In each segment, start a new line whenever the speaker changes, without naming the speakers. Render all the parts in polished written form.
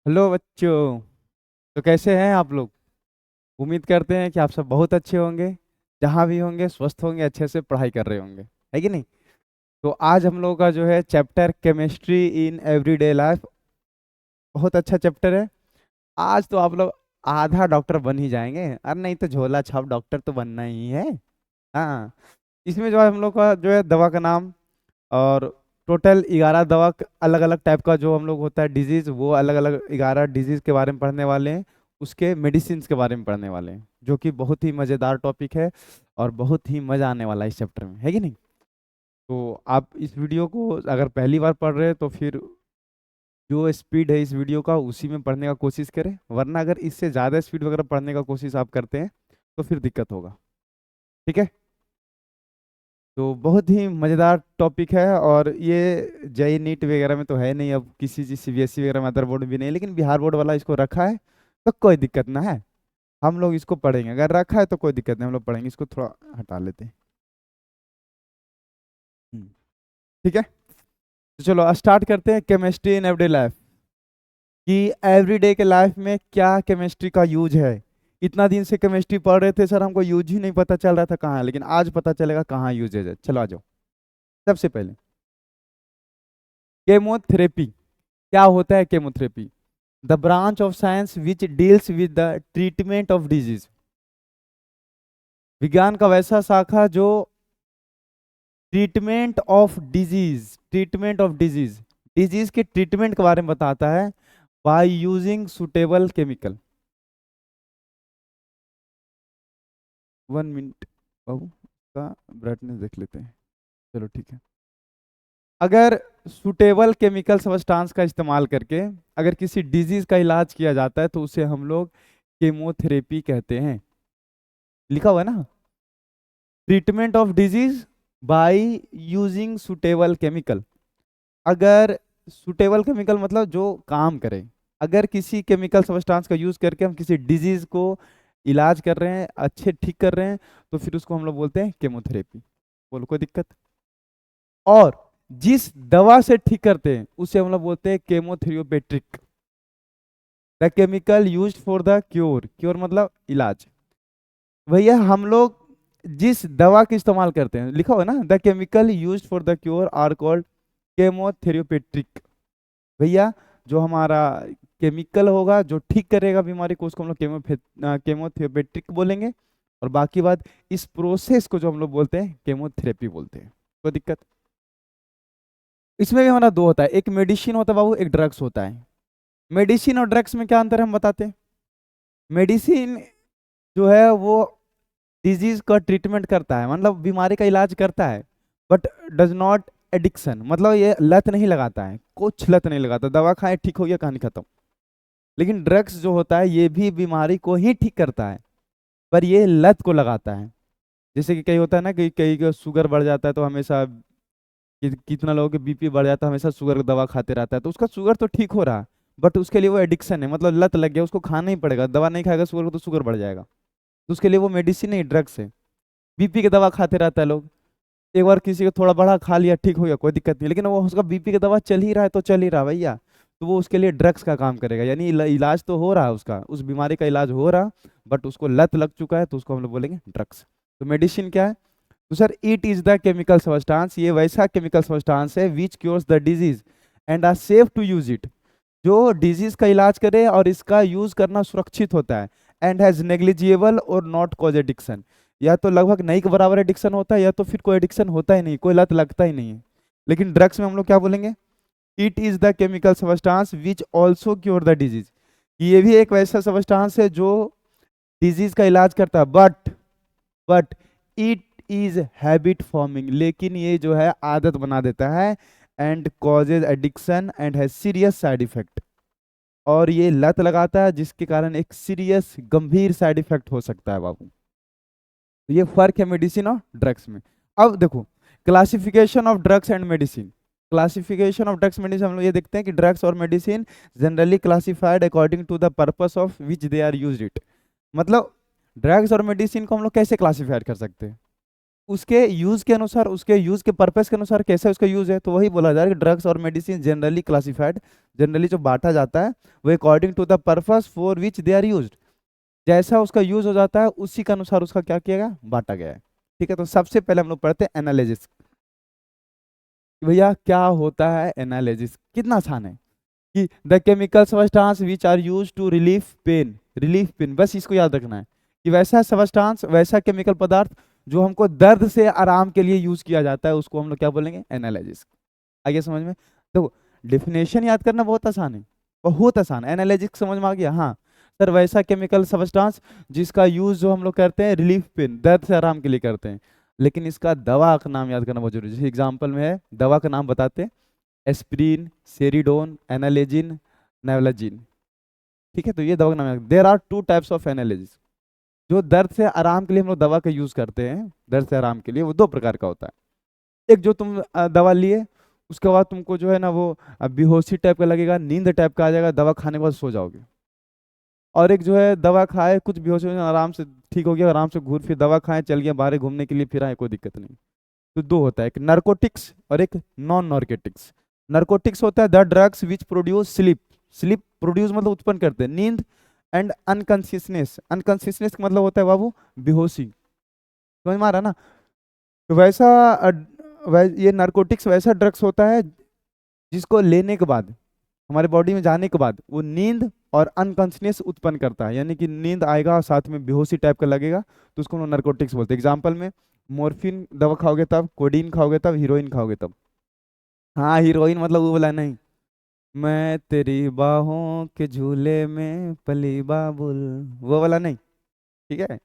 Hello बच्चों। तो कैसे हैं आप लोग? उम्मीद करते हैं कि आप सब बहुत अच्छे होंगे। जहाँ भी होंगे स्वस्थ होंगे, अच्छे से पढ़ाई कर रहे होंगे, है कि नहीं? तो आज हम लोगों का जो है chapter chemistry in everyday life, बहुत अच्छा चैप्टर है। आज तो आप लोग आधा डॉक्टर बन ही जाएंगे, अरे नहीं तो झोला छाप डॉक्टर तो बनना ही है। हाँ। इसमें जो है हम लोग का जो है दवा का नाम, और टोटल 11 दवा, अलग अलग टाइप का जो हम लोग होता है डिजीज, वो अलग अलग 11 डिजीज के बारे में पढ़ने वाले हैं। उसके मेडिसिन के बारे में पढ़ने वाले हैं, जो कि बहुत ही मज़ेदार टॉपिक है और बहुत ही मज़ा आने वाला है इस चैप्टर में, है कि नहीं? तो आप इस वीडियो को अगर पहली बार पढ़ रहे हैं तो फिर जो स्पीड है इस वीडियो का उसी में पढ़ने का कोशिश करें, वरना अगर इससे ज़्यादा स्पीड वगैरह पढ़ने का कोशिश आप करते हैं तो फिर दिक्कत होगा। ठीक है। तो बहुत ही मज़ेदार टॉपिक है, और ये जेई नीट वगैरह में तो है नहीं, अब किसी चीज सीबीएसई वगैरह में अदर बोर्ड भी नहीं है, लेकिन बिहार बोर्ड वाला इसको रखा है तो कोई दिक्कत ना है। हम लोग इसको पढ़ेंगे, अगर रखा है तो कोई दिक्कत नहीं, हम लोग पढ़ेंगे। इसको थोड़ा हटा लेते हैं। हम्म, ठीक है। तो चलो स्टार्ट करते हैं केमिस्ट्री इन एवरीडे लाइफ, कि एवरीडे के लाइफ में क्या केमिस्ट्री का यूज है। इतना दिन से केमिस्ट्री पढ़ रहे थे सर, हमको यूज ही नहीं पता चल रहा था कहाँ है, लेकिन आज पता चलेगा कहाँ यूजेज है। चलो आ जाओ। सबसे पहले केमोथेरेपी। क्या होता है chemotherapy? The branch of science which deals with the treatment of disease. विज्ञान का वैसा शाखा जो ट्रीटमेंट ऑफ डिजीज डिजीज के ट्रीटमेंट के बारे में बताता है, by using suitable chemical. 1 minute बाबू, का ब्राइटनेस देख लेते हैं। चलो ठीक है। अगर सुटेबल केमिकल सब्सटेंस का इस्तेमाल करके अगर किसी डिजीज का इलाज किया जाता है तो उसे हम लोग केमोथेरेपी कहते हैं। लिखा हुआ है ना, treatment of disease bye using suitable chemical. अगर सुटेबल केमिकल मतलब जो काम करे, अगर किसी केमिकल सब्सटेंस का यूज करके हम किसी डिजीज को इलाज कर रहे हैं, अच्छे ठीक कर रहे हैं, तो फिर उसको हम लोग बोलते हैं केमोथेरेपी। बोलो कोई दिक्कत? और जिस दवा से ठीक करते हैं उसे हम लोग बोलते हैं chemotherapeutic. The chemical used for the cure, cure मतलब इलाज। भैया हम लोग जिस दवा का इस्तेमाल करते हैं, लिखा हुआ है ना, the chemical used for the cure are called chemotherapeutic. भैया जो हमारा केमिकल होगा जो ठीक करेगा बीमारी को, उसको हम लोग केमोथेरेपेटिक बोलेंगे। और बाकी बात, इस प्रोसेस को जो हम लोग बोलते हैं केमोथेरेपी बोलते हैं। कोई दिक्कत? इसमें भी हमारा दो होता है, एक मेडिसिन होता है बाबू, एक ड्रग्स होता है। मेडिसिन और ड्रग्स में क्या अंतर है हम बताते हैं। मेडिसिन जो है वो डिजीज का ट्रीटमेंट करता है, मतलब बीमारी का इलाज करता है, बट डज नॉट एडिक्शन, मतलब ये लत नहीं लगाता है, कुछ लत नहीं लगाता, दवा खाए ठीक हो गया कहानी खत्म। लेकिन ड्रग्स जो होता है ये भी बीमारी को ही ठीक करता है, पर ये लत को लगाता है। जैसे कि कई होता है ना कि कई का शुगर बढ़ जाता है तो हमेशा कितना लोगों के बीपी बढ़ जाता है, हमेशा शुगर की दवा खाते रहता है, तो उसका शुगर तो ठीक हो रहा है, बट उसके लिए वो एडिक्शन है, मतलब लत लग गया, उसको खाना ही पड़ेगा, दवा नहीं खाएगा शुगर को तो शुगर बढ़ जाएगा। तो उसके लिए वो मेडिसिन नहीं, ड्रग्स है। बीपी की दवा खाते रहता है लोग, एक बार किसी को थोड़ा बड़ा खा लिया ठीक हो गया कोई दिक्कत नहीं, लेकिन वो उसका बीपी की दवा चल ही रहा है तो चल ही रहा है भैया, तो वो उसके लिए ड्रग्स का काम करेगा, यानी इलाज तो हो रहा है उसका, उस बीमारी का इलाज हो रहा, बट उसको लत लग चुका है तो उसको हम लोग बोलेंगे ड्रग्स। तो मेडिसिन क्या है? तो sir it is the chemical substance, ये वैसा केमिकल सब्सटेंस है which cures the disease and are safe to use it, जो डिजीज का इलाज करे और इसका यूज करना सुरक्षित होता है, एंड हैज नेग्लिजिबल और नॉट कॉज एडिक्शन, या तो लगभग नहीं के बराबर एडिक्शन होता है, या तो फिर कोई एडिक्शन होता ही नहीं, कोई लत लगता ही नहीं है। लेकिन ड्रग्स में हम लोग क्या बोलेंगे? It is the chemical substance which also cure the disease, ये भी एक वैसा सब्सटेंस है जो डिजीज का इलाज करता है, but it is habit forming, लेकिन ये जो है आदत बना देता है, and causes addiction and has serious side effect, और ये लत लगाता है जिसके कारण एक सीरियस गंभीर साइड इफेक्ट हो सकता है बाबू। तो ये फर्क है मेडिसिन और ड्रग्स में। अब देखो classification of drugs and medicine. Classification of drugs medicine हम लोग ये देखते हैं कि ड्रग्स और medicine generally classified according to the purpose of which they are used it. मतलब ड्रग्स और मेडिसिन को हम लोग कैसे क्लासिफाइड कर सकते हैं? उसके यूज के अनुसार, उसके यूज के पर्पस के अनुसार कैसे उसका यूज है, तो वही बोला जा रहा है कि ड्रग्स और मेडिसिन जनरली क्लासिफाइड जनरली जो बांटा जाता है वो according to the purpose for which they are used, जैसा उसका यूज हो जाता है उसी के अनुसार उसका क्या किया गया, बांटा गया है। ठीक है, तो सबसे पहले हम लोग पढ़ते हैं एनालिसिस। भैया क्या होता है एनालिसिस, कितना आसान है कि the chemical substance which are use to relief pain, relief pain, बस इसको याद रखना है कि वैसा सब्सटेंस, वैसा केमिकल पदार्थ जो हमको दर्द से आराम के लिए यूज किया जाता है उसको हम लोग क्या बोलेंगे, एनालिसिस। आगे समझ में, तो डेफिनेशन याद करना बहुत आसान है, बहुत आसान। एनालिसिस समझ में आ गया, हाँ सर वैसा केमिकल सब्सटेंस जिसका यूज जो हम लोग करते हैं रिलीफ पेन, दर्द से आराम के लिए करते हैं, लेकिन इसका दवा का नाम याद करना बहुत जरूरी है। जैसे एग्जाम्पल में है, दवा का नाम बताते हैं, एस्प्रिन, सेरिडोन, एनालेजिन, नेवलाजिन। ठीक है, तो ये दवा का नाम है। There are two types of analysis, जो दर्द से आराम के लिए हम लोग दवा का यूज करते हैं, दर्द से आराम के लिए, वो दो प्रकार का होता है। एक जो तुम दवा लिए उसके बाद तुमको जो है ना वो बेहोशी टाइप का लगेगा, नींद टाइप का आ जाएगा, दवा खाने के बाद सो जाओगे। और एक जो है दवा खाए, कुछ बेहोश हो आराम से ठीक हो गया, आराम से घूर फिर दवा खाए, चल गया बाहर घूमने के लिए, फिर आए, कोई दिक्कत नहीं। तो दो होता है, एक नार्कोटिक्स और एक नॉन नार्कोटिक्स। नार्कोटिक्स होता है the drugs which produce sleep, sleep produce मतलब उत्पन्न करते हैं नींद, एंड अनकॉन्शियसनेस, अनकॉन्शियसनेस का मतलब होता है बाबू बेहोशी, समझ में आ रहा ना। तो वैसा ये नार्कोटिक्स वैसा ड्रग्स होता है जिसको लेने के बाद, हमारे बॉडी में जाने के बाद वो नींद और अनकॉन्शियसनेस उत्पन्न करता है, यानी कि नींद आएगा और साथ में बेहोशी टाइप का लगेगा, तो उसको हम लोग नार्कोटिक्स बोलते हैं। एग्जाम्पल में मोर्फिन दवा खाओगे तब, कोडीन खाओगे तब, हीरोइन खाओगे तब। हाँ हीरोइन मतलब वो बोला नहीं, मैं तेरी बाहों के झूले में पली बाबुल, वो वाला नहीं। ठीक है,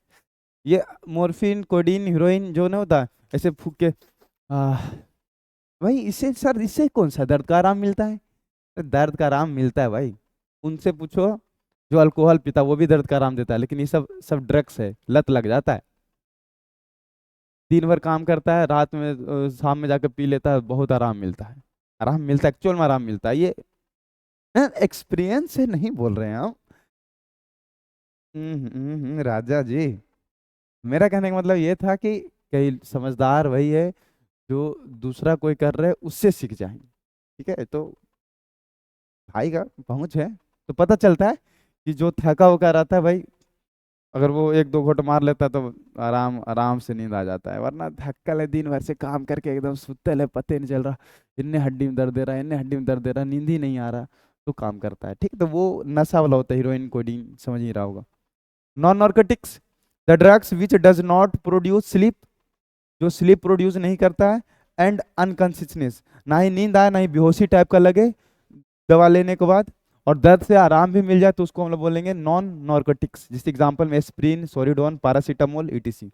ये मोर्फिन, कोडीन, हीरोइन जो नहीं होता ऐसे फूक के आ, भाई इससे सर, इससे कौन सा दर्द का आराम मिलता है? दर्द का आराम मिलता है भाई, उनसे पूछो जो अल्कोहल पीता, वो भी दर्द का आराम देता है, लेकिन ये सब सब ड्रग्स है, लत लग जाता है। दिन भर काम करता है, रात में शाम में जाकर पी लेता है, बहुत आराम मिलता है, आराम मिलता है, एक्चुअल में आराम मिलता है। ये एक्सपीरियंस से नहीं बोल रहे हैं हम। राजा जी, मेरा कहने का मतलब ये था कि कई समझदार वही है जो दूसरा कोई कर रहे है उससे सीख जाए। ठीक है, तो भाई का पहुंच है तो पता चलता है कि जो थका हुआ रहता है भाई, अगर वो एक दो घुट मार लेता है तो आराम आराम से नींद आ जाता है, वरना थक्कल है दिन भर से काम करके एकदम सुतल है, पता ही नहीं चल रहा, इन्ने हड्डी में दर्द दे रहा है, इन्ने हड्डी में दर्द दे रहा है, नींद ही नहीं आ रहा, तो काम करता है। ठीक, तो वो नशा वाला होता है, हीरोइन कोडीन, समझ ही रहा होगा। Non narcotics the drugs which does not produce sleep, जो स्लीप प्रोड्यूस नहीं करता है, एंड अनकॉन्शियसनेस, ना ही नींद आए ना ही बेहोशी टाइप का लगे दवा लेने के बाद, और दर्द से आराम भी मिल जाए, तो उसको हम लोग बोलेंगे नॉन नार्कोटिक्स। जिस एग्जांपल में aspirin, Saridon, paracetamol, ETC.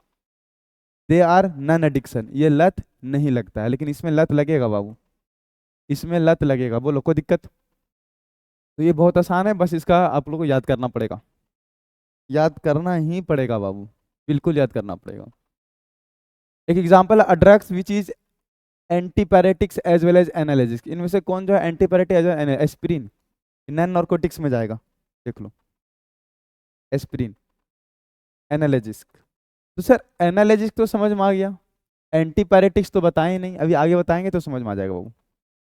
They are non addiction, ये लत नहीं लगता है, लेकिन इसमें लत लगेगा बाबू, इसमें लत लगेगा, बोलो कोई दिक्कत? तो ये बहुत आसान है, बस इसका आप लोग को याद करना पड़ेगा, याद करना ही पड़ेगा बाबू, बिल्कुल याद करना पड़ेगा। एक example, a drugs which is antipyretics as well as analysis, इनमें से कौन जो है antipyretic as aspirin, non narcotics में जाएगा, देख लो, एस्प्रिन, एनालिसिस। तो सर एनालिसिस तो समझ में आ गया, एंटीपैरेटिक्स तो बताए नहीं, अभी आगे बताएंगे तो समझ में आ जाएगा बाबू,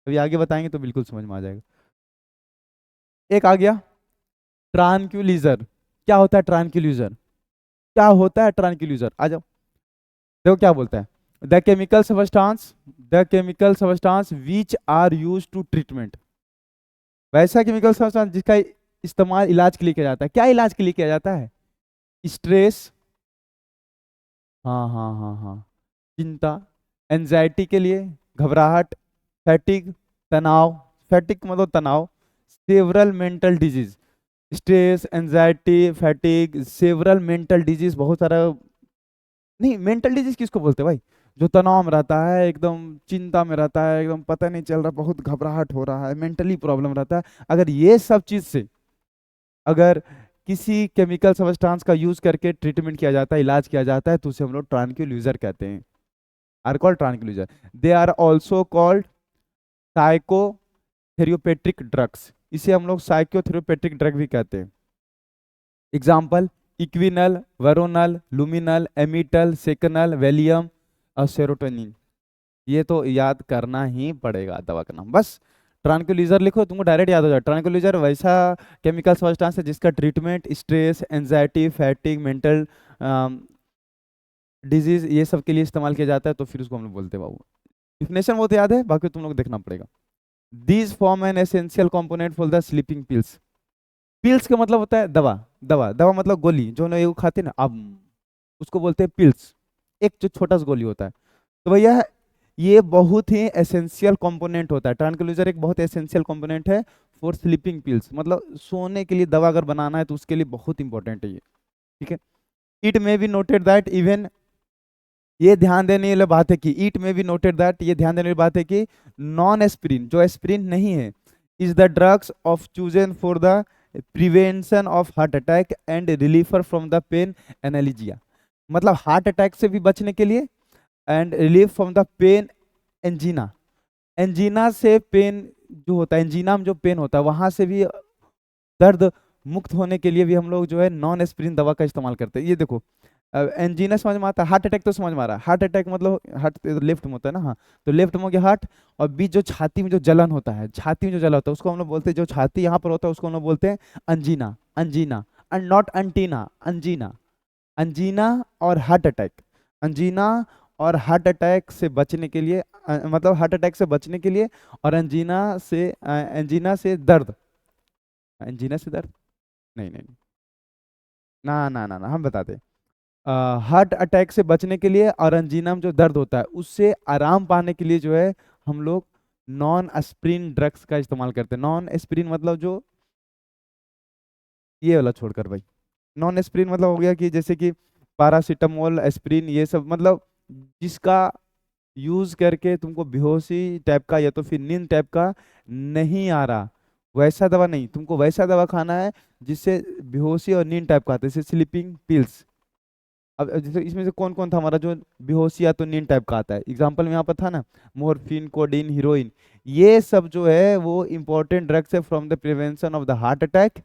अभी आगे बताएंगे तो बिल्कुल समझ में आ जाएगा। एक आ गया ट्रांक्विलाइजर, क्या होता है ट्रांक्विलाइजर, क्या होता है ट्रांक्विलाइजर, आ जाओ। देखो क्या बोलता है, the chemical substance, the chemical substance which are use to treatment, वैसा केमिकल सब्सटेंस जिसका इस्तेमाल इलाज के लिए किया जाता है। क्या इलाज के लिए किया जाता है? स्ट्रेस, हाँ हाँ हाँ हाँ, चिंता, एंजाइटी के लिए, घबराहट, फैटिग, तनाव, फैटिग मतलब तनाव, several mental disease, stress, anxiety, fatigue, several mental disease, बहुत सारा। नहीं, मेंटल डिजीज किसको बोलते हैं भाई? जो तनाव में रहता है, एकदम चिंता में रहता है, एकदम पता नहीं चल रहा, बहुत घबराहट हो रहा है, मेंटली प्रॉब्लम रहता है, अगर ये सब चीज से अगर किसी केमिकल सब्सटेंस का यूज करके ट्रीटमेंट किया जाता है, इलाज किया जाता है, तो उसे हम लोग ट्रांक्विलाइजर कहते हैं, are called tranquilizer. They are also called psychotherapeutic drugs, इसे हम लोग साइकोथेरेपेटिक ड्रग भी कहते हैं। Example, equanil, veronal, luminal, amytal, seconal, valium और सेरोटोनिन। ये तो याद करना ही पड़ेगा दवा का नाम, बस ट्रैंक्विलाइजर लिखो, तुमको डायरेक्ट याद हो जाए। ट्रैंक्विलाइजर वैसा केमिकल सब्सटेंस है जिसका treatment stress, anxiety, fatigue, mental disease ये सब के लिए इस्तेमाल किया जाता है, तो फिर उसको हम लोग बोलते हैं बाबू। डिफिनेशन बहुत याद है, बाकी तुम लोग देखना पड़ेगा। These form an essential component for the sleeping pills. Pills का मतलब होता है दवा, दवा दवा मतलब गोली, जो ना वो खाते हैं ना अब, उसको बोलते हैं पिल्स। एक जो छोटा सा गोली होता है। तो भैया ये बहुत ही एसेंशियल कंपोनेंट होता है, ट्रैंक्विलाइजर एक बहुत एसेंशियल कंपोनेंट है फॉर स्लीपिंग पिल्स, मतलब सोने के लिए दवा अगर बनाना है तो उसके लिए बहुत इंपॉर्टेंट है ये। ठीक है। It may be noted that even, ये ध्यान देने वाली बात है कि इट में भी नोटेड दैट, ये ध्यान देने वाली बात है कि नॉन एस्पिरिन, जो एस्पिरिन नहीं है, is the drugs of chosen for the prevention of heart attack and रिलीफर फ्रॉम द पेन एनालिजिया। मतलब हार्ट अटैक से भी बचने के लिए and relief from the pain angina, angina से पेन जो होता है, एंजीना में जो पेन होता है वहां से भी दर्द मुक्त होने के लिए भी हम लोग जो है नॉन एस्पिरिन दवा का इस्तेमाल करते हैं। ये देखो एंजीना समझ में आता है, हार्ट अटैक तो समझ में आ रहा है। हार्ट अटैक मतलब हार्ट लेफ्ट में होता है ना, हाँ, तो लेफ्ट में हो गया हार्ट, और बीच जो छाती में जो जलन होता है, छाती में जो जलन होता है उसको हम लोग बोलते हैं, जो छाती यहाँ पर होता है उसको हम लोग बोलते हैं अंजीना, अंजीना एंड नॉट अंटीना, अंजीना। अंजीना और हार्ट अटैक, अंजीना और हार्ट अटैक से बचने के लिए मतलब हार्ट अटैक से बचने के लिए, और एंजीना से दर्द, एंजीना से दर्द, नहीं नहीं नहीं। ना ना ना ना, हम बताते हैं। हार्ट अटैक से बचने के लिए और अंजीना में जो दर्द होता है उससे आराम पाने के लिए जो है हम लोग नॉन एस्पिरिन ड्रग्स का इस्तेमाल करते हैं। नॉन एस्पिरिन मतलब जो ये वाला छोड़कर भाई, नॉन एस्पिरिन मतलब हो गया कि जैसे कि पैरासीटामोल, एस्पिरिन, ये सब मतलब जिसका यूज करके तुमको बेहोशी टाइप का या तो फिर नींद टाइप का नहीं आ रहा, वैसा दवा नहीं, तुमको वैसा दवा खाना है जिससे बेहोशी और नींद टाइप का आता है, जैसे स्लीपिंग पिल्स। अब जैसे इसमें से कौन कौन था हमारा जो बेहोशी या तो नींद टाइप का आता है, एग्जांपल में यहाँ पर था ना, मोरफिन, कोडीन, हीरोइन, ये सब जो है वो इंपॉर्टेंट ड्रग्स है from the prevention of the heart attack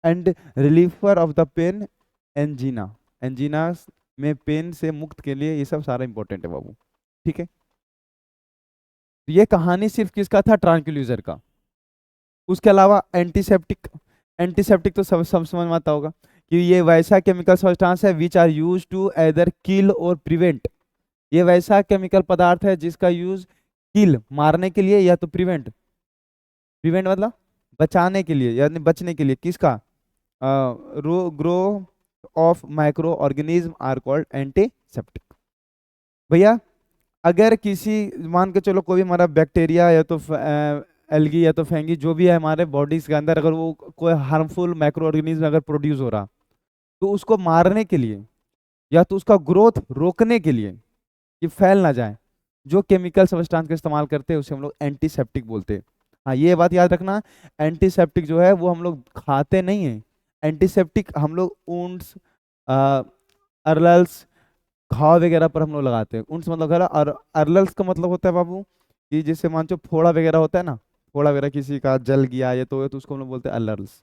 and रिलीफर of the pain angina, angina में पेन से मुक्त के लिए ये सब सारा इंपॉर्टेंट है बाबू। ठीक है। तो ये कहानी सिर्फ किसका था, ट्रैंक्विलाइजर का। उसके अलावा एंटीसेप्टिक, एंटीसेप्टिक तो सब सब समझ में आता होगा कि ये वैसा केमिकल सब्सटेंस है which are use to either kill और प्रिवेंट। ये वैसा केमिकल पदार्थ है जिसका यूज किल मारने के लिए या तो प्रिवेंट, प्रिवेंट मतलब बचाने के लिए यानी बचने के लिए, किसका, grow of micro organism are called antiseptic. भैया अगर किसी, मान के चलो कोई भी हमारा बैक्टीरिया या तो एल्गी या तो फंगी जो भी है हमारे बॉडीज के अंदर, अगर वो कोई हार्मफुल माइक्रो ऑर्गेनिज्म अगर प्रोड्यूस हो रहा, तो उसको मारने के लिए या तो उसका ग्रोथ रोकने के लिए कि फैल ना जाए, जो केमिकल सब्सटेंस का इस्तेमाल करते हैं उसे हम लोग एंटीसेप्टिक बोलते हैं। हाँ ये बात याद रखना, एंटीसेप्टिक जो है वो हम लोग खाते नहीं हैं। एंटीसेप्टिक हम लोग ऊंट्स, अरल्स, घाव वगैरह पर हम लोग लगाते हैं। ऊंट्स मतलब गला, और अरल्स का मतलब होता है बाबू कि जैसे मान लो फोड़ा वगैरह होता है ना, फोड़ा वगैरह किसी का जल गया या तो उसको हम लोग बोलते हैं अरल्स।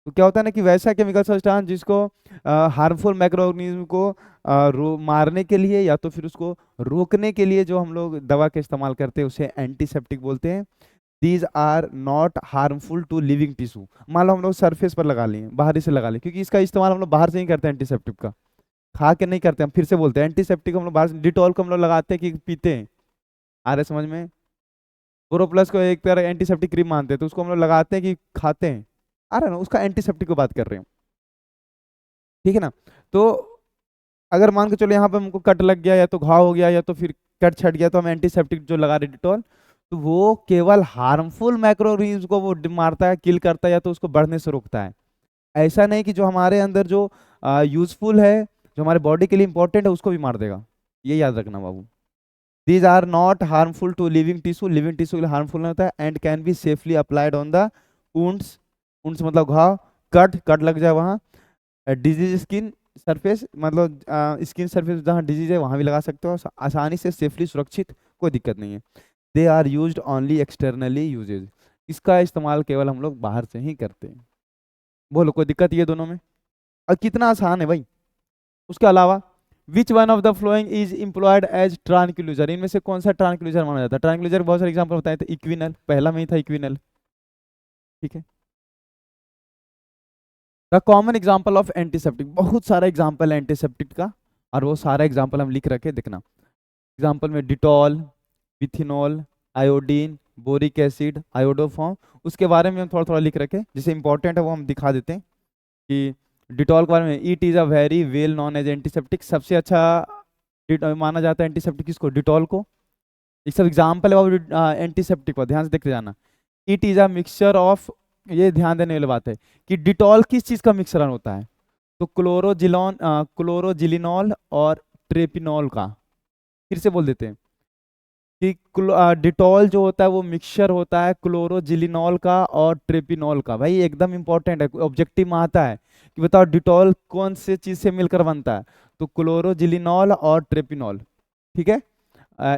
तो क्या होता है ना कि वैसा केमिकल सब्सटेंस जिसको हार्मफुल माइक्रो ऑर्गेनिज्म को मारने के लिए या तो फिर उसको रोकने के लिए जो हम लोग दवा का इस्तेमाल करते हैं उसे एंटीसेप्टिक बोलते हैं। These are not harmful to living tissue. मान लो हम लोग सरफेस पर लगा लिए, बाहरी से लगा लिए, क्योंकि इसका इस्तेमाल हम लोग बाहर से ही करते हैं एंटीसेप्टिक का, खा के नहीं करते। हम फिर से बोलते हैं एंटीसेप्टिक हम लोग बाहर से, डिटॉल को हम लोग लगाते हैं कि पीते हैं, आ रहे समझ में। बोरोप्लस को एक तरह एंटीसेप्टिक क्रीम मानते हैं, तो उसको हम लोग लगाते हैं कि खाते हैं, आ रहा है ना, उसका एंटीसेप्टिक को बात कर रहे हैं। ठीक है ना। तो अगर मान के चलो यहाँ पे हमको कट लग गया या तो घाव हो गया या तो फिर कट छट गया, तो हम एंटीसेप्टिक जो लगा रहे डिटॉल, तो वो केवल हार्मफुल माइक्रो ऑर्गेनिज्म को वो मारता है, किल करता है या तो उसको बढ़ने से रोकता है। ऐसा नहीं कि जो हमारे अंदर जो यूजफुल है, जो हमारे बॉडी के लिए इंपॉर्टेंट है उसको भी मार देगा। ये याद रखना बाबू। These are not harmful to living tissue, living tissue के लिए हार्मफुल नहीं होता है, and can be safely applied on the wounds, wounds मतलब घाव, कट कट लग जाए वहाँ, डिजीज स्किन सरफेस मतलब स्किन सरफेस जहाँ डिजीज है वहाँ भी लगा सकते हो आसानी से, सेफली, सुरक्षित, कोई दिक्कत नहीं है। They are used only externally uses, इसका इस्तेमाल केवल हम लोग बाहर से ही करते हैं। बोलो कोई दिक्कत ये दोनों में, और कितना आसान है भाई। उसके अलावा which one of the following is employed as tranquilizer, इनमें से कौन सा ट्रांक्विलाइजर माना जाता है? ट्रांक्विलाइजर बहुत सारे एग्जांपल बताए थे, इक्विनल पहला में ही था, इक्विनल, ठीक है। The common example of antiseptic, बहुत सारा एग्जांपल है एंटीसेप्टिक का, और वो सारा एग्जांपल हम लिख रखे, देखना। एग्जांपल में Dettol, methanol, iodine, boric acid, iodoform, उसके बारे में हम थोड़ा थोड़ा लिख रखे, जिसे इंपॉर्टेंट है वो हम दिखा देते हैं कि डिटॉल के बारे में, it is a very well known as antiseptic, सबसे अच्छा माना जाता है एंटीसेप्टिक किसको? डिटॉल को। ये सब एग्जाम्पल है एंटीसेप्टिक पर, ध्यान से देखते जाना। It is a mixture of, ये ध्यान देने वाली बात है कि डिटॉल किस चीज का मिश्रण होता है? तो क्लोरोजिलिनॉल और ट्रेपिनॉल का। फिर से बोल देते हैं कि डिटॉल जो होता है वो मिक्सचर होता है क्लोरोजिलिनॉल का और ट्रेपिनॉल का। भाई एकदम इंपॉर्टेंट है, ऑब्जेक्टिव में आता है कि बताओ डिटॉल कौन से चीज से मिलकर बनता है? तो क्लोरोजिलिनॉल और ट्रेपिनॉल, ठीक है।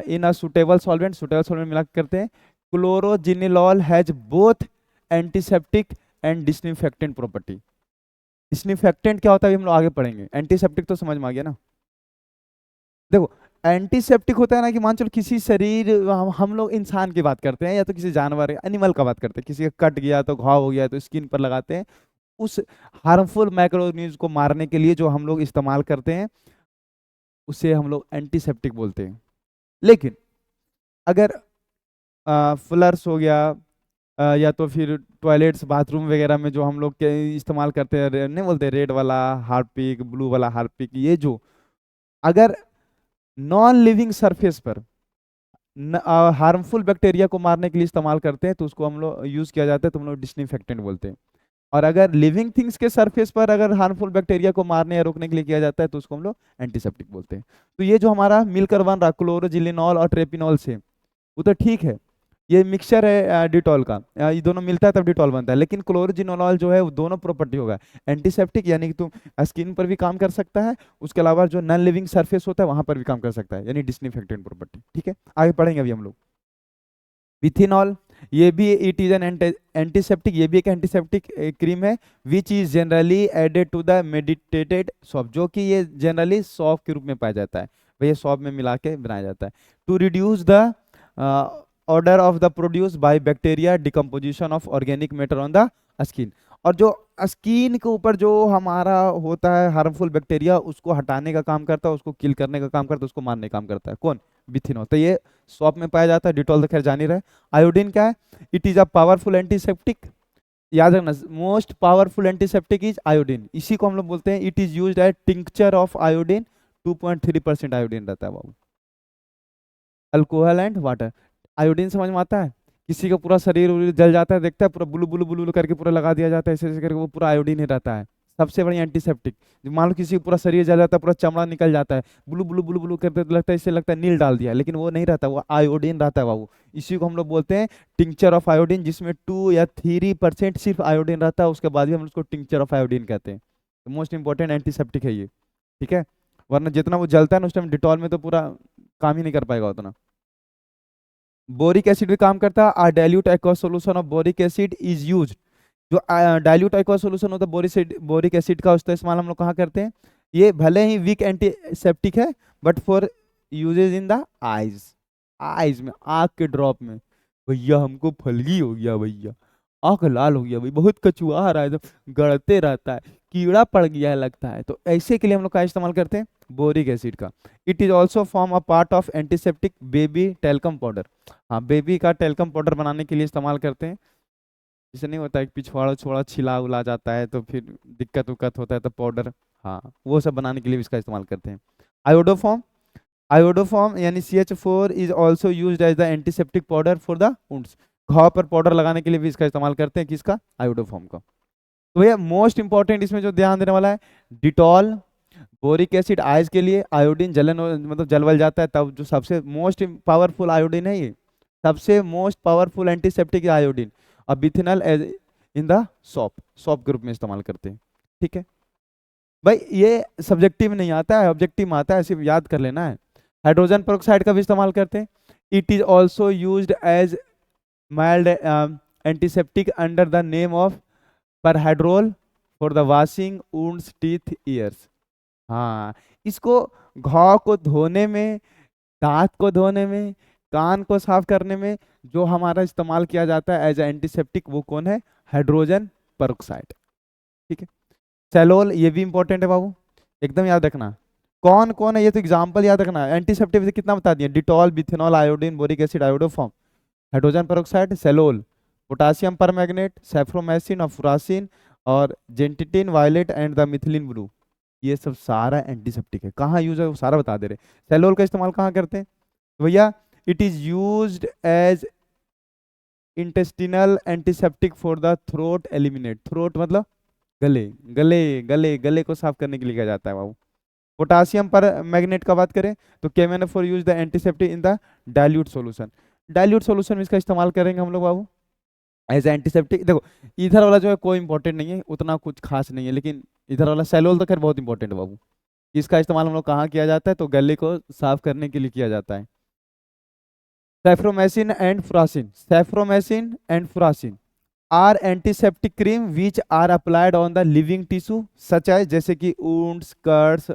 In a suitable solvent, suitable solvent मिला के करते हैं। Chloroxylenol has both antiseptic and disinfectant property. Disinfectant क्या होता है हम लोग आगे पढ़ेंगे, एंटीसेप्टिक तो समझ में आ गया ना। देखो एंटीसेप्टिक होता है ना कि मान चलो किसी शरीर, हम लोग इंसान की बात करते हैं या तो किसी जानवर एनिमल का बात करते हैं, किसी का कट गया तो घाव हो गया तो स्किन पर लगाते हैं, उस हार्मफुल माइक्रो ऑर्गेनिज्म को मारने के लिए जो हम लोग इस्तेमाल करते हैं उसे हम लोग एंटीसेप्टिक बोलते हैं। लेकिन अगर फ्लर्स हो गया, या तो फिर टॉयलेट्स बाथरूम वगैरह में जो हम लोग के इस्तेमाल करते हैं, नहीं बोलते रेड वाला हार्पिक, ब्लू वाला हार्पिक, ये जो अगर नॉन लिविंग सरफेस पर हार्मफुल बैक्टीरिया को मारने के लिए इस्तेमाल करते हैं तो उसको हम लोग यूज किया जाता है तो हम लोग डिसइंफेक्टेंट बोलते हैं। और अगर लिविंग थिंग्स के सरफेस पर अगर हार्मफुल बैक्टीरिया को मारने या रोकने के लिए किया जाता है तो उसको हम लोग एंटीसेप्टिक बोलते हैं। तो ये जो हमारा मिलकर बन रहा क्लोरोजिलिनॉल और ट्रेपिनॉल से, वो तो ठीक है, ये मिक्सचर है डिटॉल का, ये दोनों मिलता है तब डिटॉल बनता है। लेकिन क्लोरोजिनोलॉल जो है वो दोनों प्रॉपर्टी होगा एंटीसेप्टिक, यानी कि तुम स्किन पर भी काम कर सकता है, उसके अलावा जो नॉन लिविंग सरफेस होता है वहां पर भी काम कर सकता है, यानी डिसइंफेक्टेंट प्रॉपर्टी, ठीक है। आगे पढ़ेंगे अभी हम लोग। विथिनॉल, ये भी इट इज एन एंटीसेप्टिक, ये भी एक एंटीसेप्टिक क्रीम है, which is generally added to the meditated soap, जो कि ये जनरली सॉप के रूप में पाया जाता है, वही सॉप में मिला के बनाया जाता है। To reduce the order of the produce by bacteria decomposition of organic matter on the skin, और जो स्किन के ऊपर जो हमारा होता है हार्मफुल बैक्टीरिया उसको हटाने का काम करता है, उसको किल करने का काम करता है, उसको मारने का काम करता है कौन? बिथिनॉल। तो ये सॉप में पाया जाता है, डिटॉल तो खैर जान ही रहे। आयोडीन क्या है? It is a powerful antiseptic, याद रखना most powerful antiseptic is iodine, इसी को हम लोग बोलते हैं it is used as tincture of iodine, 2.3% iodine रहता है बाबू। अल्कोहल एंड वाटर, आयोडीन समझ में आता है? किसी का पूरा शरीर उरीर जल जाता है, देखता है पूरा ब्लू ब्लू ब्लू करके पूरा लगा दिया जाता है, ऐसे ऐसे करके, वो पूरा आयोडीन ही रहता है, सबसे बड़ी एंटीसेप्टिक। मान लो किसी का पूरा शरीर जल जाता है, पूरा चमड़ा निकल जाता है, ब्लू ब्लू ब्लू ब्लू करते तो लगता है, इससे लगता है नील डाल दिया, लेकिन वो नहीं रहता, वो आयोडीन रहता है बाबू। इसी को हम लोग बोलते हैं टिंक्चर ऑफ आयोडीन, जिसमें 2 या 3% सिर्फ आयोडीन रहता है, उसके बाद भी हम उसको टिंक्चर ऑफ आयोडीन कहते हैं। तो मोस्ट इंपॉर्टेंट एंटीसेप्टिक है ये, ठीक है। वरना जितना वो जलता है ना उस टाइम डिटॉल में तो पूरा काम ही नहीं कर पाएगा उतना। बोरिक एसिड भी काम करता है, a dilute aqua solution of boric acid is used, जो डाइल्यूट एक्वा सॉल्यूशन होता है बोरिक एसिड का, उसका इस्तेमाल हम लोग कहाँ करते हैं? ये भले ही वीक एंटीसेप्टिक है but for uses in the eyes, eyes में, आँख के ड्रॉप में। भैया हमको फलगी हो गया, भैया आँख लाल हो गया, भाई बहुत कचुआ आ रहा है, एकदम गड़ते रहता है, कीड़ा पड़ गया है लगता है, तो ऐसे के लिए हम लोग का इस्तेमाल करते हैं? बोरिक एसिड का। It is also form a part of antiseptic baby talcum powder, हाँ बेबी का टेल्कम पाउडर बनाने के लिए इस्तेमाल करते हैं। जैसे नहीं होता है कि पिछवाड़ा छोड़ा छिला उला जाता है तो फिर दिक्कत उक्कत होता है तो पाउडर, हाँ वो सब बनाने के लिए भी इसका इस्तेमाल करते हैं। आयोडोफॉर्म, आयोडोफॉर्म यानी CH4 is also use as the antiseptic powder for the wounds, घाव पर पाउडर लगाने के लिए भी इसका इस्तेमाल करते हैं, किसका? आयोडोफॉर्म का। तो भैया मोस्ट इंपॉर्टेंट इसमें जो ध्यान देने वाला है, डिटॉल, बोरिक एसिड आइज के लिए, आयोडीन जलन मतलब जलवल जाता है तब, जो सबसे मोस्ट पावरफुल आयोडीन है ये, सबसे मोस्ट पावरफुल एंटीसेप्टिक आयोडीन, और bithionol as in the soap, soap के रूप में इस्तेमाल करते हैं, ठीक है। भाई ये सब्जेक्टिव नहीं आता है, ऑब्जेक्टिव में आता है, सिर्फ याद कर लेना है। हाइड्रोजन पेरोक्साइड का भी इस्तेमाल करते हैं, it is also used as mild antiseptic under the name of perhydrol for the washing wounds teeth ears. हाँ इसको घाव को धोने में, दांत को धोने में, कान को साफ करने में जो हमारा इस्तेमाल किया जाता है एज एंटीसेप्टिक, वो कौन है? Hydrogen peroxide. ठीक है। सेलोल, ये भी इंपॉर्टेंट है बाबू, एकदम याद रखना। कौन कौन है ये तो एग्जाम्पल याद रखना। एंटीसेप्टिक कितना बता दिया? Dettol, bithionol, iodine, boric acid, iodoform, hydrogen peroxide, salol, potassium permanganate, soframycin और फुरासिन, और gentian, violet and the methylene blue, ये सब सारा एंटीसेप्टिक है। कहाँ यूज है वो सारा बता दे रहे। सेलोल का इस्तेमाल कहाँ करते हैं भैया? It is used as intestinal antiseptic for the throat eliminate. Throat मतलब गले, गले को साफ करने के लिए किया जाता है बाबू। पोटासियम पर मैग्नेट का बात करें तो केमेनोफोर use the antiseptic in the dilute solution. Dilute solution में इसका इस्तेमाल करेंगे हम लोग बाबू एज एंटीसेप्टिक। देखो इधर वाला जो है कोई इंपॉर्टेंट नहीं है, उतना कुछ खास नहीं है, लेकिन इधर वाला सेलोल तो खैर बहुत इंपॉर्टेंट है बाबू। इसका इस्तेमाल हम लोग कहाँ किया जाता है? तो गले को साफ करने के लिए किया जाता है। Soframycin and furacin, soframycin and furacin are antiseptic cream which are applied on the living tissue such as, जैसे कि वुंड्स, कट्स,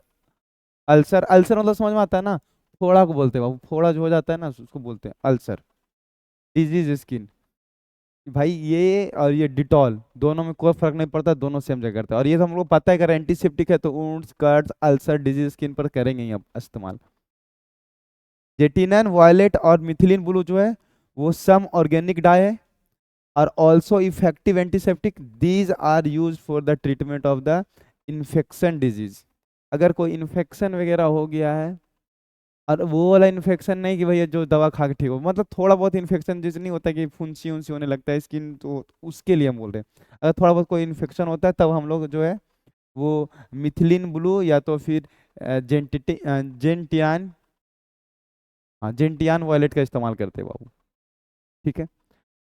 अल्सर। अल्सर मतलब समझ में आता है ना? फोड़ा को बोलते हैं बाबू, फोड़ा जो हो जाता है ना उसको बोलते हैं अल्सर। डिजीज स्किन, भाई ये और ये डिटॉल दोनों में कोई फर्क नहीं पड़ता, दोनों सेम जगह करते हैं। और ये तो हम लोग पता है, अगर एंटीसेप्टिक है तो wounds, cuts, ulcer, disease skin पर करेंगे ही अब इस्तेमाल। जेटिनन, वायलेट और मिथिलीन ब्लू जो है वो सम ऑर्गेनिक डाई है और also effective antiseptic. These are use for the treatment of the infection disease. अगर कोई इन्फेक्शन वगैरह हो गया है, और वो वाला इन्फेक्शन नहीं कि भैया जो दवा खा के ठीक हो, मतलब थोड़ा बहुत इन्फेक्शन जैसे नहीं होता कि फुंसी उनसी होने लगता है स्किन, तो उसके लिए हम बोल रहे हैं। अगर थोड़ा बहुत कोई इन्फेक्शन होता है तब हम लोग जो है वो मिथिलीन ब्लू या तो फिर जेंटियान, हाँ जेंटियान वायलेट का इस्तेमाल करते हैं बाबू। ठीक है।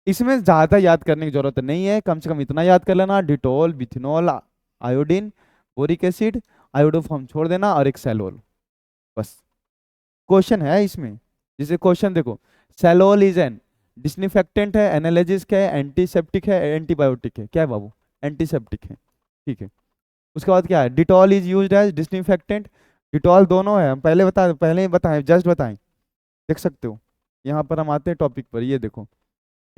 इसमें ज्यादा याद करने की जरूरत नहीं है, कम से कम इतना याद कर लेना, Dettol, bithionol, iodine, boric acid, iodoform छोड़ देना और एक सेलोल, बस। क्वेश्चन है इसमें, जैसे क्वेश्चन देखो, सेलोल इज एन डिसइंफेक्टेंट है, एनालिसिस है, एंटीसेप्टिक है, एंटीबायोटिक है, क्या है बाबू? एंटीसेप्टिक है। ठीक है। उसके बाद क्या है? Dettol is used as disinfectant. Dettol दोनों है, हम पहले ही बताएं, जस्ट बताएं, देख सकते हो। यहाँ पर हम आते हैं टॉपिक पर, ये देखो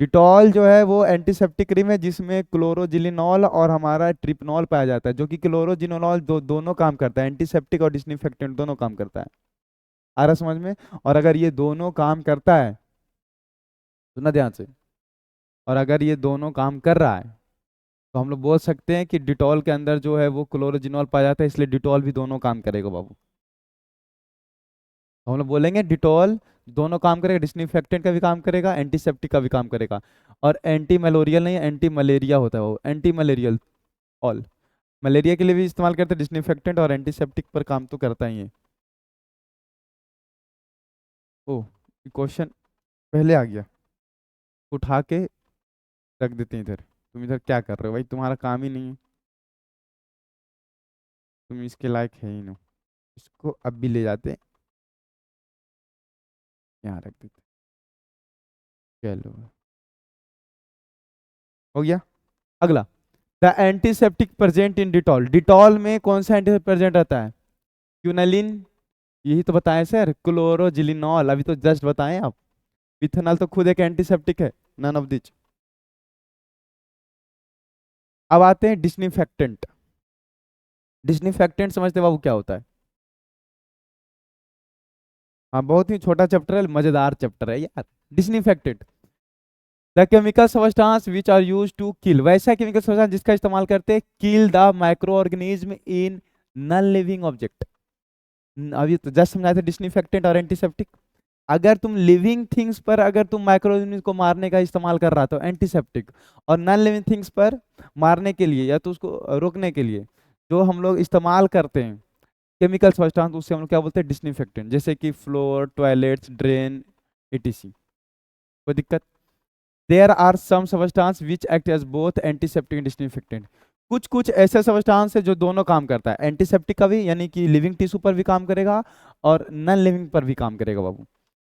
डिटॉल जो है वो एंटीसेप्टिक क्रीम है जिसमें क्लोरोजिलिनॉल और हमारा ट्रिपनॉल पाया जाता है, जो कि क्लोरोजिनोल दोनों काम करता है, एंटीसेप्टिक और डिसइंफेक्टेंट दोनों काम करता है। आ रहा समझ में? और अगर ये दोनों काम करता है, सुनना ध्यान से, और अगर ये दोनों काम कर रहा है तो हम लोग बोल सकते हैं कि डिटॉल के अंदर जो है वो क्लोरोजिनॉल पाया जाता है, इसलिए डिटॉल भी दोनों काम करेगा बाबू। तो हम लोग बोलेंगे डिटॉल दोनों काम करेगा, डिसइंफेक्टेंट का भी काम करेगा, एंटीसेप्टिक का भी काम करेगा। और एंटी मलेरियल नहीं, एंटी मलेरिया होता है वो, एंटी मलेरियल ऑल, मलेरिया के लिए भी इस्तेमाल करते हैं डिसइंफेक्टेंट, और एंटीसेप्टिक पर काम तो करता ही है। ओ क्वेश्चन पहले आ गया, उठा के रख देते हैं इधर। तुम इधर क्या कर रहे हो भाई? तुम्हारा काम ही नहीं है, तुम इसके लायक है ही नहीं। इसको अब भी ले जाते, यहाँ रख देते। चलो हो गया। अगला, the antiseptic present in Dettol. Dettol में कौन सा एंटीसेप्टिक प्रेजेंट रहता है? क्यूनालिन, यही तो बताएं सर, क्लोरोजिलिनॉल अभी तो जस्ट बताएं आप। इथेनॉल तो खुद एक एंटीसेप्टिक है, नन ऑफ दिच। अब आते हैं डिसइंफेक्टेंट। डिसइंफेक्टेंट समझते बाबू क्या होता है? हाँ बहुत ही छोटा चैप्टर है, मजेदार चैप्टर है यार। Disinfectant, the chemical substance which are use to kill, वैसा केमिकल सब्सटेंस जिसका इस्तेमाल करते हैं kill the micro organism in non living object. अभी तो जस्ट समझाए थे डिसइंफेक्टेंट और एंटीसेप्टिक। अगर तुम लिविंग थिंग्स पर, अगर तुम माइक्रो ऑर्गेनिज्म को मारने का इस्तेमाल कर रहा तो एंटीसेप्टिक, और नॉन लिविंग थिंग्स पर मारने के लिए या तो उसको रोकने के लिए जो हम लोग इस्तेमाल करते हैं केमिकल सब्सटेंस, उससे हम लोग क्या बोलते हैं? डिसइंफेक्टेंट। जैसे कि फ्लोर, टॉयलेट्स, ड्रेन, एटीसी। कोई दिक्कत? There are some substance which act as both antiseptic and disinfectant. कुछ कुछ ऐसे सब्सटेंस है जो दोनों काम करता है, एंटीसेप्टिक का भी यानी कि लिविंग टिश्यू पर भी काम करेगा और नॉन लिविंग पर भी काम करेगा बाबू।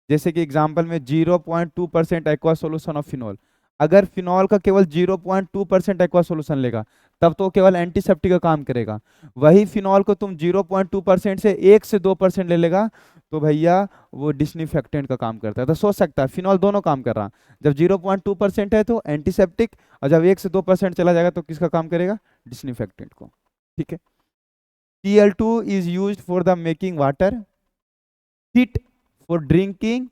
जैसे कि एग्जांपल में 0.2% एक्वा सोल्यूशन ऑफ फिनॉल, अगर फिनॉल का केवल 0.2% एक्वा सोल्यूशन लेगा तब तो केवल एंटीसेप्टिक का काम करेगा। वही फिनॉल को तुम 0.2% से 1 से 2% ले लेगा तो भैया वो डिसइंफेक्टेंट का काम करता है। तो सोच सकता है फिनॉल दोनों काम कर रहा। जब 0.2% है तो एंटीसेप्टिक, और जब 1 से 2% चला जाएगा तो किसका काम करेगा? डिसइंफेक्टेंट को। ठीक है। Cl2 is used for the making water fit for drinking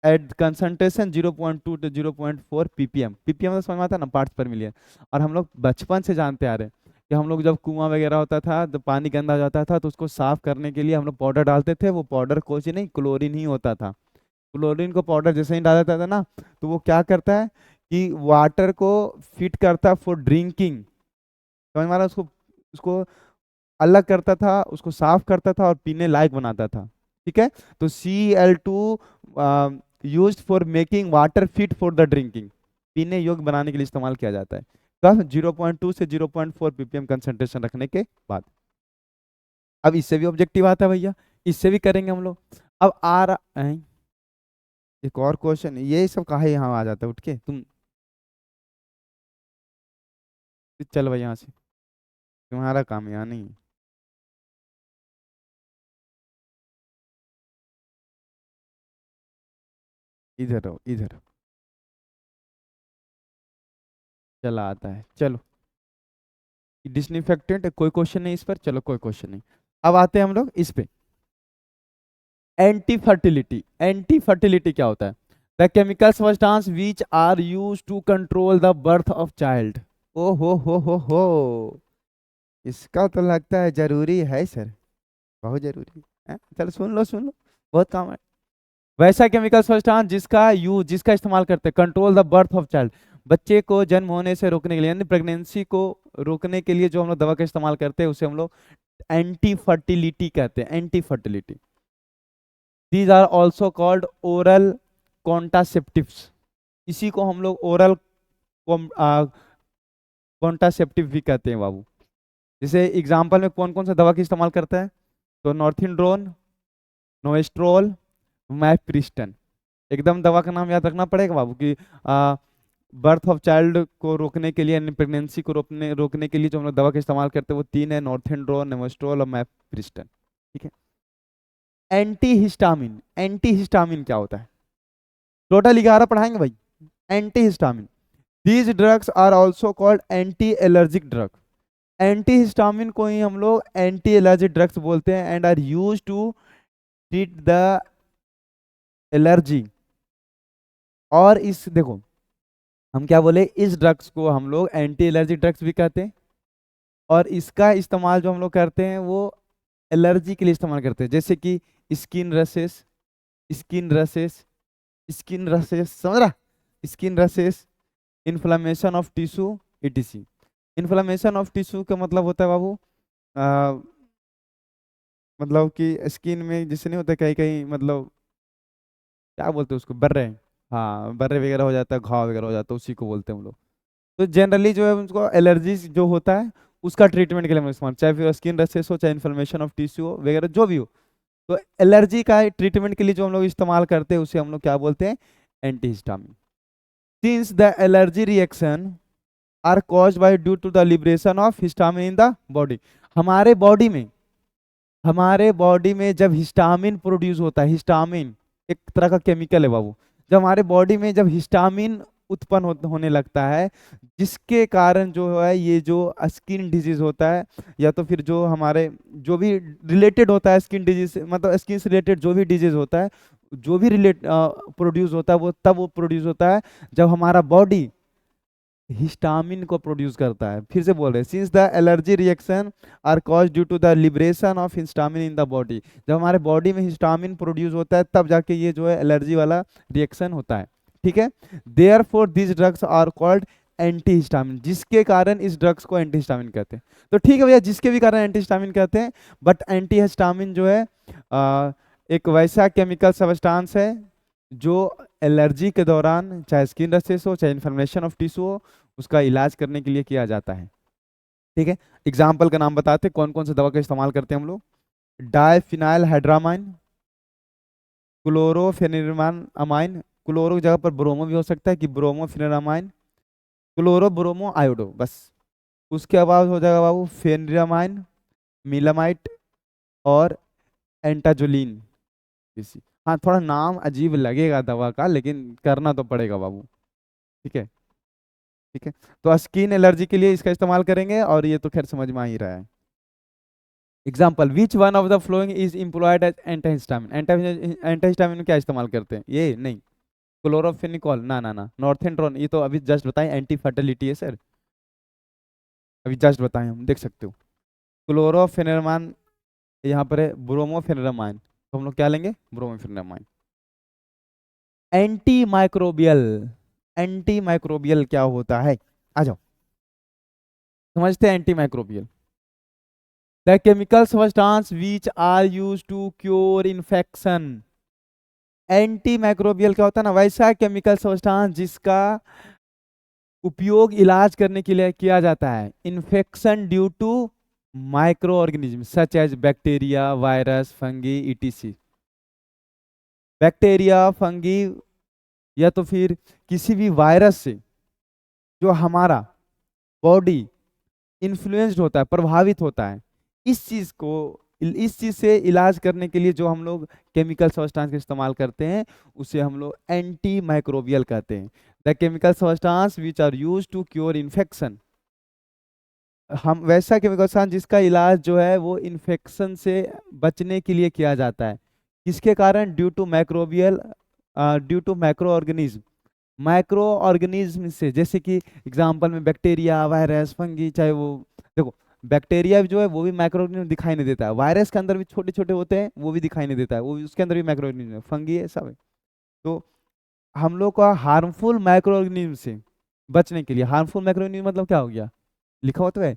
at concentration 0.2 to 0.4 ppm। ppm तो समझ में आता है ना, पार्ट्स पर मिलियन। और हम लोग बचपन से जानते आ रहे हैं कि हम लोग जब कुआं वगैरह होता था तो पानी गंदा हो जाता था तो उसको साफ करने के लिए हम लोग पाउडर डालते थे। वो पाउडर कुछ नहीं, क्लोरीन ही होता था। क्लोरीन को पाउडर जैसे ही डाला जाता था ना तो वो क्या करता है कि वाटर को फिट करता फॉर ड्रिंकिंग। समझ में आ रहा है? उसको उसको अलग करता था, उसको साफ करता था और पीने लायक बनाता था। ठीक है। तो Cl2 used for making water fit for the drinking, पीने योग्य बनाने के लिए इस्तेमाल किया जाता है। कब? 0.2 से 0.4 ppm कंसंट्रेशन रखने के बाद। अब इससे भी ऑब्जेक्टिव आता है भैया, इससे भी करेंगे हम लोग। अब आ रहा है एक और क्वेश्चन, ये सब काहे यहाँ आ जाता है उठ के तुम? चल भाई यहाँ से, तुम्हारा काम यहाँ नहीं है। इधर रहो, इधर। चला आता है, चलो। डिसइंफेक्टेंट कोई क्वेश्चन नहीं इस पर, चलो कोई क्वेश्चन नहीं। अब आते हैं हम लोग इस पे, एंटी फर्टिलिटी। एंटी फर्टिलिटी क्या होता है? The chemical substance which are use to control the birth of child. ओ हो, इसका तो लगता है जरूरी है सर, बहुत जरूरी है। चलो सुन लो सुन लो, बहुत काम है। वैसा केमिकल सब्सटेंस जिसका इस्तेमाल करते हैं control the birth of child, बच्चे को जन्म होने से रोकने के लिए, यानी प्रेगनेंसी को रोकने के लिए जो हम लोग दवा का इस्तेमाल करते हैं उसे हम लोग एंटी फर्टिलिटी कहते हैं। Anti fertility. These are also called oral contraceptives. इसी को हम लोग ओरल कॉन्ट्रासेप्टिव भी कहते हैं बाबू। जैसे एग्जाम्पल में कौन कौन सा दवा का इस्तेमाल करता है? तो नॉर्थिनड्रोन, नोएस्ट्रोल, मैप्रिस्टन। एकदम दवा का नाम याद रखना पड़ेगा बाबू कि बर्थ ऑफ चाइल्ड को रोकने के लिए, यानी प्रेगनेंसी को रोकने के लिए जो हम लोग दवा का इस्तेमाल करते हैं वो तीन है, नॉर्थिनड्रोन, नेमेस्ट्रोल और मैप्रिस्टन। ठीक है। Anti histamine. एंटी हिस्टामिन क्या होता है? टोटल 11 पढ़ाएंगे भाई। Anti histamine, these drugs are also called anti allergic drug. Anti histamine को ही हम लोग एंटी एलर्जिक ड्रग्स बोलते हैं and are use to treat the allergy. और इस देखो, हम क्या बोले, इस ड्रग्स को हम लोग एंटी एलर्जी ड्रग्स भी कहते हैं। और इसका इस्तेमाल जो हम लोग करते हैं वो एलर्जी के लिए इस्तेमाल करते हैं, जैसे कि स्किन रसेस, स्किन रसेस, स्किन रसेस, समझ रहा? Skin रसेस, inflammation of tissue, etc। Inflammation of tissue का मतलब होता है बाबू मतलब कि स्किन में जैसे नहीं होता कहीं कहीं, मतलब क्या बोलते हैं उसको, बर्रे। हाँ, बर्रे वगैरह हो जाता है, घाव वगैरह हो जाता है, उसी को बोलते हैं हम लोग। तो जनरली जो है उनको एलर्जी जो होता है उसका ट्रीटमेंट के लिए हम इस्तेमाल, चाहे फिर स्किन रसेस हो, चाहे इन्फ्लेमेशन ऑफ टिश्यू हो वगैरह जो भी हो, तो एलर्जी का ट्रीटमेंट के लिए जो हम लोग इस्तेमाल करते हैं उसे हम लोग क्या बोलते हैं? Antihistamine. Since the allergy reaction are caused by due to the liberation of histamine in the body. हमारे बॉडी में, हमारे बॉडी में जब हिस्टामिन प्रोड्यूस होता है, हिस्टामिन एक तरह का केमिकल है बाबू, जब हमारे बॉडी में जब हिस्टामिन उत्पन्न होने लगता है, जिसके कारण जो है ये जो स्किन डिजीज होता है, या तो फिर जो हमारे जो भी रिलेटेड होता है स्किन डिजीज, मतलब स्किन से रिलेटेड जो भी डिजीज होता है, जो भी प्रोड्यूस होता है वो तब वो प्रोड्यूस होता है जब हमारा बॉडी हिस्टामिन को प्रोड्यूस करता है। फिर से बोल रहे हैं, since the allergy reaction are cause due to the liberation of histamine in the body. जब हमारे बॉडी में हिस्टामिन प्रोड्यूस होता है तब जाके ये जो है एलर्जी वाला रिएक्शन होता है। ठीक है। Therefore this drugs are called anti histamine, जिसके कारण इस ड्रग्स को एंटी हिस्टामिन कहते हैं। तो ठीक है भैया, जिसके भी कारण एंटी हिस्टामिन कहते हैं, बट एंटी हिस्टामिन जो है एक वैसा केमिकल सब्सटेंस है जो एलर्जी के दौरान, चाहे स्किन रसेस हो, चाहे इन्फ्लेमेशन ऑफ टिश्यू हो, उसका इलाज करने के लिए किया जाता है। ठीक है। एग्जाम्पल का नाम बताते कौन कौन सा दवा का इस्तेमाल करते हैं हम लोग। डायफिनाइल हाइड्रामाइन, क्लोरोफेनिरमाइन अमाइन, क्लोरो की जगह पर ब्रोमो भी हो सकता है कि ब्रोमोफेनिरामाइन, क्लोरो ब्रोमो आयोडो, बस उसके बाद हो जाएगा बाबू फेनरामाइन, मिलामाइट और एंटाजोलिन। इसी, हाँ थोड़ा नाम अजीब लगेगा दवा का, लेकिन करना तो पड़ेगा बाबू। ठीक है, ठीक है। तो स्किन एलर्जी के लिए इसका इस्तेमाल करेंगे, और ये तो खैर समझ में आ ही रहा है। Example, which one of the following is employed as antihistamine. Antihistamine में क्या इस्तेमाल करते हैं? ये नहीं, क्लोरोफेनिकॉल ना ना ना, नॉर्थेंड्रोन, ये तो अभी जस्ट बताएं, एंटी फर्टिलिटी है सर, अभी जस्ट बताएं, हम देख सकते हो। क्लोरोफेनेरमान, यहाँ पर है ब्रोमोफेनेरमाइन, तो हम लोग क्या लेंगे? Brompheniramine. Anti microbial, anti microbial क्या होता है? आ जाओ समझते हैं anti microbial. The chemical substance which are use to cure infection. Anti microbial क्या होता है ना, वैसा केमिकल सब्सटेंस जिसका उपयोग इलाज करने के लिए किया जाता है infection due to micro organism such as bacteria, virus, fungi, etc. Bacteria, fungi, या तो फिर किसी भी वायरस से जो हमारा बॉडी इन्फ्लुएंस्ड होता है, प्रभावित होता है, इस चीज को, इस चीज से इलाज करने के लिए जो हम लोग केमिकल सब्सटेंस का इस्तेमाल करते हैं, उसे हम लोग एंटी माइक्रोबियल कहते हैं। The chemical substance which are use to cure infection, हम वैसा केमिकल सब्सटेंस जिसका इलाज जो है वो इन्फेक्शन से बचने के लिए किया जाता है। किसके कारण? Due to microbial, due to micro organism, micro organism से, जैसे कि एग्जांपल में बैक्टीरिया, वायरस, फंगी, चाहे वो, देखो बैक्टीरिया जो है वो भी माइक्रो ऑर्गेनिज्म दिखाई नहीं देता है, वायरस के अंदर भी छोटे छोटे होते हैं, वो भी दिखाई नहीं देता है, वो भी उसके अंदर भी माइक्रो ऑर्गेनिज्म है, फंगी है, सब है। तो हम लोग का हार्मफुल माइक्रो ऑर्गेनिज्म से बचने के लिए, हार्मफुल माइक्रो ऑर्गेनिज्म मतलब क्या हो गया? लिखा हुआ तो है,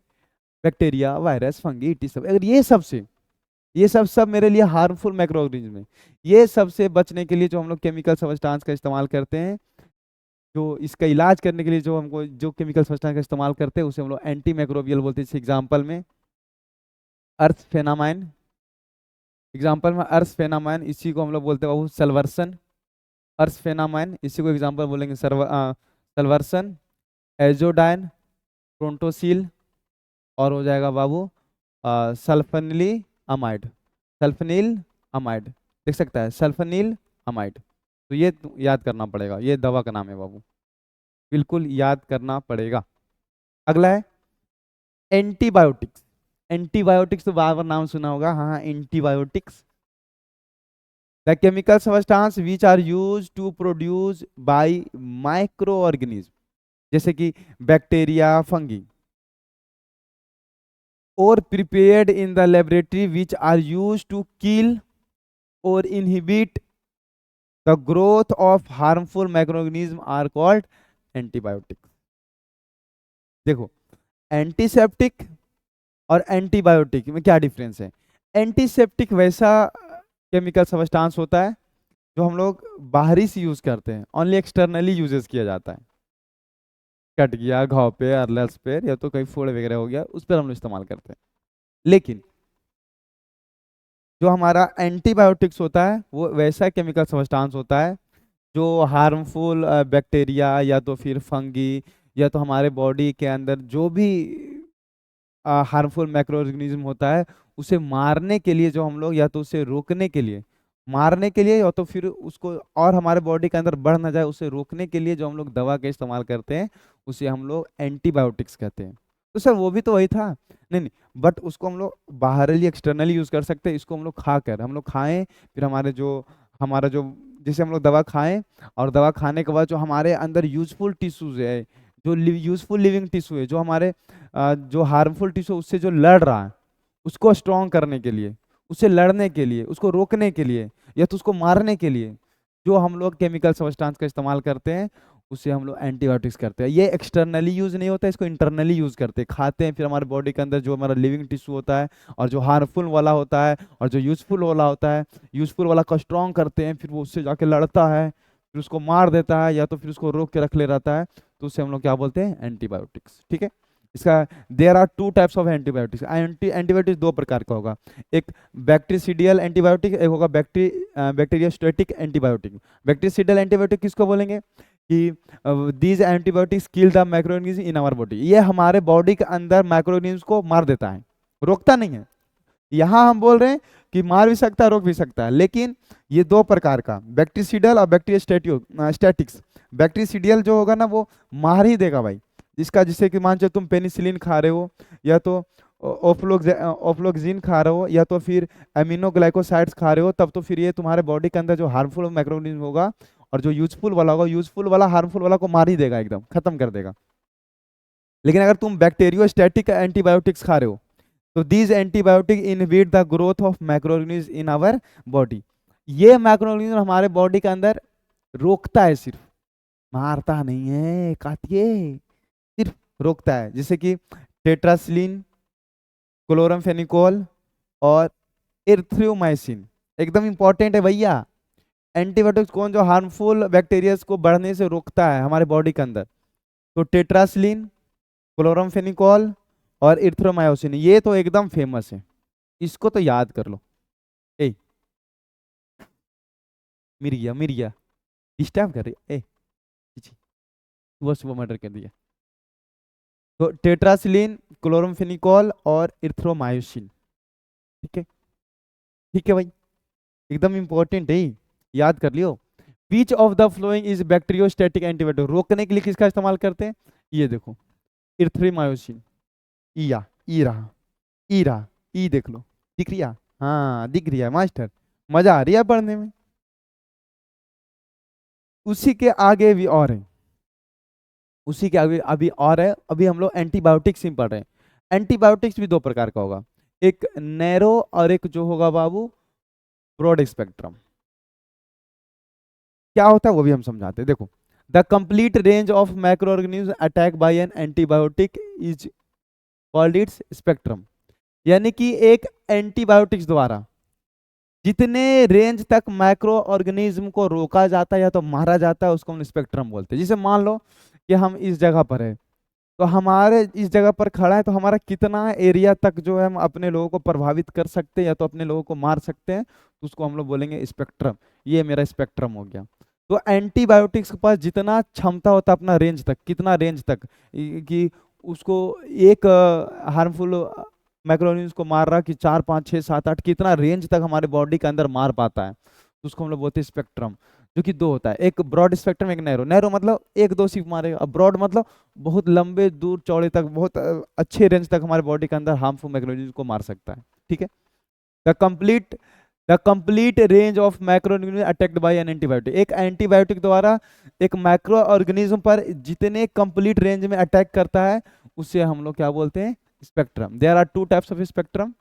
बैक्टीरिया, वायरस, फंगी, टी सब, अगर ये सब से, ये सब मेरे लिए हार्मफुल माइक्रो ऑर्गेनिज्म है, ये सब से बचने के लिए जो हम लोग केमिकल सब्सटेंस का इस्तेमाल करते हैं, जो इसका इलाज करने के लिए जो हमको जो केमिकल सब्सटेंस का इस्तेमाल करते हैं, उसे हम लोग एंटी माइक्रोबियल बोलते हैं। जैसे एग्जांपल में अर्थ फेनामाइन, एग्जांपल में अर्थ फेनामाइन, इसी को हम लोग बोलते हैं बाबू सल्वर्सन। अर्थ फेनामाइन, इसी को एग्जांपल बोलेंगे सल्वर्सन, एजोडाइन, प्रोंटोसिल, और हो जाएगा बाबू सल्फनिली अमाइड, सल्फनिल अमाइड, देख सकता है सल्फनिल अमाइड। तो ये याद करना पड़ेगा, ये दवा का नाम है बाबू, बिल्कुल याद करना पड़ेगा। अगला है एंटीबायोटिक्स। एंटीबायोटिक्स तो बार बार नाम सुना होगा, हाँ हाँ, antibiotics the chemical substance which are use to produce by micro organism, जैसे कि बैक्टीरिया, फंगी, और prepared in the laboratory which are use to kill और inhibit the growth of harmful microorganism are called antibiotics. देखो, antiseptic और antibiotic में क्या difference है? Antiseptic वैसा केमिकल सब्सटेंस होता है जो हम लोग बाहरी से यूज करते हैं, ओनली एक्सटर्नली यूजेस किया जाता है, कट गया घाव पे, अर्लर्स पे, या तो कहीं फोड़ वगैरह हो गया, उस पर हम लोग इस्तेमाल करते हैं। लेकिन जो हमारा एंटीबायोटिक्स होता है वो वैसा केमिकल सब्सटेंस होता है जो हार्मफुल बैक्टीरिया या तो फिर फंगी या तो हमारे बॉडी के अंदर जो भी हार्मफुल माइक्रो ऑर्गेनिज्म होता है, उसे मारने के लिए, जो हम लोग या तो उसे रोकने के लिए, मारने के लिए, या तो फिर उसको और हमारे बॉडी के अंदर बढ़ ना जाए उसे रोकने के लिए जो हम लोग दवा का इस्तेमाल करते हैं, उसे हम लोग एंटीबायोटिक्स कहते हैं। तो सर वो भी तो वही था, नहीं नहीं, बट उसको हम लोग बाहरली एक्सटर्नली यूज कर सकते हैं, इसको हम लोग खाकर, हम लोग खाएं, फिर हमारा जो जैसे हम लोग दवा खाएं, और दवा खाने के बाद जो हमारे अंदर यूजफुल टिश्यूज है, जो यूजफुल लिविंग टिश्यू है, जो हमारे जो हार्मफुल टिश्यू उससे जो लड़ रहा है, उसको स्ट्रॉन्ग करने के लिए, उससे लड़ने के लिए, उसको रोकने के लिए, या तो उसको मारने के लिए जो हम लोग केमिकल सब्सटेंस का इस्तेमाल करते हैं, उसे हम लोग एंटीबायोटिक्स करते हैं। ये एक्सटर्नली यूज नहीं होता है, इसको इंटरनली यूज करते हैं, खाते हैं, फिर हमारे बॉडी के अंदर जो हमारा लिविंग टिश्यू होता है और जो हार्मफुल वाला होता है और जो यूजफुल वाला होता है, यूजफुल वाला को स्ट्रॉन्ग करते हैं, फिर वो उससे जाके लड़ता है, फिर उसको मार देता है, या तो फिर उसको रोक के रख ले रहता है, तो उसे हम लोग क्या बोलते हैं? एंटीबायोटिक्स। ठीक है, इसका there are two types of antibiotics. Antibiotics दो प्रकार का होगा, एक बैक्टीरियसिडियल एंटीबायोटिक, एक होगा बैक्टीरियोस्टेटिक एंटीबायोटिक। बैक्टीरियसिडियल एंटीबायोटिक किसको बोलेंगे? कि these antibiotics kill the microorganism in our body, ये हमारे बॉडी के अंदर माइक्रोऑर्गेनिज्म को मार देता है, रोकता नहीं है। यहाँ हम बोल रहे हैं कि मार भी सकता है रोक भी सकता है, लेकिन ये दो प्रकार का, बैक्टीरियल और बैक्टीरिया स्टैटिक्स। बैक्टीरियल जो होगा ना वो मार ही देगा भाई, जिसका जिससे कि मान चलो तुम पेनिसिलिन खा रहे हो, या तो ओफ्लोक्सिन खा रहे हो, या तो फिर एमिनोग्लाइकोसाइड्स खा रहे हो, तब तो फिर ये तुम्हारे बॉडी के अंदर जो हार्मफुल माइक्रोऑर्गेनिज्म होगा और जो यूजफुल वाला होगा, यूजफुल वाला हार्मफुल वाला को मार ही देगा, एकदम खत्म कर देगा। लेकिन अगर तुम बैक्टीरियोस्टैटिक एंटीबायोटिक्स खा रहे हो, तो these antibiotic inhibit the growth of microorganism in our body, ये माइक्रोऑर्गेनिज्म हमारे बॉडी के अंदर रोकता है, सिर्फ मारता नहीं है, कातिए, सिर्फ रोकता है। जैसे कि टेट्रासिलिन, क्लोरामफेनिकोल और एरिथ्रोमाइसिन, एकदम इंपॉर्टेंट है भैया। एंटीबायोटिक्स कौन, जो हार्मफुल बैक्टीरिया को बढ़ने से रोकता है हमारे बॉडी के अंदर, तो टेट्रासिलिन, क्लोरामफेनिकोल और इरिथ्रोमायोसिन, ये तो एकदम फेमस है, इसको तो याद कर लो। ए मिर्गिया मिर्गिया डिस्टर्ब कर रही है, ए सुबह सुबह मर्डर कर दिया। तो टेट्रासिलिन, क्लोरामफेनिकोल और इरिथ्रोमायोसिन, ठीक है, ठीक है भाई, एकदम इंपॉर्टेंट है, याद कर लियो। Which of the following is bacteriostatic antibiotic, रोकने के लिए किसका इस्तेमाल करते हैं, ये देखो, इरिथ्रोमायोसिन, ईया, ई रहा, ई रहा, ई देख लो, दिख रही है, हाँ दिख रही है मास्टर, मजा आ रही है पढ़ने में। उसी के आगे भी और है, उसी के आगे अभी और है, अभी हम लोग एंटीबायोटिक्स ही पढ़ रहे हैं। एंटीबायोटिक्स भी दो प्रकार का होगा, एक नैरो और एक जो होगा बाबू ब्रॉड स्पेक्ट्रम। क्या होता है वो भी हम समझाते हैं, देखो। The complete range of micro organism attack by an antibiotic is called its spectrum, यानी कि एक एंटीबायोटिक्स द्वारा जितने रेंज तक माइक्रो ऑर्गेनिज्म को रोका जाता है या तो मारा जाता है, उसको हम स्पेक्ट्रम बोलते हैं। जैसे मान लो कि हम इस जगह पर है, तो हमारे इस जगह पर खड़ा है, तो हमारा कितना एरिया तक जो है हम अपने लोगों को प्रभावित कर सकते हैं या तो अपने लोगों को मार सकते हैं, तो उसको हम लोग बोलेंगे स्पेक्ट्रम, ये मेरा स्पेक्ट्रम हो गया। तो एंटीबायोटिक्स के पास जितना क्षमता होता है अपना रेंज तक, कितना रेंज तक कि उसको एक हार्मफुल माइक्रोऑर्गेनिज्म को मार रहा कि 4 5 6 7 8, कितना रेंज तक हमारे बॉडी के अंदर मार पाता है, तो उसको हम लोग बोलते हैं स्पेक्ट्रम। जो कि दो होता है, एक ब्रॉड स्पेक्ट्रम, एक नैरो। नैरो मतलब एक दो सिर्फ मारेगा, अब ब्रॉड मतलब बहुत लंबे दूर चौड़े तक, बहुत अच्छे रेंज तक हमारे बॉडी के अंदर हार्मफुल मैक्रोऑर्गेनिज्म को मार सकता है, ठीक है। The complete the complete range of microorganism attacked by an antibiotic, एक एंटीबायोटिक द्वारा एक माइक्रो ऑर्गेनिज्म पर जितने कंप्लीट रेंज में अटैक करता है, उसे हम लोग क्या बोलते हैं, spectrum. There are two types of spectrum,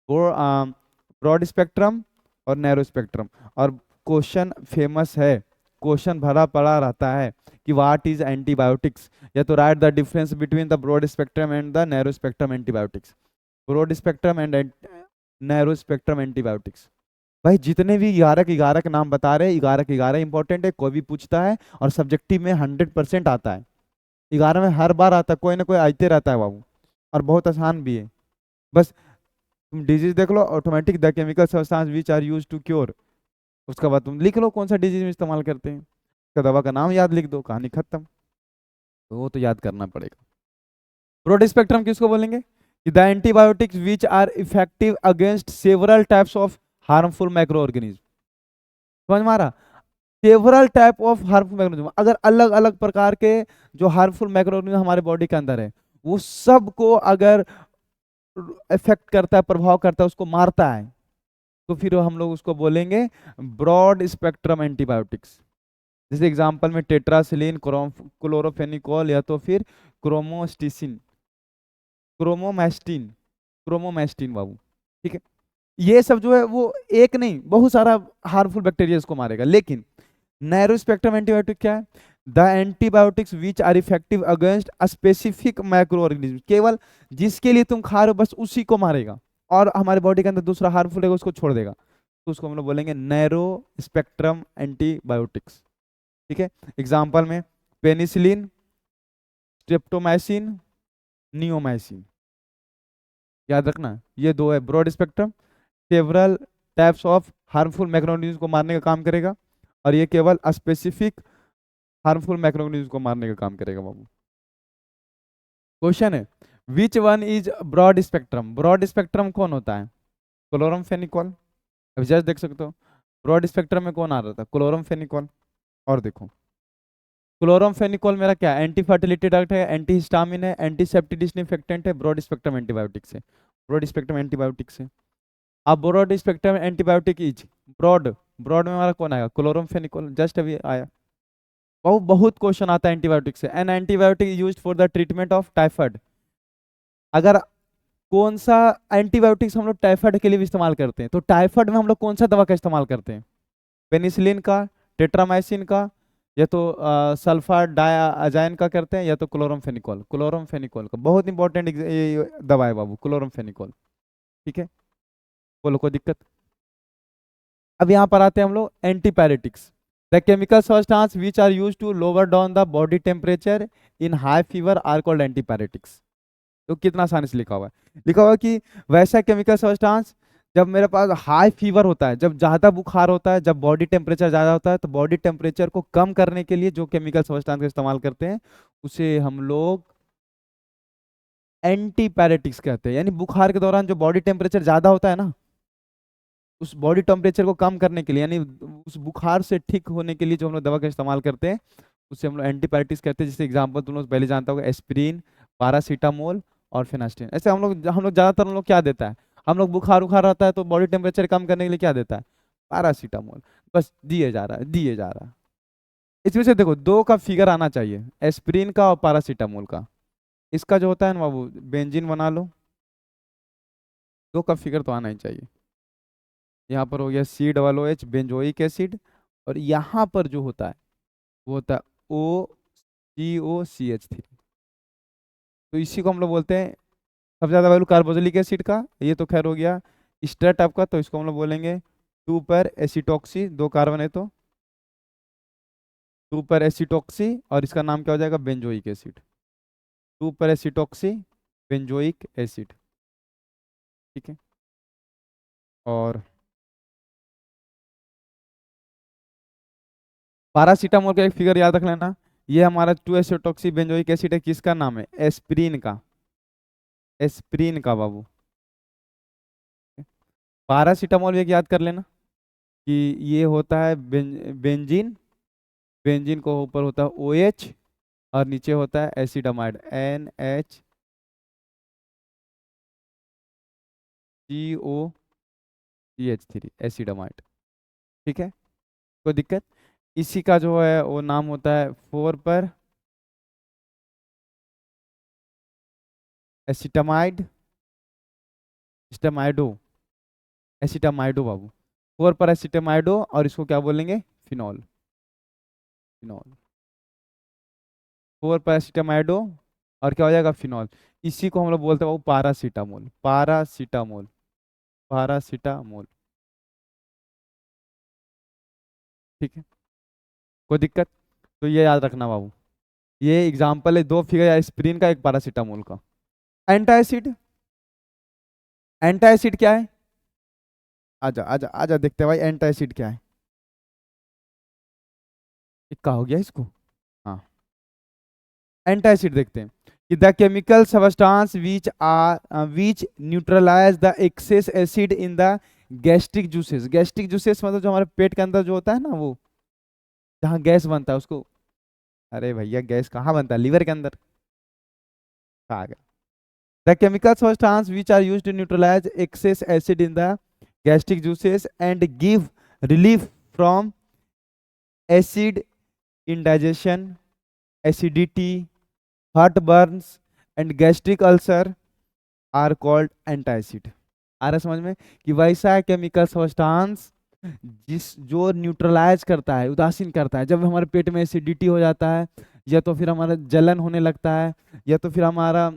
broad spectrum और नैरो स्पेक्ट्रम। और क्वेश्चन फेमस है, क्वेश्चन भरा पड़ा रहता है कि व्हाट इज एंटीबायोटिक्स, या तो write the difference between the broad spectrum and the narrow spectrum antibiotics. Broad spectrum and narrow spectrum antibiotics, भाई जितने भी 11 के 11 के नाम बता रहे हैं, 11 के 11 इंपॉर्टेंट है, कोई भी पूछता है और सब्जेक्टिव में 100% आता है, 11 में हर बार आता है, कोई ना कोई आते रहता है बाबू, और बहुत आसान भी है। बस तुम डिजीज देख लो, automatic the chemical substance which are use to cure, उसके बाद तुम लिख लो कौन सा डिजीज में इस्तेमाल करते हैं, उसका दवा का नाम याद लिख दो, कहानी खत्म। तो वो तो याद करना पड़ेगा। ब्रॉड स्पेक्ट्रम किसको बोलेंगे, the antibiotics which are effective against several types of harmful micro organism. समझ मारा, several type of harmful microorganism, अगर अलग अलग प्रकार के जो हार्मफुल माइक्रोऑर्गेनिज्म हमारे बॉडी के अंदर है, वो सबको अगर इफेक्ट करता है, प्रभाव करता है, उसको मारता है, तो फिर हम लोग उसको बोलेंगे ब्रॉड स्पेक्ट्रम एंटीबायोटिक्स। जैसे एग्जांपल में टेट्रासिलिन, क्लोरोफेनिकोल, या तो फिर क्रोमोस्टिसिन, क्रोमोमैस्टिन, क्रोमोमैस्टिन बाबू, ठीक है। ये सब जो है वो एक नहीं बहुत सारा हार्मफुल बैक्टीरिया को मारेगा। लेकिन नैरो स्पेक्ट्रम एंटीबायोटिक क्या है, the antibiotics which are effective against a specific micro organism, केवल जिसके लिए तुम खा रहे हो बस उसी को मारेगा, और हमारे बॉडी के अंदर दूसरा हार्मफुल है उसको छोड़ देगा, तो उसको हम लोग बोलेंगे नैरो स्पेक्ट्रम एंटीबायोटिक्स, ठीक है। एग्जाम्पल में पेनिसिलिन, स्ट्रेप्टोमाइसिन, नियोमाइसिन, याद रखना ये दो है broad spectrum, several types of harmful macroorganism को मारने का काम करेगा, और ये केवल स्पेसिफिक हार्मफुल माइक्रोऑर्गेनिज्म को मारने का काम करेगा बाबू। क्वेश्चन है, which one is broad spectrum? Broad spectrum कौन होता है? क्लोरमफेनिकॉल। अभी जस्ट देख सकते हो ब्रॉड स्पेक्ट्रम में कौन आ रहा था, क्लोरमफेनिकॉल। और देखो क्लोरमफेनिकॉल मेरा क्या है, एंटी फर्टिलिटी ड्रग है, एंटी हिस्टामिन है, एंटीसेप्टिक डिसइंफेक्टेंट है, ब्रॉड स्पेक्ट्रम एंटीबायोटिक से, ब्रॉड स्पेक्ट्रम एंटीबायोटिक से। अब broad spectrum antibiotic is broad, broad में हमारा कौन आएगा, क्लोरमफेनिकॉल, जस्ट अभी आया। बहुत बहुत क्वेश्चन आता है एंटीबायोटिक से। An antibiotic used for the treatment of typhoid. अगर कौन सा एंटीबायोटिक्स हम लोग टाइफाइड के लिए भी इस्तेमाल करते हैं, तो टाइफाइड में हम लोग कौन सा दवा का इस्तेमाल करते हैं, पेनिसिलिन का, टेट्रामाइसिन का, या तो सल्फा डायाजाइन का करते हैं, या तो क्लोरमफेनिकॉल, क्लोरमफेनिकॉल का बहुत इंपॉर्टेंट दवा है बाबू क्लोरमफेनिकॉल। ठीक है, बोलो कोई दिक्कत? अब यहाँ पर आते हैं हम लोग antipyretics. The chemical substance which are use to lower down the body temperature in high fever are called antipyretics. तो कितना आसानी से लिखा हुआ है, लिखा हुआ है कि वैसा केमिकल सब्सटेंस जब मेरे पास हाई फीवर होता है, जब ज्यादा बुखार होता है, जब बॉडी टेम्परेचर ज्यादा होता है, तो बॉडी टेम्परेचर को कम करने के लिए जो केमिकल सब्सटेंस का इस्तेमाल करते हैं उसे हम लोग एंटीपायरेटिक्स कहते हैं। यानी बुखार के दौरान जो बॉडी टेम्परेचर ज्यादा होता है ना, उस बॉडी टेम्परेचर को कम करने के लिए, यानी उस बुखार से ठीक होने के लिए जो हम लोग दवा का इस्तेमाल करते हैं उसे हम लोग एंटीपायरेटिक्स कहते हैं। जैसे एग्जांपल तुम लोग पहले जानता होगा, एस्पिरिन, पारासीटामोल और फिनास्टिन। ऐसे हम लोग ज्यादातर हम लोग क्या देता है, हम लोग बुखार उखार रहता है तो बॉडी टेम्परेचर कम करने के लिए क्या देता है, पारासीटामोल। बस दिए जा रहा है, दिए जा रहा है। इसमें से देखो दो का फिगर आना चाहिए, एस्पिरिन का और पारासीटामोल का। इसका जो होता है ना बाबू, बेंजीन बना लो, दो का फिगर तो आना ही चाहिए। यहाँ पर हो गया C OOH बेंजोइक एसिड, और यहाँ पर जो होता है वो होता है OCOCH3। तो इसी को हम लोग बोलते हैं सबसे ज्यादा वैल्यू कार्बोक्सिलिक एसिड का। ये तो खैर हो गया स्टर टाइप का, तो इसको हम लोग बोलेंगे 2 पर एसिटॉक्सी, दो कार्बन है तो 2 पर एसिटॉक्सी, और इसका नाम क्या हो जाएगा, बेंजोइक एसिड। 2 पर एसिटॉक्सी बेंजोइक एसिड। ठीक है, और पारासीटामोल का एक फिगर याद रख लेना। ये हमारा 2 एसिटॉक्सी बेंजोइक एसिड है, किसका नाम है, एस्पिरिन का, एस्पिरिन का बाबू। पारासीटामोल भी एक याद कर लेना कि ये होता है बेंजीन, बेंजीन को ऊपर होता है OH, और नीचे होता है एसिडामाइड NHCOCH3 एसिडामाइड। ठीक है, कोई दिक्कत? इसी का जो है वो नाम होता है 4 पर एसिटामाइड, एसिटामाइडो, एसिटामाइडो बाबू, 4 पर एसिटामाइडो, और इसको क्या बोलेंगे, फिनॉल, फिनॉल। 4 पर एसिटामाइडो और क्या हो जाएगा, फिनॉल। इसी को हम लोग बोलते हैं बाबू पारासीटामोल, पारासीटामोल, पारासीटामोल। ठीक है, कोई दिक्कत? तो ये याद रखना बाबू, ये एग्जाम्पल है, दो फिगर, एस्पिरिन का एक पारासीटामोल का। एंटासिड, एंटासिड क्या है, आजा आजा आजा देखते हैं भाई एंटासिड क्या है। इक्का हो गया इसको। हाँ, एंटासिड देखते हैं कि the chemical substance which neutralize the excess acid in the gastric juices. Gastric juices मतलब जो हमारे पेट के अंदर जो होता है ना, वो जहाँ गैस बनता है उसको, अरे भैया गैस कहाँ बनता है, लीवर के अंदर। कहाँ गया? The chemical substance which are used to neutralize excess acid in the gastric juices and give relief from acid indigestion, acidity, heartburns and gastric ulcer are called antacid। आ रहा है समझ में कि वैसा केमिकल सब्सटेंस जिस जो न्यूट्रलाइज करता है, उदासीन करता है, जब हमारे पेट में एसिडिटी हो जाता है, या तो फिर हमारा जलन होने लगता है, या तो फिर हमारा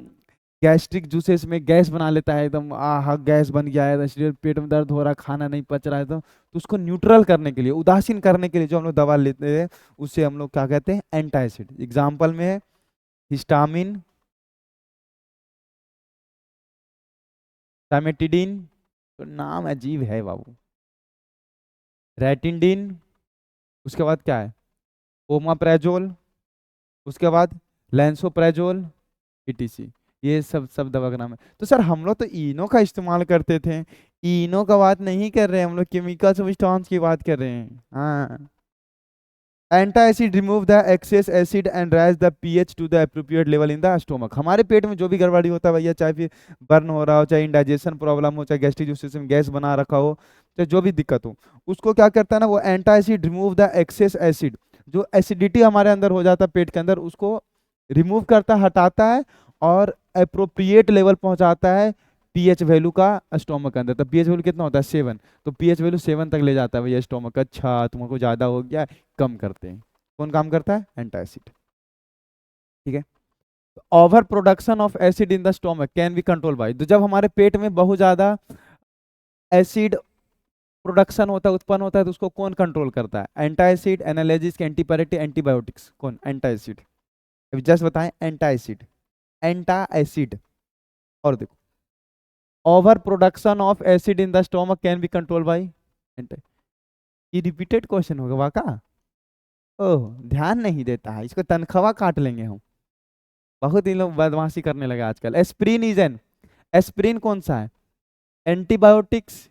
गैस्ट्रिक जूसेस में गैस बना लेता है, एकदम आह गैस बन गया है, इसलिए पेट में दर्द हो रहा है, खाना नहीं पच रहा है, तो उसको न्यूट्रल करने के लिए, उदासीन करने के लिए जो हम लोग दवा लेते हैं उसे हम लोग क्या कहते हैं, एंटासिड। एग्जाम्पल में है हिस्टामिन, टामेटिडिन, तो नाम अजीब है बाबू, रेटिंडिन, उसके बाद क्या है, ओमाप्रेजोल, उसके बाद लैंसोप्रेजोल, ईटीसी। ये सब दवा का नाम है। तो सर हम लोग तो इनो का इस्तेमाल करते थे, इनो का बात नहीं कर रहे हैं हम लोग, केमिकल सब्सटेंस की बात कर रहे हैं। हाँ, antacid remove the excess acid and raise the pH to the appropriate level in the stomach. हमारे पेट में जो भी गड़बड़ी होता है भैया, चाहे फिर बर्न हो रहा हो, चाहे इंडाइजेशन प्रॉब्लम हो, चाहे गैस्ट्रिक सिस्टम गैस बना रखा हो, चाहे जो भी दिक्कत हो, उसको क्या करता है ना वो antacid remove the excess acid, जो एसिडिटी हमारे अंदर हो जाता है पेट के अंदर, उसको रिमूव करता है, हटाता है, और अप्रोप्रिएट लेवल पहुंचाता है पीएच वैल्यू का स्टोमक के अंदर। तो पीएच वैल्यू कितना होता है 7, तो पीएच वैल्यू 7 तक ले जाता है भैया स्टोमक। अच्छा तुमको ज्यादा हो गया, कम करते हैं। कौन काम करता है? एंटासिड। ठीक है। Over production of acid in the stomach can be control bye, तो जब हमारे पेट में बहुत ज्यादा एसिड प्रोडक्शन होता है, उत्पन्न होता है, तो उसको कौन कंट्रोल करता है? एंटासिड, एनालिसिस, एंटीपायरेटिक, एंटीबायोटिक्स, कौन? एंटासिड। अभी जस्ट बताएं, एंटासिड, एंटासिड। और देखो, over production of acid in the stomach can be control by antacid. ये रिपीटेड क्वेश्चन होगा वाका। ओह, ध्यान नहीं देता है, इसको तनख्वाह काट लेंगे हम। बहुत ही लोग बदमाशी करने लगे आजकल। एस्प्रिन इज एन, एस्प्रिन कौन सा है? Antibiotics,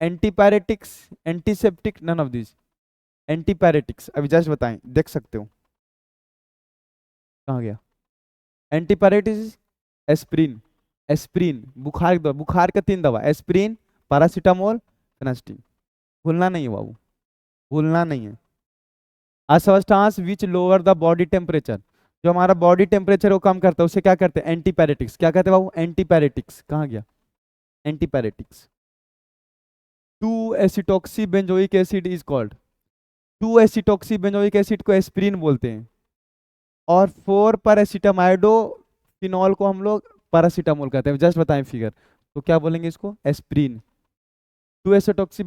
antipyretics, antiseptic, none of this. Antipyretics. अभी जस्ट बताएं, देख सकते हो कहाँ गया एंटीपायरेटिक्स। एस्प्रिन, एस्प्रिन बुखार की दवा, बुखार का 3 दवा, एस्प्रिन, पैरासीटामोल, फेनास्टीन। भूलना नहीं है बाबू, भूलना नहीं है। A substance which lower the body temperature, जो हमारा बॉडी टेम्परेचर को कम करता है, उसे क्या करते हैं? एंटीपायरेटिक्स। क्या कहते हैं बाबू? एंटीपायरेटिक्स। कहाँ गया antipyretics? 2 acetoxy benzoic acid is called, 2 acetoxy benzoic acid को एस्प्रिन बोलते हैं, और 4 पर एसिटामाइडो फिनॉल को हम लोग पैरासीटामोल कहते हैं। जस्ट बताएं फिगर, तो क्या बोलेंगे इसको? एस्प्रिन। 2 एसिटॉक्सी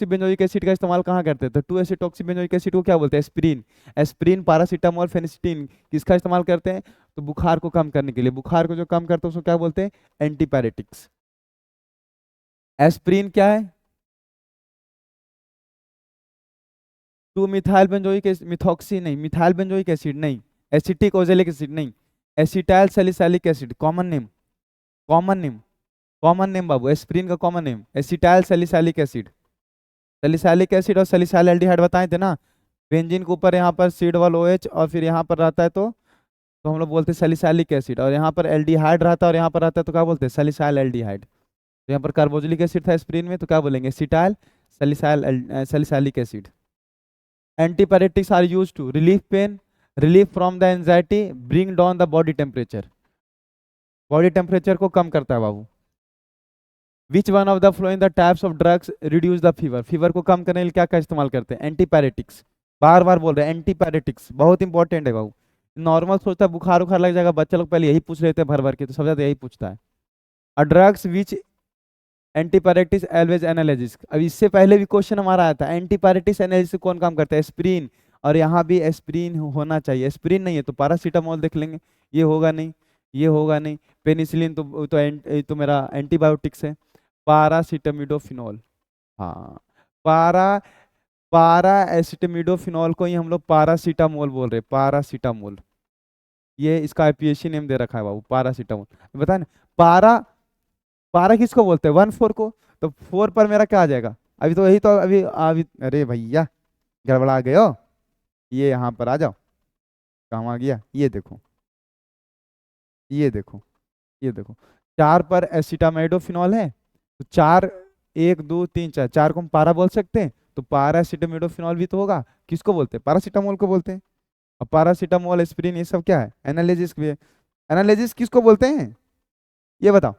बेंजोइक एसिड का इस्तेमाल कहाँ करते हैं? तो 2 एसिटॉक्सी बेंजोइक एसिड को क्या बोलते हैं? एस्प्रिन। एस्प्रिन, पैरासीटामोल, फेनिस्टीन किसका इस्तेमाल करते हैं? तो बुखार को कम करने के लिए। बुखार को जो कम करते हैं उसको क्या बोलते हैं? एंटीपायरेटिक्स। एस्प्रिन क्या है? 2 मिथाइल बेंजोइक एसिड, मिथॉक्सी नहीं, मिथाइल बेंजोइक एसिड नहीं, एसिटिक ओजेलिक एसिड नहीं, acetyl salicylic acid. Common name, common name, common name बाबू, एस्प्रिन का common name acetyl salicylic acid. Salicylic acid और सैलिसाइल एल्डिहाइड बताए थे ना। बेंजीन के ऊपर यहाँ पर सी डबल ओ एच और फिर यहाँ पर रहता है तो हम लोग बोलते हैं सैलिसाइलिक एसिड, और यहाँ पर एल्डिहाइड रहता है और यहाँ पर रहता है तो क्या बोलते हैं? सैलिसाइल एल्डिहाइड। तो यहाँ पर कार्बोक्सिलिक एसिड था एस्प्रिन में, तो क्या बोलेंगे? Acetyl salicylic acid. Antipyretics are used to relief pain, relief from the anxiety, bring down the body temperature. Body temperature को कम करता है बाबू। Which one of the following the types of drugs reduce the fever, fever को कम करने के लिए क्या क्या इस्तेमाल करते हैं? एंटीपायरेटिक्स। बार बार बोल रहे हैं एंटीपायरेटिक्स, बहुत इंपॉर्टेंट है बाबू। नॉर्मल सोचता है बुखार उखार लग जाएगा, बच्चे लोग पहले यही पूछ लेते हैं भर भर के, तो सबसे ज्यादा यही पूछता है। अ ड्रग्स विच एंटीपायरेटिक्स एल्वेज एनालिसिस। अब इससे पहले भी क्वेश्चन हमारा आया था, एंटीपायरेटिक्स एनालिसिस कौन काम करता है? एस्प्रिन। और यहाँ भी एस्प्रिन होना चाहिए, एस्प्रिन नहीं है तो पैरासीटामोल देख लेंगे। ये होगा नहीं, ये होगा नहीं। पेनिसिलिन तो मेरा एंटीबायोटिक्स है। पारासीटामिडोफिनॉल, हाँ, पारा पारा एसिटामिडोफिनॉल को ही हम लोग पारासीटामोल बोल रहे हैं, पारासीटामोल। ये इसका आईपीएसी नेम दे रखा है बाबू, पारासीटामोल। बता ना, पारा, पारा किसको बोलते हैं? 1 4 को। तो 4 पर मेरा क्या आ जाएगा? अभी तो यही तो अभी अरे भैया गड़बड़ा गए हो। ये यहाँ पर आ जाओ, कहाँ आ गया? ये देखो, ये देखो, ये देखो, 4 पर एसिटामिडोफिनॉल है, तो 4, 1 2 3 4, 4 को हम पारा बोल सकते हैं, तो पारा एसिटामिडोफिनॉल भी तो होगा। किसको बोलते हैं? पैरासीटामोल को बोलते हैं। और पैरासीटामोल, एस्प्रिन, ये सब क्या है? एनालिसिस भी है। एनालिसिस किसको बोलते हैं? ये बताओ,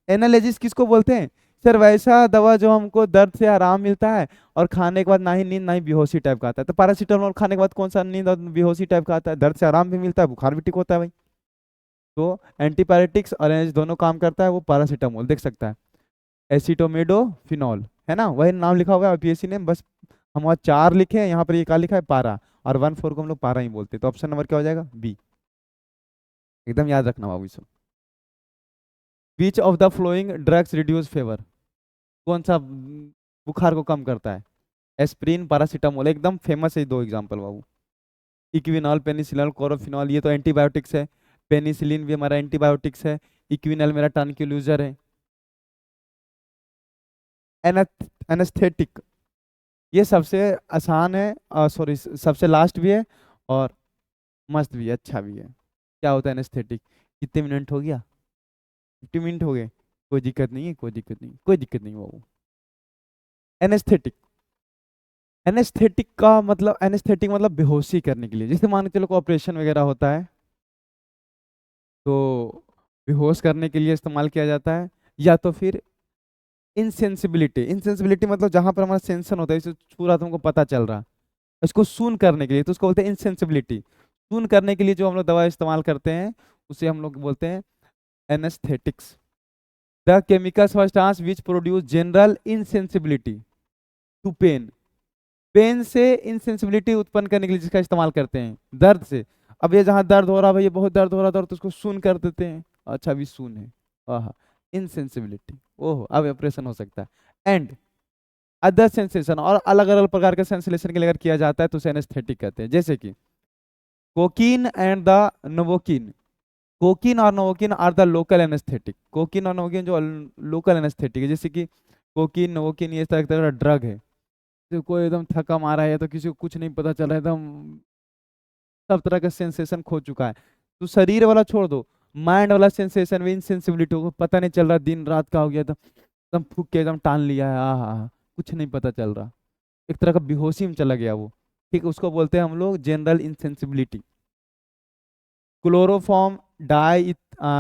एनालिसिस किसको बोलते हैं? सर वैसा दवा जो हमको दर्द से आराम मिलता है और खाने के बाद ना ही नींद ना ही बेहोशी टाइप का आता है। तो पैरासीटामोल खाने के बाद कौन सा नींद और बेहोशी टाइप का आता है? दर्द से आराम भी मिलता है, बुखार भी ठीक होता है भाई। तो एंटीपायरेटिक्स और दोनों काम करता है वो पैरासीटामोल, देख सकता है। एसिटोमेडोफिनॉल है ना, वही नाम लिखा हुआ है पीएससी ने, बस हम वहाँ 4 लिखे हैं, यहाँ पर ये क्या लिखा है? पारा। और 1 4 को हम लोग पारा ही बोलते हैं। तो ऑप्शन नंबर क्या हो जाएगा? बी। एकदम याद रखना बाबू इसको। Which of the following drugs reduce fever, कौन सा बुखार को कम करता है? एस्प्रिन पैरासीटामोल एकदम फेमस है, दो एग्जांपल बाबू। इक्विनॉल, पेनिसिलिन, क्लोरोफिनॉल, ये तो एंटीबायोटिक्स है। पेनिसिलिन भी हमारा एंटीबायोटिक्स है। इक्विनल मेरा टर्नक्यूलिज़र है। एनेस्थेटिक, ये सबसे आसान है, सॉरी सबसे लास्ट भी है, और मस्त भी है, अच्छा भी है। क्या होता है एनेस्थेटिक? कितने मिनट हो गया? 50 मिनट हो गए? कोई दिक्कत नहीं है, कोई दिक्कत नहीं, कोई दिक्कत नहीं बाबू। एनेस्थेटिक, एनेस्थेटिक का मतलब, एनेस्थेटिक मतलब बेहोशी करने के लिए। जैसे मान के चलो ऑपरेशन वगैरह होता है, तो बेहोश करने के लिए इस्तेमाल किया जाता है। या तो फिर इनसेंसिबिलिटी, इनसेंसिबिलिटी मतलब जहां पर हमारा सेंसन होता है, इसे छू रहा तुमको पता चल रहा, इसको सून करने के लिए, तो उसको बोलते हैं इनसेंसिबिलिटी। सून करने के लिए जो हम लोग दवा इस्तेमाल करते हैं, उसे हम लोग बोलते हैं anaesthetics. The chemical substance which produce general insensibility to pain, pain से इनसेंसिबिलिटी उत्पन्न करने के लिए जिसका इस्तेमाल करते हैं, दर्द से। अब ये जहाँ दर्द हो रहा है भाई, ये बहुत दर्द हो रहा था, तो उसको सून कर देते हैं। अच्छा अभी सून है, आह, इनसेंसिबिलिटी, ओहो अब ऑपरेशन हो सकता है। एंड अदर सेंसेशन, और अलग अलग प्रकार के सेंसेशन के लिए अगर किया जाता है तो उसे एनेस्थेटिक कहते हैं। जैसे कि cocaine and the novocaine, cocaine और novocaine are the local anaesthetic. Cocaine और नोवोकिन जो लोकल एनेस्थेटिक है, जैसे कि कोकीन नोवोकिन ये तरह का ड्रग है। तो कोई एकदम थका मारा है, तो किसी को कुछ नहीं पता चला, एकदम सब तरह का सेंसेशन खो चुका है, तो शरीर वाला छोड़ दो, माइंड वाला सेंसेशन भी, इनसेंसिबिलिटी को पता नहीं चल रहा, दिन रात का हो गया, एकदम एकदम फूक के एकदम टान लिया है, हाँ, कुछ नहीं पता चल रहा, एक तरह का बेहोशी में चला गया वो। ठीक, उसको बोलते हैं हम लोग general insensibility. Chloroform,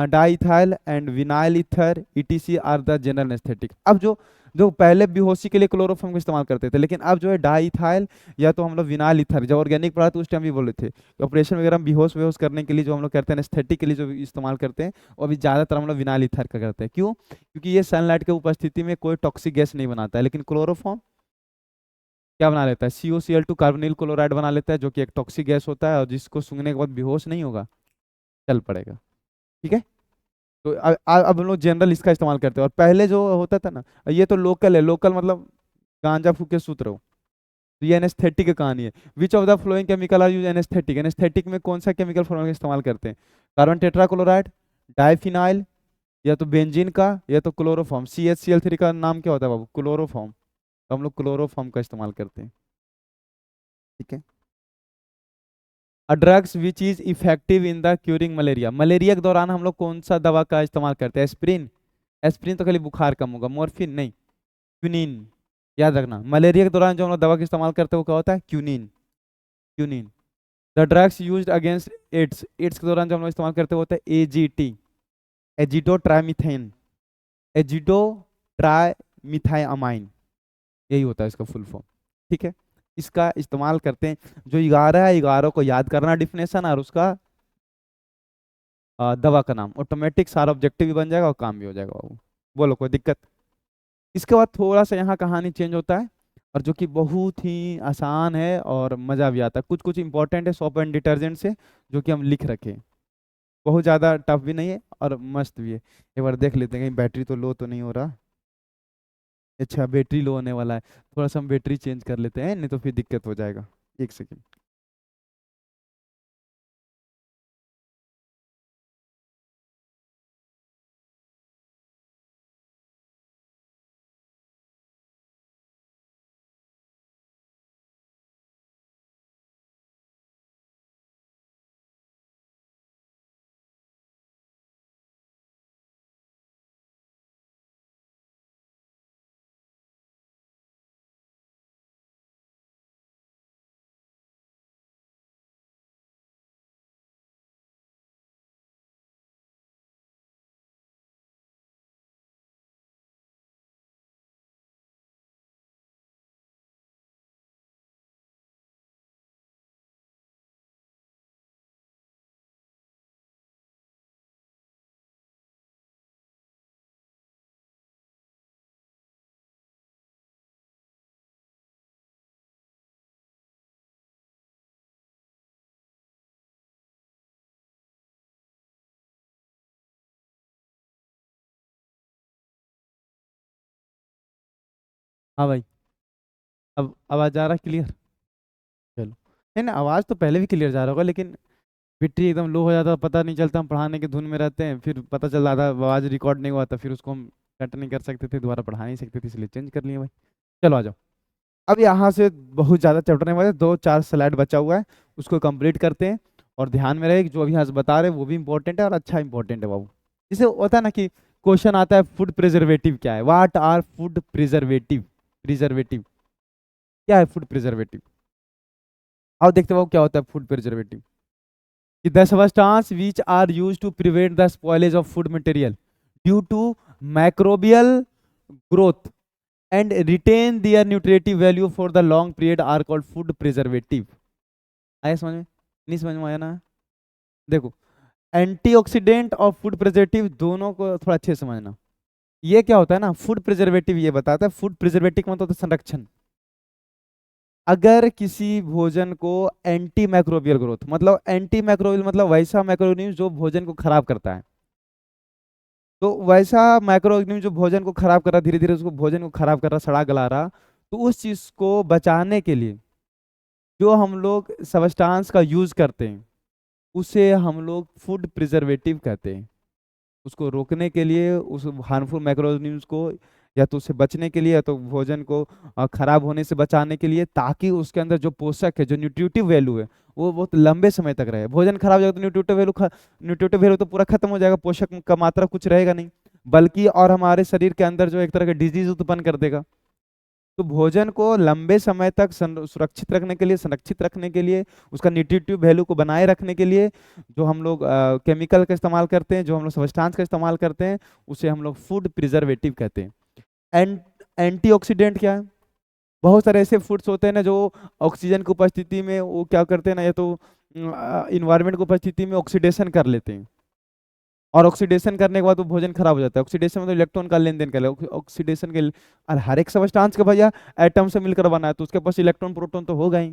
diethyl and vinyl ether etc are the general anaesthetic. अब जो जो पहले बेहोशी के लिए क्लोरोफॉर्म का इस्तेमाल करते थे, लेकिन अब जो है डाइथाइल या तो हम लोग विनाइल ईथर, जब ऑर्गेनिक पढ़ा तो उस टाइम भी बोले थे कि ऑपरेशन वगैरह में बेहोश बेहोश करने के लिए जो हम लोग करते हैं एस्थेटिक के लिए जो इस्तेमाल करते हैं, वो अभी ज़्यादातर हम लोग विनाइल ईथर का करते हैं। क्यों? क्योंकि ये सनलाइट के उपस्थिति में कोई टॉक्सिक गैस नहीं बनाता है, लेकिन क्लोरोफॉर्म क्या बना लेता है? COCl2 कार्बोनिल क्लोराइड बना लेता है, जो कि एक टॉक्सिक गैस होता है, और जिसको सूंघने के बाद बेहोश नहीं होगा, चल पड़ेगा। ठीक है, तो अब हम लोग जनरल इसका इस्तेमाल करते हैं। और पहले जो होता था ना, ये तो लोकल है, लोकल मतलब गांजा फूक के सूत रहो, तो ये एनेस्थेटिक की कहानी है। Which of the following chemical are use anesthetic, anesthetic में कौन सा केमिकल फॉर्मूला का इस्तेमाल करते हैं? कार्बन टेट्राक्लोराइड, डाइफिनाइल, या तो बेंजीन का, या तो क्लोरोफॉर्म। CHCl3 का नाम क्या होता है बाबू? क्लोरोफॉर्म। तो हम लोग क्लोरोफॉर्म का इस्तेमाल करते हैं। ठीक है, अ drugs which is effective in the curing malaria, malaria के दौरान हम लोग कौन सा दवा का इस्तेमाल करते हैं? एस्प्रिन, एस्प्रिन तो खाली बुखार कम होगा, मॉर्फिन नहीं, क्यूनिन। याद रखना, मलेरिया के दौरान जो हम लोग दवा का इस्तेमाल करते हैं वो क्या होता है? Quinine, quinine. The drugs used against AIDS, AIDS के दौरान जो हम लोग इस्तेमाल करते हैं वो होता है AGT, एजिडो ट्राइमिथेन, एजिडो ट्राइमिथाइअमाइन, यही होता है इसका फुल फॉर्म। ठीक है, इसका इस्तेमाल करते हैं। जो 11 है, 11 को याद करना डिफिनेशन, और उसका दवा का नाम, ऑटोमेटिक सारा ऑब्जेक्टिव भी बन जाएगा और काम भी हो जाएगा बाबू। बोलो कोई दिक्कत? इसके बाद थोड़ा सा यहाँ कहानी चेंज होता है, और जो कि बहुत ही आसान है और मज़ा भी आता है। कुछ कुछ इंपॉर्टेंट है सोप एंड डिटर्जेंट से, जो कि हम लिख रखे हैं। बहुत ज़्यादा टफ भी नहीं है और मस्त भी है। एक बार देख लेते हैं कहीं बैटरी तो लो तो नहीं हो रहा। अच्छा बैटरी लो होने वाला है, थोड़ा सा हम बैटरी चेंज कर लेते हैं, नहीं तो फिर दिक्कत हो जाएगा। एक सेकेंड। हाँ भाई। अब आवाज जा रहा क्लियर? चलो, नहीं ना, आवाज तो पहले भी क्लियर जा रहा होगा, लेकिन बैटरी एकदम लो हो जाता है, पता नहीं चलता, हम पढ़ाने की धुन में रहते हैं, फिर पता चल रहा था आवाज रिकॉर्ड नहीं हुआ था, फिर उसको हम कट नहीं कर सकते थे, दोबारा पढ़ा नहीं सकते थे, इसलिए चेंज कर लिए भाई। चलो आ जाओ। अब यहाँ से बहुत ज़्यादा चैप्टर नहीं बचे, 2-4 स्लाइड बचा हुआ है, उसको कंप्लीट करते हैं। और ध्यान में रहे कि जो अभी यहाँ से बता रहे हैं वो भी इंपॉर्टेंट है और अच्छा इंपॉर्टेंट है बाबू। जैसे होता है ना कि क्वेश्चन आता है फूड प्रिजर्वेटिव क्या है, what are food preservative, preservative क्या है फूड प्रिजर्वेटिव। आओ देखते हो क्या होता है फूड प्रिजर्वेटिव। कि the substance which are use to prevent the spoilage of food material due to microbial growth and retain their nutritive value for the long period are called food preservative. आया समझ में? नहीं समझ में आया ना? देखो, एंटीऑक्सीडेंट और फूड प्रिजर्वेटिव दोनों को थोड़ा अच्छे से समझना। ये क्या होता है ना, फूड प्रिजर्वेटिव ये बताता है, फूड प्रिजर्वेटिव मतलब होता है संरक्षण। अगर किसी भोजन को एंटी माइक्रोबियल ग्रोथ, मतलब एंटी माइक्रोबियल मतलब वैसा माइक्रोऑर्गेनिज्म जो भोजन को खराब करता है, तो वैसा माइक्रोऑर्गेनिज्म जो भोजन को खराब कर रहा, धीरे धीरे उसको भोजन को खराब कर रहा, सड़ा गला रहा, तो उस चीज को बचाने के लिए जो हम लोग सबस्टांस का यूज करते हैं उसे हम लोग फूड प्रिजर्वेटिव कहते हैं। उसको रोकने के लिए, उस हार्मफुल माइक्रोऑर्गेनिम्स को, या तो उससे बचने के लिए, या तो भोजन को खराब होने से बचाने के लिए, ताकि उसके अंदर जो पोषक है, जो न्यूट्रिटिव वैल्यू है, वो बहुत लंबे समय तक रहे। भोजन खराब हो जाएगा तो न्यूट्रिटिव वैल्यू तो पूरा खत्म हो जाएगा, पोषक का मात्रा कुछ रहेगा नहीं, बल्कि और हमारे शरीर के अंदर जो एक तरह का डिजीज उत्पन्न कर देगा। तो भोजन को लंबे समय तक सुरक्षित रखने के लिए, संरक्षित रखने के लिए, उसका न्यूट्रिटिव वैल्यू को बनाए रखने के लिए जो हम लोग केमिकल का इस्तेमाल करते हैं, जो हम लोग सब्सटेंस का इस्तेमाल करते हैं, उसे हम लोग फूड प्रिजर्वेटिव कहते हैं। एंड एंटीऑक्सीडेंट क्या है? बहुत सारे ऐसे फूड्स होते हैं ना जो ऑक्सीजन की उपस्थिति में वो क्या करते हैं ना, या तो इन्वायरमेंट की उपस्थिति में ऑक्सीडेशन कर लेते हैं, और ऑक्सीडेशन करने के बाद वो भोजन खराब हो जाता है। ऑक्सीडेशन मतलब इलेक्ट्रॉन का लेन देन कर ले, ऑक्सीडेशन के और हर एक सबस्टांस का भैया एटम से मिलकर बना है, तो उसके पास इलेक्ट्रॉन प्रोटॉन तो होगा ही,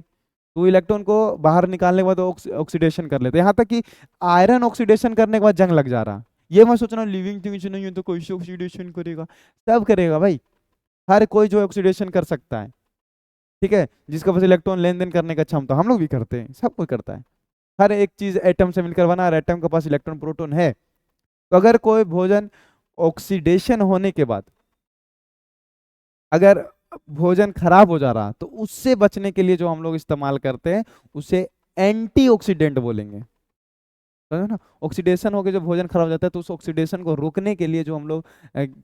तो इलेक्ट्रॉन को बाहर निकालने के बाद ऑक्सीडेशन कर लेते हैं। यहाँ तक कि आयरन ऑक्सीडेशन करने के बाद जंग लग जा रहा। ये मैं सोच रहा हूँ लिविंग थिंग्स नहीं है तो कोई ऑक्सीडेशन करेगा, सब करेगा भाई, हर कोई जो ऑक्सीडेशन कर सकता है, ठीक है, जिसका पास इलेक्ट्रॉन लेन देन करने का क्षमता, हम लोग भी करते हैं, सब कोई करता है। हर एक चीज एटम से मिलकर बना और एटम के पास इलेक्ट्रॉन प्रोटॉन है। तो अगर कोई भोजन ऑक्सीडेशन होने के बाद अगर भोजन खराब हो जा रहा, तो उससे बचने के लिए जो हम लोग इस्तेमाल करते हैं उसे एंटीऑक्सीडेंट बोलेंगे। समझो ना, ऑक्सीडेशन होकर जो भोजन खराब हो जाता है, तो उस ऑक्सीडेशन को रोकने के लिए जो हम लोग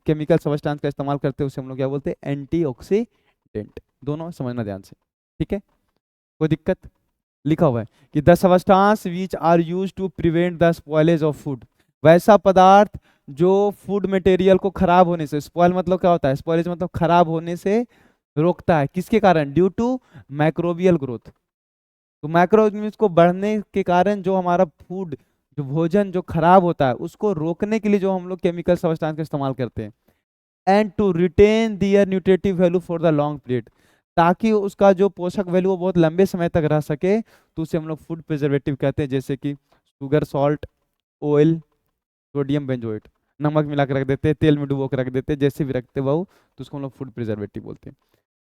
केमिकल सब्सटेंस का इस्तेमाल करते हैं उसे हम लोग क्या बोलते हैं, एंटीऑक्सीडेंट। दोनों समझना ध्यान से, ठीक है? कोई दिक्कत? लिखा हुआ है कि the substance which are use to prevent the spoilage of food, वैसा पदार्थ जो फूड मटेरियल को खराब होने से, स्पॉइल मतलब क्या होता है, स्पॉइलेज मतलब खराब होने से रोकता है, किसके कारण, ड्यू टू माइक्रोबियल ग्रोथ। तो माइक्रोऑर्गेनिज्म को बढ़ने के कारण जो हमारा फूड, जो भोजन जो खराब होता है उसको रोकने के लिए जो हम लोग केमिकल सब्सटेंस का इस्तेमाल करते हैं, and to retain their nutritive value for the long period, ताकि उसका जो पोषक वैल्यू वो बहुत लंबे समय तक रह सके, तो उसे हम लोग फूड प्रिजर्वेटिव कहते हैं। जैसे कि sugar, salt, oil, sodium benzoate, नमक मिला के रख देते हैं, तेल में डुबो के रख देते हैं, जैसे भी रखते बहु, तो उसको हम लोग फूड प्रिजर्वेटिव बोलते हैं।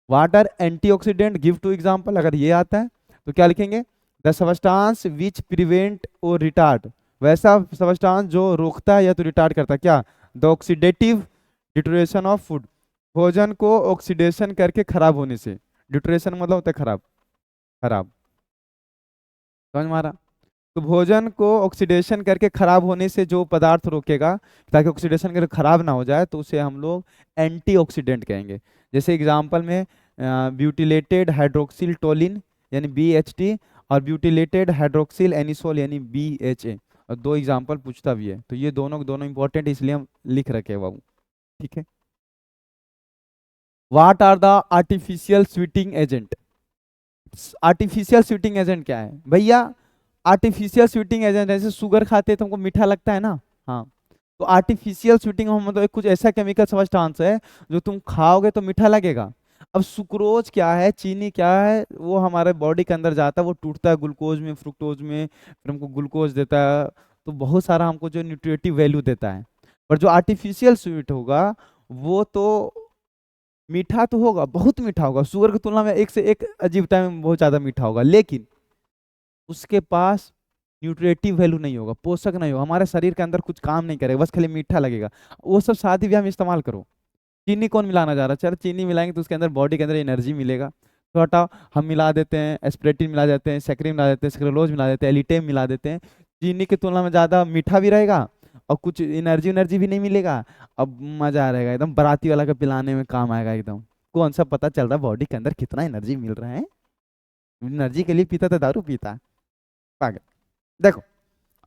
Water antioxidant, give two example, अगर ये आता है तो क्या लिखेंगे, द सबस्टांस विच प्रिवेंट और रिटार्ड, वैसा सबस्टांस जो रोकता है या तो रिटार्ड करता है क्या, the oxidative deterioration of food, भोजन को ऑक्सीडेशन करके खराब होने से, डिटोरेशन मतलब होता है खराब, खराब, समझ मारा? तो भोजन को ऑक्सीडेशन करके खराब होने से जो पदार्थ रोकेगा, ताकि ऑक्सीडेशन करके खराब ना हो जाए, तो उसे हम लोग एंटीऑक्सीडेंट कहेंगे। जैसे एग्जांपल में ब्यूटिलेटेड हाइड्रोक्सिल टोलिन यानी BHT, और ब्यूटिलेटेड हाइड्रोक्सिल एनिसोल यानी BHA, और दो एग्जांपल पूछता भी है, तो ये दोनों दोनों इंपॉर्टेंट इसलिए हम लिख रखे हैं बाबू, ठीक है? What are the artificial sweetening agent, artificial sweetening agent क्या है भैया? आर्टिफिशियल स्वीटिंग एजेंट, जैसे शुगर खाते हैं तो हमको मीठा लगता है ना, हाँ, तो आर्टिफिशियल स्वीटिंग मतलब एक कुछ ऐसा केमिकल सब्सटेंस है जो तुम खाओगे तो मीठा लगेगा। अब सुक्रोज क्या है, चीनी क्या है, वो हमारे बॉडी के अंदर जाता है, वो टूटता है ग्लूकोज में, फ्रुक्टोज में, फिर हमको ग्लूकोज देता है, तो बहुत सारा हमको जो न्यूट्रिटिव वैल्यू देता है। पर जो आर्टिफिशियल स्वीट होगा वो तो मीठा तो होगा, बहुत मीठा होगा, शुगर की तुलना में एक से एक अजीब टाइम बहुत ज्यादा मीठा होगा, लेकिन उसके पास न्यूट्रिटिव वैल्यू नहीं होगा, पोषक नहीं होगा, हमारे शरीर के अंदर कुछ काम नहीं करेगा, बस खाली मीठा लगेगा। वो सब शादी ब्याह में इस्तेमाल करो। चीनी कौन मिलाना जा रहा है? चलो चीनी मिलाएंगे तो उसके अंदर बॉडी के अंदर एनर्जी मिलेगा, तो हटाओ, हम मिला देते हैं एस्प्रेटिन मिला देते हैं, सैकरिन मिला देते हैं, सेक्रोलोज मिला देते हैं, एलिटेम मिला देते हैं। चीनी की तुलना में ज़्यादा मीठा भी रहेगा और कुछ एनर्जी एनर्जी भी नहीं मिलेगा। अब मज़ा आ रहेगा एकदम, बाराती वाला का पिलाने में काम आएगा एकदम। कौन सा पता चल रहा है बॉडी के अंदर कितना एनर्जी मिल रहा है? एनर्जी के लिए पीता तो दारू पीता, पागल। देखो,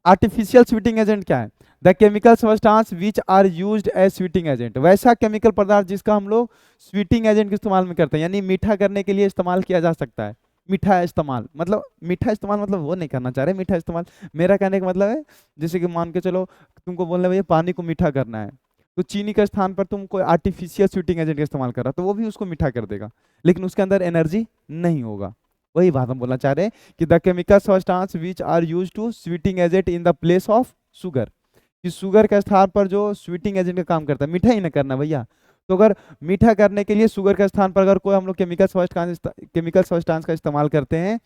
आर्टिफिशियल स्वीटिंग एजेंट क्या है? The chemical substance which are used as sweetening agent, वैसा केमिकल पदार्थ जिसका हम लोग स्वीटिंग एजेंट के इस्तेमाल में करते हैं, यानी मीठा करने के लिए इस्तेमाल किया जा सकता है। मीठा इस्तेमाल मतलब, मीठा इस्तेमाल मतलब वो नहीं करना चाह रहे मीठा इस्तेमाल, मेरा कहने का मतलब है जैसे कि मान के चलो तुमको बोलना भैया पानी को मीठा करना है, तो चीनी के स्थान पर तुम कोई आर्टिफिशियल स्वीटिंग एजेंट का इस्तेमाल कर रहा तो वो भी उसको मीठा कर देगा, लेकिन उसके अंदर एनर्जी नहीं होगा। वही बात हम बोलना चाह रहे हैं कि the chemical substance which are used to sweetening agent in the place of sugar, कि शुगर के स्थान पर जो स्वीटिंग एजेंट का काम करता है, मीठा ही ना करना भैया। तो अगर मीठा करने के लिए शुगर के स्थान पर अगर कोई हम लोग केमिकल सब्सटेंस का इस्तेमाल करते हैं,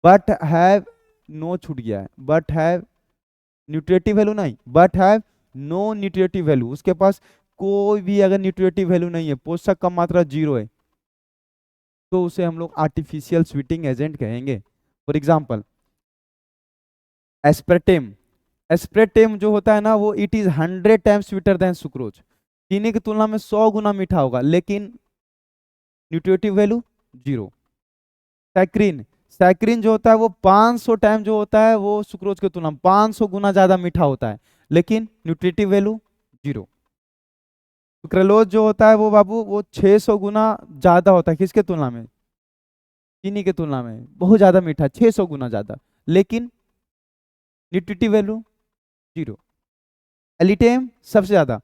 बट हैव, नो छूट गया है, बट हैव न्यूट्रिटिव वैल्यू नहीं, but have no nutritive value, उसके पास कोई भी अगर न्यूट्रिटिव वैल्यू नहीं है, पोषक कम मात्रा जीरो है, तो उसे हम लोग आर्टिफिशियल स्वीटिंग एजेंट कहेंगे। फॉर एग्जाम्पल एस्प्रेटेम, एस्प्रेटेम जो होता है ना वो it is 100 times sweeter than sucrose, चीनी की तुलना में 100 गुना मीठा होगा, लेकिन nutritive value zero. Saccharine, saccharine जो होता है वो 500 टाइम जो होता है वो सुक्रोज की तुलना में 500 गुना ज्यादा मीठा होता है, लेकिन न्यूट्रिटिव वैल्यू जीरो। सुक्रेलोज जो होता है वो बाबू वो 600 गुना ज्यादा होता है, किसके तुलना में? चीनी के तुलना में, बहुत ज्यादा मीठा, 600 गुना ज्यादा, लेकिन न्यूट्रिटिव वैल्यू जीरो। एलिटेम सबसे ज्यादा,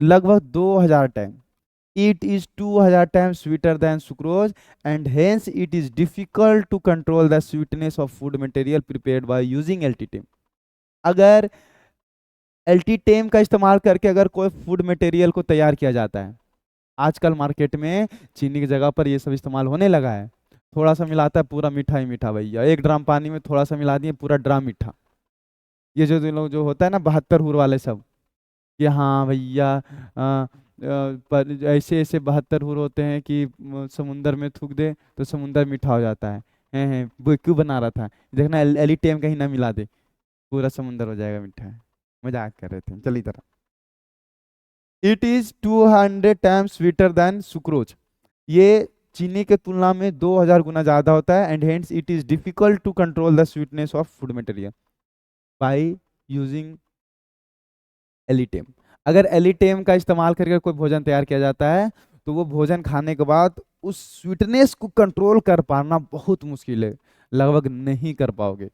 लगभग 2000 time, it is 2000 times sweeter than sucrose and hence it is difficult to control the sweetness of food material prepared by using alitame. अगर एल्टीटेम का इस्तेमाल करके अगर कोई फूड मटेरियल को तैयार किया जाता है, आजकल मार्केट में चीनी की जगह पर ये सब इस्तेमाल होने लगा है, थोड़ा सा मिलाता है पूरा मीठा ही मीठा भैया, 1 ड्राम पानी में थोड़ा सा मिला दिए पूरा ड्राम मीठा। ये जो लोग जो होता है ना 72 हुर वाले सब, कि हाँ भैया पर ऐसे ऐसे 72 हुर होते हैं कि समुंदर में थूक दे तो समुंदर मीठा हो जाता है, हैं वो क्यों बना रहा था, देखना एलिटेम कहीं ना मिला दे पूरा समुंदर हो जाएगा मीठा है। मजाक कर रहे थे, चलिए तरह। It is 200 times sweeter than sucrose, ये चीनी के तुलना में 2000 गुना ज्यादा होता है, and hence it is difficult to control the sweetness of food material by using alitame. अगर एलिटेम का इस्तेमाल करके कोई भोजन तैयार किया जाता है तो वो भोजन खाने के बाद उस स्वीटनेस को कंट्रोल कर पाना बहुत मुश्किल है, लगभग नहीं कर पाओगे।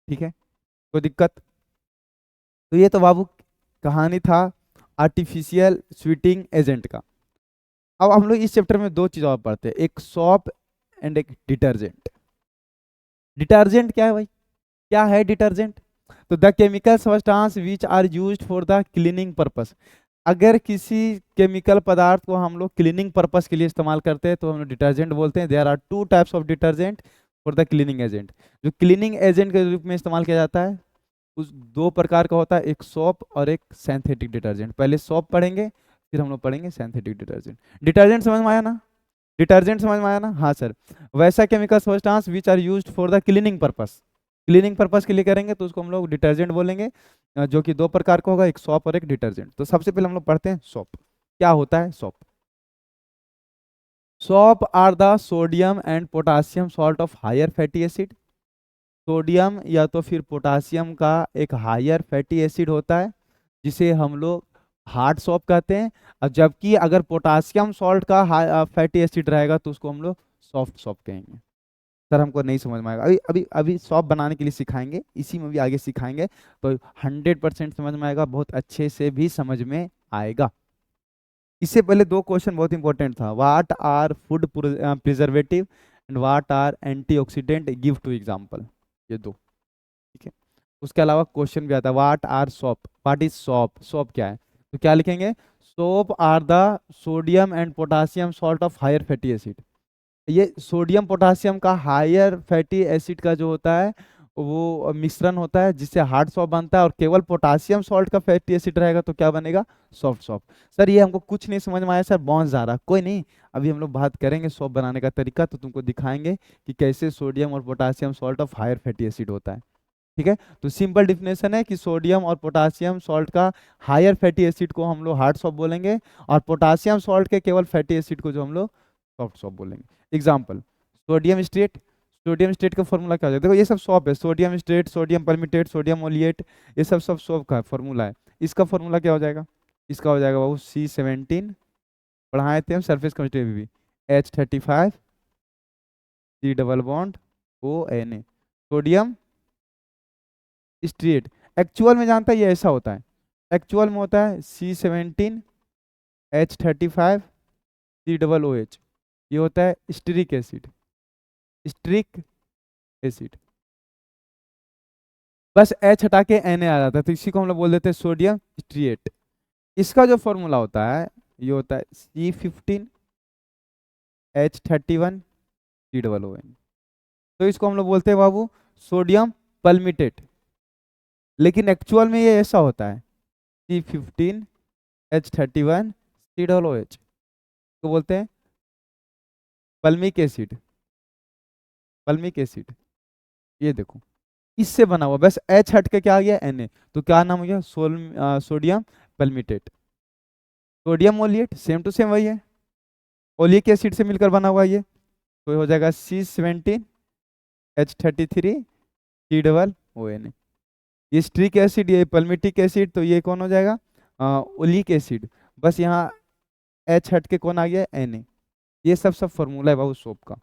ठीक है, कोई दिक्कत? तो ये तो बाबू कहानी था आर्टिफिशियल स्वीटिंग एजेंट का। अब हम लोग इस चैप्टर में दो चीज और पढ़ते हैं, एक सॉप एंड एक डिटर्जेंट। डिटर्जेंट क्या है भाई, क्या है डिटर्जेंट? तो the chemical substance which are used for the cleaning purpose, अगर किसी केमिकल पदार्थ को हम लोग क्लीनिंग पर्पस के लिए इस्तेमाल करते हैं तो हम लोग डिटर्जेंट बोलते हैं। There are two types of detergent for the cleaning agent, जो क्लीनिंग एजेंट के रूप में इस्तेमाल किया जाता है उस दो प्रकार का होता है, एक सॉप और एक सिंथेटिक डिटर्जेंट। पहले सॉप पढ़ेंगे फिर हम लोग पढ़ेंगे सिंथेटिक डिटर्जेंट। डिटर्जेंट समझ में आया ना? डिटर्जेंट समझ में आया ना? हाँ सर। वैसा chemical substance which are used for the cleaning purpose, cleaning purpose के लिए करेंगे तो उसको हम लोग डिटर्जेंट बोलेंगे, जो कि दो प्रकार का होगा, एक सॉप और एक डिटर्जेंट। तो सबसे पहले हम लोग पढ़ते हैं सॉप। क्या होता है soap? Soap are the sodium and potassium salt of higher fatty acid, sodium या तो फिर पोटासियम का एक हायर फैटी एसिड होता है जिसे हम लोग हार्ड सॉप कहते हैं, और जबकि अगर पोटासियम सॉल्ट का फैटी एसिड रहेगा तो उसको हम लोग सॉफ्ट सॉप कहेंगे। सर हमको नहीं समझ में आएगा, अभी अभी अभी सॉप बनाने के लिए सिखाएंगे, इसी में भी आगे सिखाएंगे तो 100% समझ में आएगा, बहुत अच्छे से भी समझ में आएगा। इससे पहले दो क्वेश्चन बहुत इंपॉर्टेंट था, what are food preservative and what are antioxidant, give two example, ये दो। ठीक है, उसके अलावा क्वेश्चन भी आता है what are soap, what is soap, soap क्या है? तो क्या लिखेंगे? Soap are the sodium and potassium salt of higher fatty acid. ये सोडियम पोटासियम का हायर फैटी एसिड का जो होता है वो मिश्रण होता है जिससे हार्ड सॉप बनता है, और केवल पोटासियम सॉल्ट का फैटी एसिड रहेगा तो क्या बनेगा? Soft shop. सर ये हमको कुछ नहीं समझ में आया सर, बाउंस जा रहा, कोई नहीं, अभी हम लोग बात करेंगे सॉप बनाने का तरीका, तो तुमको दिखाएंगे कि कैसे सोडियम और potassium salt of higher fatty acid होता है। ठीक है, तो सिंपल डिफिनेशन है कि सोडियम और पोटासियम सॉल्ट का हायर फैटी एसिड को हम लोग हार्ड सॉप बोलेंगे, और पोटासियम सॉल्ट के केवल फैटी एसिड को जो हम लोग सॉफ्ट सॉप बोलेंगे। Example, sodium stearate. Sodium straight का फॉर्मूला क्या हो जाएगा? देखो ये सब सॉप है, सोडियम स्ट्रेट, सोडियम परमिटेट, सोडियम ओलिएट, ये सब सब सॉप का फॉर्मूला है। इसका फॉर्मूला क्या हो जाएगा? इसका हो जाएगा बाबू C17, पढ़ाए थे हम सरफेस केमिस्ट्री में भी, H35 C double bond ONA, sodium straight. Actual में जानता है ये ऐसा होता है, एक्चुअल में होता है C17H35 C डबल OH, ये होता है स्टीरिक एसिड, स्टीरिक एसिड। बस H हटा के Na आ जाता है, तो इसी को हम लोग बोल देते हैं सोडियम स्ट्रिएट। इसका जो फॉर्मूला होता है ये होता है C15H31 C डबल ON, तो इसको हम लोग बोलते हैं बाबू सोडियम पल्मिटेट। लेकिन एक्चुअल में ये ऐसा होता है C15H31 C डबल OH, तो बोलते हैं पल्मिक एसिड, पल्मिक एसिड। ये देखो इससे बना हुआ, बस H हट के क्या आ गया? Na, तो क्या नाम हो गया? Sodium palmitate. Sodium oleate same to same वही है, ओलिक एसिड से मिलकर बना हुआ है ये, तो ये हो जाएगा C17H33 C डबल ONA। ये स्ट्रिक एसिड, ये पल्मिटिक एसिड, तो ये कौन हो जाएगा? Oleic acid. बस यहाँ H हट के कौन आ गया? Na। ये सब सब फॉर्मूला है बाबू सोप का।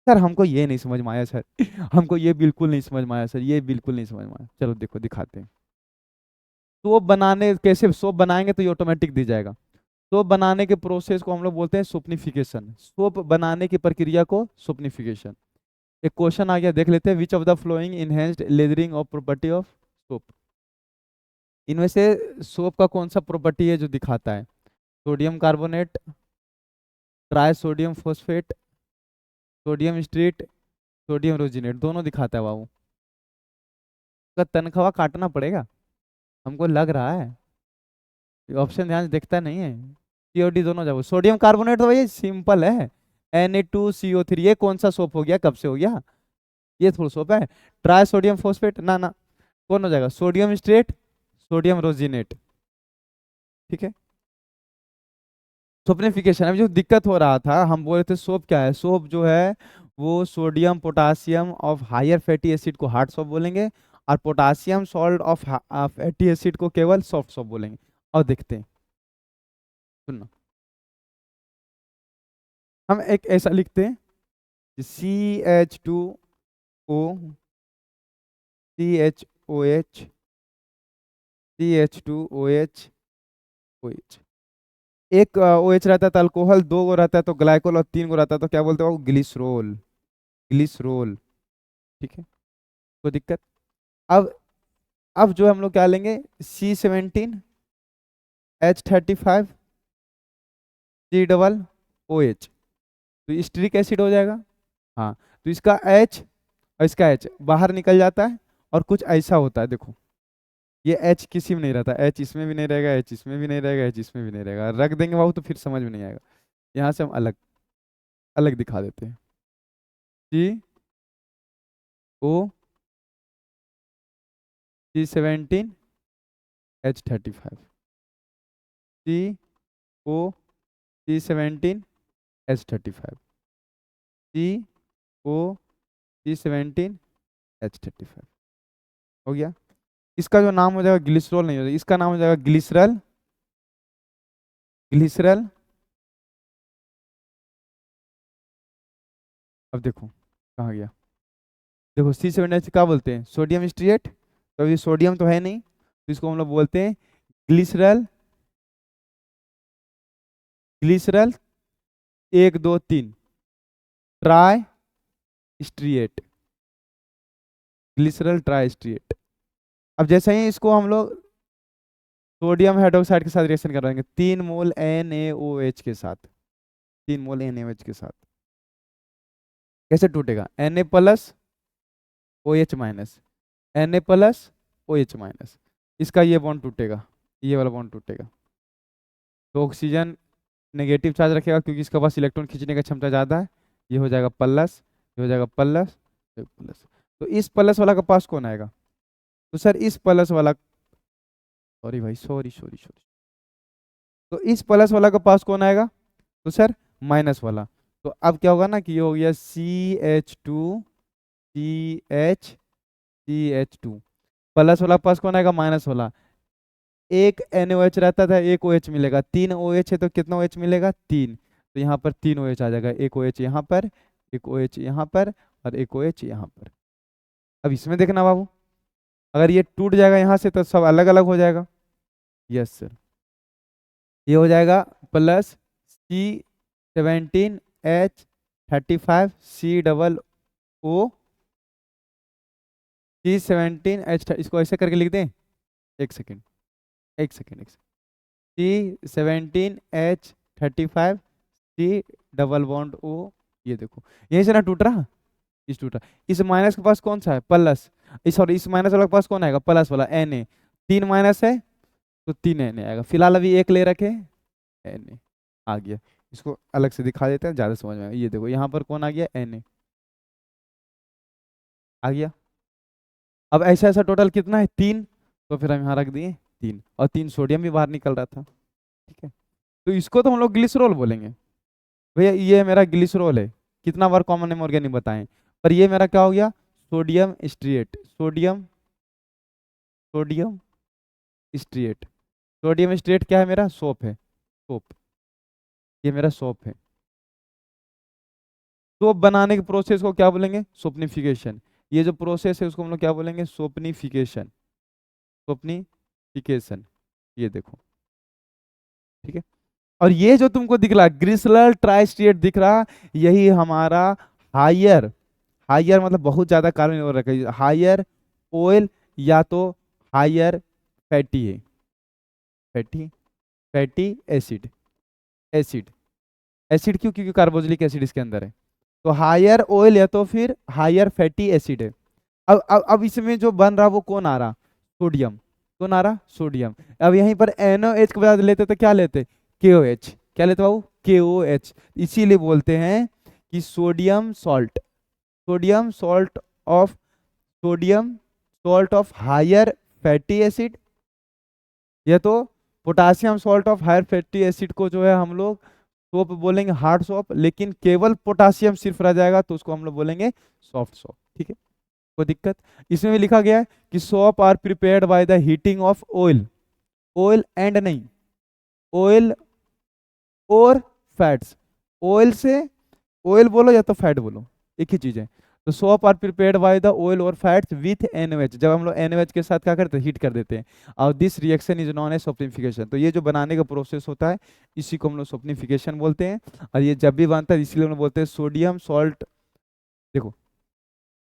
सर हमको ये नहीं समझ में आया सर हमको ये बिल्कुल नहीं समझ में आया सर, ये बिल्कुल नहीं समझ में आया। चलो देखो दिखाते हैं। सोप बनाने कैसे, सोप बनाएंगे तो ये ऑटोमेटिक दी जाएगा। सोप बनाने के प्रोसेस को हम लोग बोलते हैं सोपनिफिकेशन, सोप बनाने की प्रक्रिया को सोपनिफिकेशन। एक क्वेश्चन आ गया, देख लेते हैं। Which of the following enhanced lathering of property of soap? इनमें से सोप का कौन सा प्रॉपर्टी है जो दिखाता है? Sodium carbonate, tri sodium phosphate, sodium stearate, sodium rosinate, दोनों दिखाता है बाबू। का तनख्वाह काटना पड़ेगा हमको लग रहा है, ऑप्शन ध्यान से देखता नहीं है। COD दोनों जाओ। सोडियम कार्बोनेट तो भाई सिंपल है, Na2CO3, ये कौन सा सोप हो गया, कब से हो गया? ये थोड़ा सोप है। ट्राई सोडियम फॉस्फेट, ना ना, कौन हो जाएगा? Sodium stearate, sodium rosinate. ठीक है, सोपनिफिकेशन। अभी जो दिक्कत हो रहा था, हम बोल रहे थे सोप क्या है? सोप जो है वो sodium potassium of higher fatty acid को हार्ड सोप बोलेंगे, और potassium salt of fatty acid को केवल सॉफ्ट सोप बोलेंगे। और देखते हैं, सुनना, हम एक ऐसा लिखते हैं CH2O CHOH CH2OH OH। एक OH रहता है तो अल्कोहल, दो गो रहता है तो ग्लाइकोल, और तीन गो रहता है तो क्या बोलते हैं? Glycerol, glycerol. ठीक है, कोई दिक्कत? अब जो हम लोग क्या लेंगे? C17H35 C डबल OH, तो स्ट्रिक एसिड हो जाएगा। हाँ, तो इसका H और इसका H बाहर निकल जाता है, और कुछ ऐसा होता है, देखो ये H किसी में नहीं रहता, H इसमें भी नहीं रहेगा, H इसमें भी नहीं रहेगा, H इसमें भी नहीं रहेगा, रख देंगे बाबू तो फिर समझ में नहीं आएगा। यहाँ से हम अलग अलग दिखा देते हैं। CO C17H35 CO C17H35 CO C17H35 हो गया। इसका जो नाम हो जाएगा ग्लिसरॉल नहीं हो जाएगा, इसका नाम हो जाएगा ग्लिसरल, ग्लिसरल। अब देखो कहाँ गया, देखो C7H क्या बोलते हैं? सोडियम स्ट्रिएट, तो ये सोडियम तो है नहीं, तो इसको हम लोग बोलते हैं glycerol, glycerol 1 2 3 tri stearate, glycerol tri stearate. अब जैसे ही इसको हम लोग सोडियम हाइड्रोक्साइड के साथ रिएक्शन करवाएंगे 3 मोल NaOH के साथ, 3 मोल NaOH के साथ। कैसे टूटेगा? Na plus OH minus, Na plus OH minus, इसका ये बॉन्ड टूटेगा, ये वाला बॉन्ड टूटेगा। तो ऑक्सीजन नेगेटिव चार्ज रखेगा क्योंकि इसके पास इलेक्ट्रॉन खींचने की क्षमता ज़्यादा है, ये हो जाएगा प्लस, ये हो जाएगा प्लस, प्लस। तो इस प्लस वाला के पास कौन आएगा? तो सर इस प्लस वाला, सॉरी भाई, सॉरी सॉरी सॉरी, तो इस प्लस वाला के पास कौन आएगा? तो सर माइनस वाला। तो अब क्या होगा ना कि ये हो गया CH2 CH प्लस वाला के पास कौन आएगा? माइनस वाला। एक NaOH रहता था, एक OH मिलेगा, 3 OH है तो कितना OH मिलेगा? 3। तो यहाँ पर 3 OH आ जाएगा, एक OH यहाँ पर, एक OH यहाँ पर, और एक OH यहाँ पर। अब इसमें देखना बाबू, अगर ये टूट जाएगा यहाँ से तो सब अलग अलग हो जाएगा। यस सर, ये हो जाएगा प्लस C17H35 COO C17H, इसको ऐसे करके लिख दें, एक सेकेंड एक सेकेंड एक second, C17H35 C double bond O, ये देखो यहीं से ना टूट रहा, इस टूटा। इस माइनस के पास कौन सा है? प्लस। सॉरी, इस माइनस वाला के पास कौन आएगा? प्लस वाला Na, 3 माइनस है तो 3 Na आएगा। फिलहाल अभी एक ले रखे, Na आ गया। इसको अलग से दिखा देते हैं, ज्यादा समझ में आएगा। ये देखो यहाँ पर कौन आ गया? Na आ गया। अब ऐसा ऐसा टोटल कितना है? 3। तो फिर हम यहाँ रख दिए 3, और 3 सोडियम भी बाहर निकल रहा था, ठीक है। तो इसको तो हम लोग ग्लिसरॉल बोलेंगे। भैया ये मेरा ग्लिसरॉल है, कितना बार कॉमन नेम ऑर्गेनिक बताएं, पर ये मेरा क्या हो गया? Sodium stearate, sodium sodium stearate. Sodium stearate क्या है मेरा? सोप है, सोप, ये मेरा सोप है। सोप बनाने के प्रोसेस को क्या बोलेंगे? सोपनिफिकेशन। ये जो प्रोसेस है उसको हम लोग क्या बोलेंगे? सोपनिफिकेशन, सोपनिफिकेशन। ये देखो, ठीक है। और ये जो तुमको दिख रहा ग्लिसरॉल ट्राइस्ट्रिएट दिख रहा, यही हमारा हायर, हायर मतलब बहुत ज्यादा कार्बन और रखा है, हायर ऑयल या तो हायर फैटी है, fatty, fatty acid, acid, acid क्यों? क्योंकि कार्बोक्सिलिक एसिड इसके अंदर है। तो हायर ऑयल या तो फिर हायर फैटी एसिड है। अब इसमें जो बन रहा वो कौन आ रहा? सोडियम। कौन आ रहा? सोडियम। अब यहीं पर NaOH के बाद लेते तो क्या लेते? KOH। क्या लेते बाबू? KOH। इसीलिए बोलते हैं कि sodium salt, sodium salt of, sodium salt of higher fatty acid, या तो potassium salt of higher fatty acid को जो है हम लोग सोप बोलेंगे, हार्ड सोप। लेकिन केवल पोटासियम सिर्फ रह जाएगा तो उसको हम लोग बोलेंगे सॉफ्ट सोप, ठीक है। कोई दिक्कत? इसमें भी लिखा गया है कि soap are prepared by the heating of oil, oil and नहीं, ऑयल और फैट्स। ऑयल से, ऑयल बोलो या तो फैट बोलो, एक ही चीज है। तो soap are prepared by the oil और फैट्स विथ NaOH। जब हम लोग NaOH के साथ क्या करते हैं? हीट कर देते हैं। और this reaction is known as saponification. तो ये जो बनाने का प्रोसेस होता है इसी को हम लोग सोपनिफिकेशन बोलते हैं। और ये जब भी बनता है इसलिए हम लोग बोलते हैं सोडियम सॉल्ट। देखो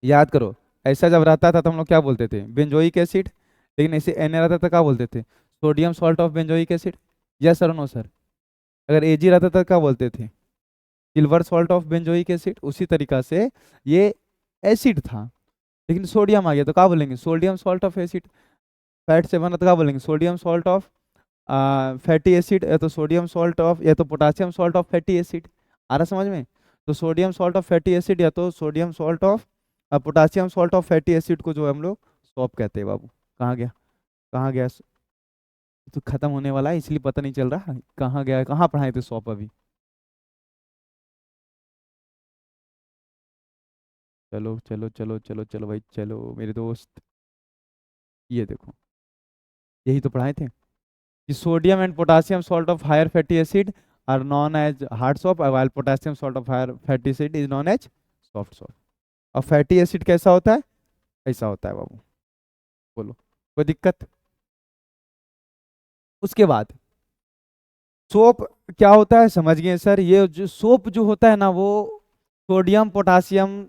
याद करो, ऐसा जब रहता था तो हम लोग क्या बोलते थे? Benzoic acid. लेकिन ऐसे Na रहता था क्या बोलते थे? Sodium salt of benzoic acid. Yes sir, no sir? अगर Ag रहता था क्या बोलते थे? Silver salt of benzoic acid. उसी तरीका से ये एसिड था, लेकिन सोडियम आ गया तो क्या बोलेंगे? Sodium salt of acid. Fat से बना तो क्या बोलेंगे? Sodium salt of fatty acid, या तो सोडियम सॉल्ट ऑफ, या तो potassium salt of fatty acid. आ रहा समझ में? तो sodium salt of fatty acid या तो sodium salt of potassium salt of fatty acid को जो है हम लोग सॉप कहते हैं। बाबू कहाँ गया? कहाँ गया? तो खत्म होने वाला है इसलिए पता नहीं चल रहा कहाँ गया, कहाँ पढ़ाए थे सॉप अभी। चलो चलो चलो चलो चलो भाई, चलो मेरे दोस्त, ये देखो यही तो पढ़ाए थे कि sodium and potassium salt of higher fatty acid are known as hard salt, while potassium salt of higher fatty acid is known as soft salt. और फैटी एसिड कैसा होता है? ऐसा होता है बाबू। बोलो कोई दिक्कत? उसके बाद सोप क्या होता है? समझ गए सर? ये जो सोप जो होता है ना वो सोडियम पोटासियम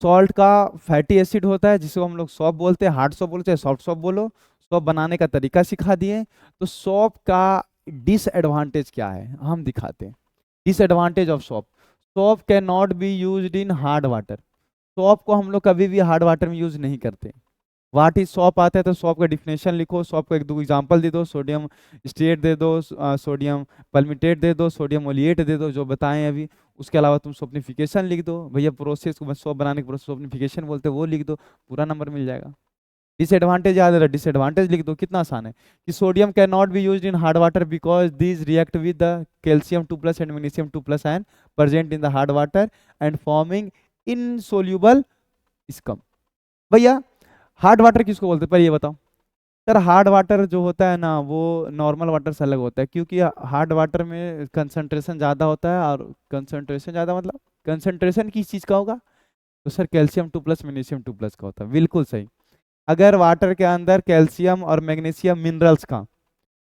सॉल्ट का फैटी एसिड होता है, जिसको हम लोग सॉप बोलते हैं, हार्ड सॉप बोलते हैं, सॉफ्ट सॉप बोलो। सोप बनाने का तरीका सिखा दिए। तो सोप का डिसएडवांटेज क्या है हम दिखाते हैं। Disadvantage of soap, soap can not be used in hard water. Soap को हम लोग कभी भी हार्ड वाटर में यूज नहीं करते। व्हाट इज सॉप आता है तो सॉप का डिफिनेशन लिखो, सॉप का एक दो एग्जांपल दे दो, सोडियम स्टेट दे दो, सोडियम पल्मिटेट दे दो, सोडियम ओलिएट दे दो जो बताएं अभी। उसके अलावा तुम सोपनिफिकेशन लिख दो भैया, प्रोसेस को सॉप बनाने के प्रोसेस सोपनिफिकेशन बोलते हैं, वो लिख दो, पूरा नंबर मिल जाएगा। डिसएडवांटेज याद है, डिसएडवांटेज लिख दो, कितना आसान है कि sodium can not be used in hard water because these react with the calcium 2+ and magnesium 2+ ion present in the hard water and forming insoluble scum. भैया हार्ड वाटर किसको बोलते हैं पर ये बताओ। सर हार्ड वाटर जो होता है ना वो नॉर्मल वाटर से अलग होता है, क्योंकि हार्ड वाटर में कंसंट्रेशन ज़्यादा होता है, और कंसंट्रेशन ज़्यादा मतलब कंसंट्रेशन किस चीज़ का होगा, तो सर कैल्शियम 2+ मैग्नीशियम 2+ का होता है, बिल्कुल सही। अगर वाटर के अंदर कैल्शियम और मैग्नीशियम मिनरल्स का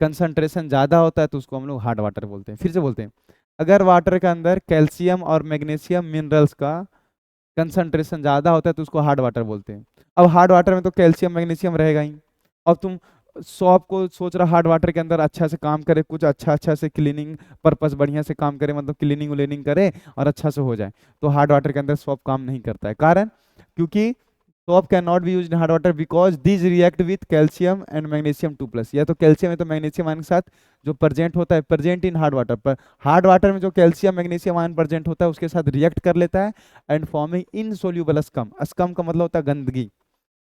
कंसंट्रेशन ज़्यादा होता है तो उसको हम लोग हार्ड वाटर बोलते हैं। फिर से बोलते हैं, अगर वाटर के अंदर कैल्शियम और मैग्नीशियम मिनरल्स का कंसंट्रेशन ज़्यादा होता है तो उसको हार्ड वाटर बोलते हैं। अब हार्ड वाटर में तो कैल्शियम मैग्नीशियम रहेगा ही। अब तुम सॉप को सोच रहा हार्ड वाटर के अंदर अच्छा से काम करे, कुछ अच्छा से क्लीनिंग पर्पस बढ़िया से काम करे, मतलब क्लीनिंग व्लीनिंग करे और अच्छा से हो जाए, तो हार्ड वाटर के अंदर सॉप काम नहीं करता है। कारण क्योंकि shop can not be use in hard water because this react with calcium and magnesium 2+, या तो कैल्शियम है तो मैग्नीशियम आयन के साथ जो प्रेजेंट होता है प्रेजेंट इन हार्ड वाटर पर, हार्ड वाटर में जो कैल्शियम मैग्नीशियम आयन प्रेजेंट होता है उसके साथ रिएक्ट कर लेता है and forming insoluble scum. Scum का मतलब होता है गंदगी,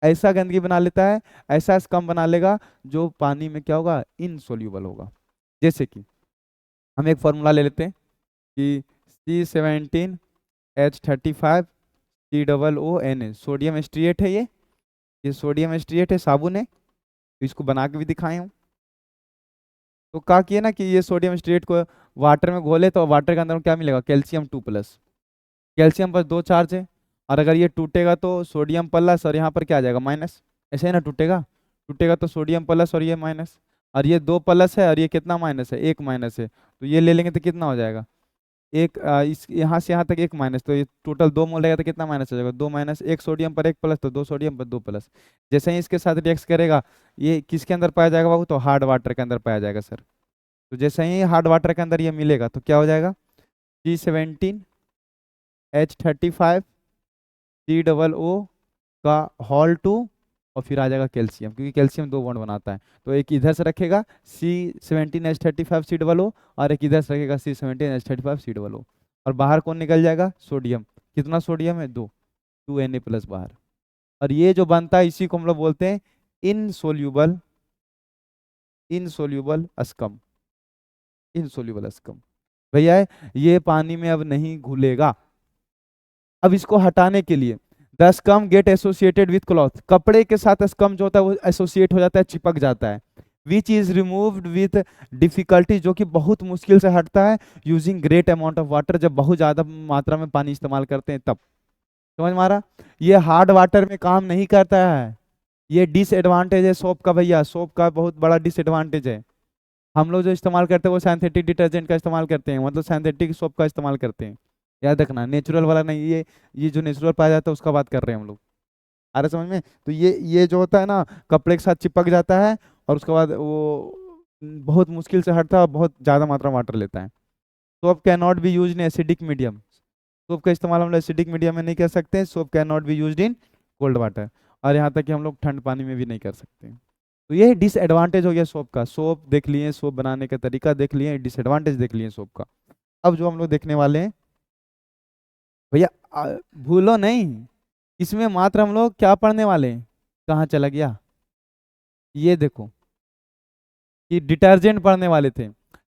ऐसा गंदगी बना लेता है, ऐसा स्कम बना लेगा जो पानी में क्या होगा, इनसोल्यूबल होगा। जैसे कि हम एक फॉर्मूला ले लेते हैं कि C17H35COO सोडियम स्ट्रिएट है, ये सोडियम स्ट्रिएट है, साबुन है, तो इसको बना के भी दिखाए हूँ। तो क्या किए ना कि ये सोडियम स्ट्रिएट को वाटर में घोले तो वाटर के अंदर क्या मिलेगा, कैल्शियम 2+, कैल्शियम पर 2 चार्ज है, और अगर ये टूटेगा तो सोडियम प्लस और यहाँ पर क्या आ जाएगा माइनस, ऐसे ही ना टूटेगा, टूटेगा तो सोडियम प्लस और ये माइनस, और ये 2 प्लस है और ये कितना माइनस है, 1 माइनस है, तो ये ले लेंगे तो कितना हो जाएगा, एक इस यहाँ से यहाँ तक 1 माइनस, तो ये टोटल 2 मोल रहेगा तो कितना माइनस हो जाएगा, 2 माइनस, 1 सोडियम पर 1 प्लस, तो 2 सोडियम पर 2 प्लस। जैसे ही इसके साथ रिएक्ट करेगा ये किसके अंदर पाया जाएगा बाबू, तो हार्ड वाटर के अंदर पाया जाएगा सर। तो जैसे ही हार्ड वाटर के अंदर ये मिलेगा तो क्या हो जाएगा, C17H35COO का होल 2, और फिर आ जाएगा कैल्शियम, क्योंकि कैल्शियम 2 बॉन्ड बनाता है, तो एक इधर से रखेगा C17H35COO और एक इधर से रखेगा C17H35COO, और बाहर कौन निकल जाएगा, सोडियम। कितना सोडियम है, 2Na+ बाहर, और ये जो बनता है इसी को हम लोग बोलते हैं इनसोल्यूबल, इनसोल्यूबल अस्कम, इनसोल्यूबल अस्कम। भैया ये पानी में अब नहीं घुलेगा। अब इसको हटाने के लिए the scum get associated with cloth, कपड़े के साथ स्कम जो होता है वो एसोसिएट हो जाता है, चिपक जाता है, which is removed with difficulty, जो कि बहुत मुश्किल से हटता है, using great amount of water, जब बहुत ज्यादा मात्रा में पानी इस्तेमाल करते हैं तब। समझ मारा, ये हार्ड वाटर में काम नहीं करता है, ये डिसएडवांटेज है सोप का भैया, सोप का बहुत बड़ा डिसएडवांटेज है। हम लोग जो इस्तेमाल करते हैं वो सिंथेटिक डिटर्जेंट का इस्तेमाल करते हैं, मतलब सिंथेटिक सोप का इस्तेमाल करते हैं, याद रखना, नेचुरल वाला नहीं, ये जो नेचुरल पाया जाता है उसका बात कर रहे हैं हम लोग। आ रहा है समझ में, तो ये जो होता है ना कपड़े के साथ चिपक जाता है और उसके बाद वो बहुत मुश्किल से हटता है और बहुत ज़्यादा मात्रा में वाटर लेता है। Soap can not be use in acidic medium, soap का इस्तेमाल हम लोग एसिडिक मीडियम में नहीं कर सकते, soap can not be use in cold water, और यहाँ तक कि हम लोग ठंड पानी में भी नहीं कर सकते। तो ये डिसएडवांटेज हो गया सोप का, सोप देख लिए, सोप बनाने का तरीका देख लिए, डिसएडवांटेज देख लिए सोप का। अब जो हम लोग देखने वाले हैं भैया, भूलो नहीं, इसमें मात्र हम लोग क्या पढ़ने वाले हैं, कहाँ चला गया, ये देखो कि डिटर्जेंट पढ़ने वाले थे।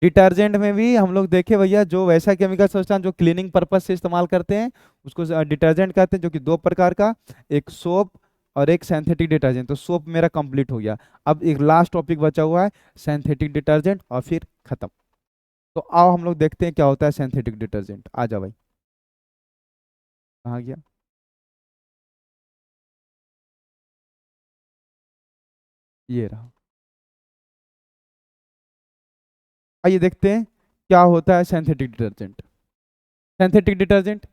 डिटर्जेंट में भी हम लोग देखे भैया, जो वैसा केमिकल सब्सटेंस जो क्लीनिंग पर्पज से इस्तेमाल करते हैं उसको डिटर्जेंट कहते हैं, जो कि 2 प्रकार का, एक सोप और एक सिंथेटिक डिटर्जेंट। तो सोप मेरा कंप्लीट हो गया, अब एक लास्ट टॉपिक बचा हुआ है सिंथेटिक डिटर्जेंट, और फिर खत्म। तो आओ हम लोग देखते हैं क्या होता है सिंथेटिक डिटर्जेंट। आ जाओ भाई, कहाँ गया, ये रहा। आइए देखते हैं क्या होता है synthetic detergent. Synthetic detergent,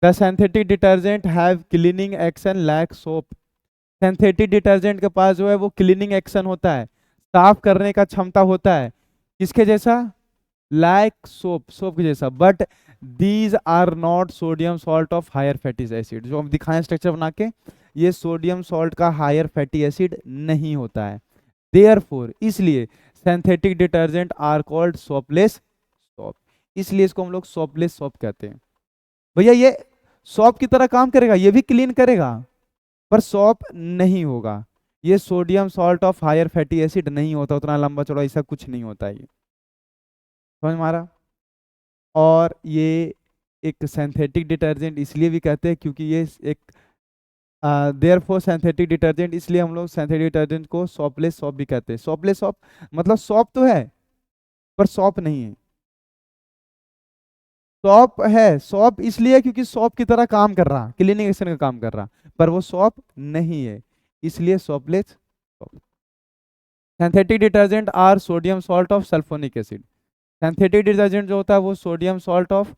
the synthetic detergent have cleaning action like soap. Synthetic detergent के पास जो है वो क्लीनिंग एक्शन होता है, साफ करने का क्षमता होता है, किसके जैसा, लाइक सोप, सोप के जैसा। But these are not sodium salt of higher fatty acid, जो हम दिखाएं स्ट्रक्चर बना के, ये सोडियम सॉल्ट का हायर फैटी एसिड नहीं होता है। देयरफॉर, इसलिए synthetic detergent are called soapless soap, इसलिए इसको हम लोग सोपलेस सोप कहते हैं। भैया ये सोप की तरह काम करेगा, ये भी क्लीन करेगा, पर सोप नहीं होगा। ये sodium salt of higher fatty acid नहीं होता, उतना लंबा चौड़ा ऐसा कुछ नहीं होता है ये, समझ में आ रहा। और ये एक सिंथेटिक डिटर्जेंट इसलिए भी कहते हैं क्योंकि ये एक देयरफॉर सिंथेटिक डिटर्जेंट, इसलिए हम लोग सिंथेटिक डिटर्जेंट को सोपलेस सोप भी कहते हैं। सोपलेस सोप मतलब सोप तो है पर सोप नहीं है। सॉप है, सॉप इसलिए क्योंकि सॉप की तरह काम कर रहा, क्लीनिंग एक्शन का काम कर रहा, पर वो सॉप नहीं है, इसलिए soapless soap. Synthetic detergent are sodium salt of sulphonic acid, synthetic detergent जो होता है वो sodium salt of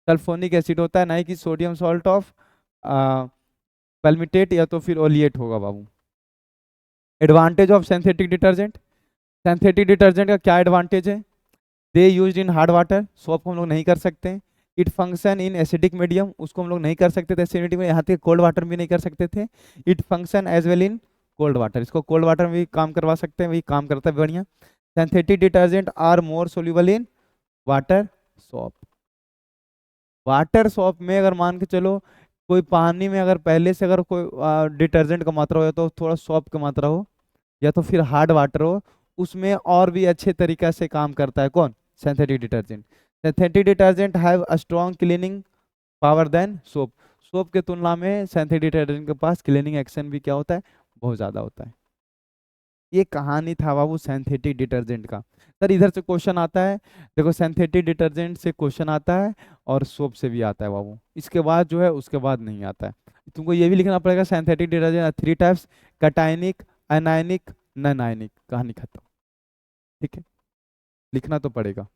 sulphonic acid होता है, ना कि सोडियम सॉल्ट ऑफ पैल्मिटेट या तो फिर ओलिएट होगा बाबू। Advantage of synthetic detergent, synthetic detergent का क्या एडवांटेज है, they use in hard water, soap को हम लोग नहीं कर सकते। It function in acidic medium, उसको हम लोग नहीं कर सकते थे एसिडिक में, यहाँ तक कोल्ड वाटर भी नहीं कर सकते थे। It function as well in cold water, इसको कोल्ड वाटर में भी काम करवा सकते हैं, वही काम करता है बढ़िया। Synthetic detergent are more soluble in water soap, water soap में अगर मान के चलो कोई पानी में अगर पहले से अगर कोई डिटर्जेंट का मात्रा हो या तो थोड़ा सोप का मात्रा हो या तो फिर हार्ड वाटर हो, उसमें और भी अच्छे तरीका से काम करता है कौन, synthetic detergent. Synthetic detergent have a strong cleaning power than soap, soap के तुलना में सिंथेटिक डिटर्जेंट के पास क्लीनिंग एक्शन भी क्या होता है, बहुत ज़्यादा होता है। ये कहानी था बाबू सिंथेटिक डिटर्जेंट का। सर इधर से क्वेश्चन आता है, देखो सिंथेटिक डिटर्जेंट से क्वेश्चन आता है और सोप से भी आता है बाबू, इसके बाद जो है उसके बाद नहीं आता है। तुमको ये भी लिखना पड़ेगा synthetic detergent three types, cationic, anionic, non ionic, कहानी खत्म। ठीक है, लिखना तो पड़ेगा।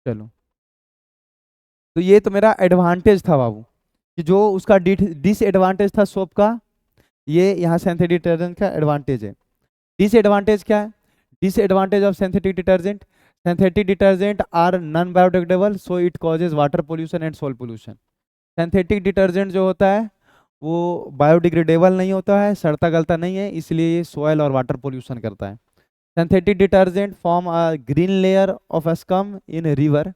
चलो, तो ये तो मेरा एडवांटेज था बाबू, कि जो उसका डिसएडवांटेज था सोप का, ये यहाँ सिंथेटिक डिटर्जेंट का एडवांटेज है। डिसएडवांटेज क्या है, disadvantage of synthetic detergent, synthetic detergent are non biodegradable so it causes water pollution and soil pollution. Synthetic detergent जो होता है वो बायोडिग्रेडेबल नहीं होता है, सड़ता गलता नहीं है, इसलिए ये सॉइल और वाटर पोल्यूशन करता है। Synthetic detergent form a green layer of scum in river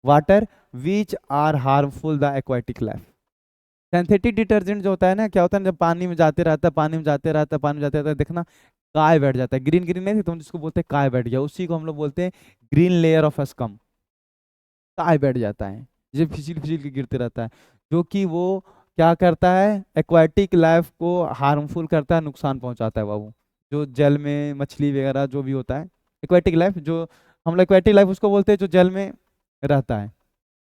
water which are harmful the aquatic life. Synthetic detergent जो होता है ना, क्या होता है जब पानी में जाते रहता है, पानी में जाते रहता है, पानी में जाते रहता है, देखना काय बैठ जाता है, ग्रीन ग्रीन नहीं थी तुम जिसको बोलते हैं काय बैठ गया, उसी को हम लोग बोलते हैं ग्रीन लेयर ऑफ स्कम, काय बैठ जाता है, ये फिसिल फिसिल के गिरते रहता है, जो कि वो क्या करता है, एक्वाटिक लाइफ को हार्मफुल करता है, नुकसान पहुंचाता है बाबू। जो जल में मछली वगैरह जो भी होता है, एक्वाटिक लाइफ, जो हम लोग एक्वाटिक लाइफ उसको बोलते हैं जो जल में रहता है,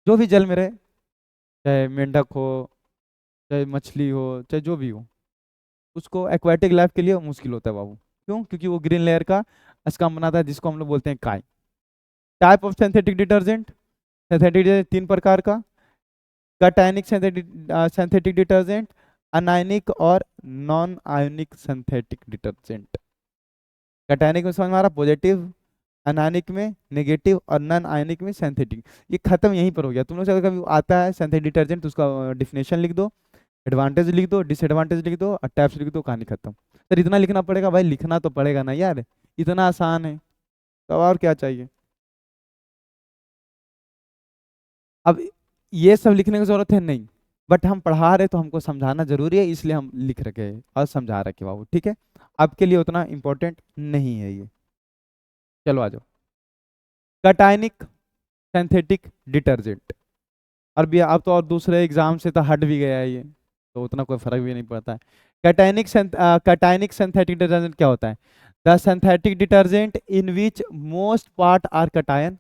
जो भी जल में रहे, चाहे मेंढक हो, चाहे मछली हो, चाहे जो भी हो, उसको एक्वाटिक लाइफ के लिए मुश्किल होता है बाबू। क्यों, क्योंकि वो ग्रीन लेयर का स्कम बनाता है, जिसको हम लोग बोलते हैं काय। Type of synthetic detergent, synthetic detergent तीन प्रकार का, कटायनिक सिंथेटिक डिटर्जेंट, अनायनिक और non ionic synthetic detergent. Cationic में समझ में आ रहा, पॉजिटिव, अनायनिक में नेगेटिव और नॉन आयनिक में सिंथेटिक। ये खत्म यहीं पर हो गया। तुम लोग से कभी आता है सिंथेटिक डिटर्जेंट तो उसका डिफिनेशन लिख दो, एडवांटेज लिख दो, डिसएडवांटेज लिख दो और टाइप्स लिख दो, कहानी खत्म। सर इतना लिखना पड़ेगा भाई, लिखना तो पड़ेगा ना यार, इतना आसान है, तो और क्या चाहिए। अब ये सब लिखने की जरूरत है नहीं, बट हम पढ़ा रहे तो हमको समझाना जरूरी है, इसलिए हम लिख रखे हैं और समझा रखे बाबू, ठीक है। आपके लिए उतना इंपॉर्टेंट नहीं है ये। चलो आ जाओ, कटायनिक सिंथेटिक डिटर्जेंट। और भी अब तो और दूसरे एग्जाम से तो हट भी गया है ये, तो उतना कोई फर्क भी नहीं पड़ता है। कटायनिक सिंथेटिक डिटर्जेंट क्या होता है, the synthetic detergent in which most part are cation.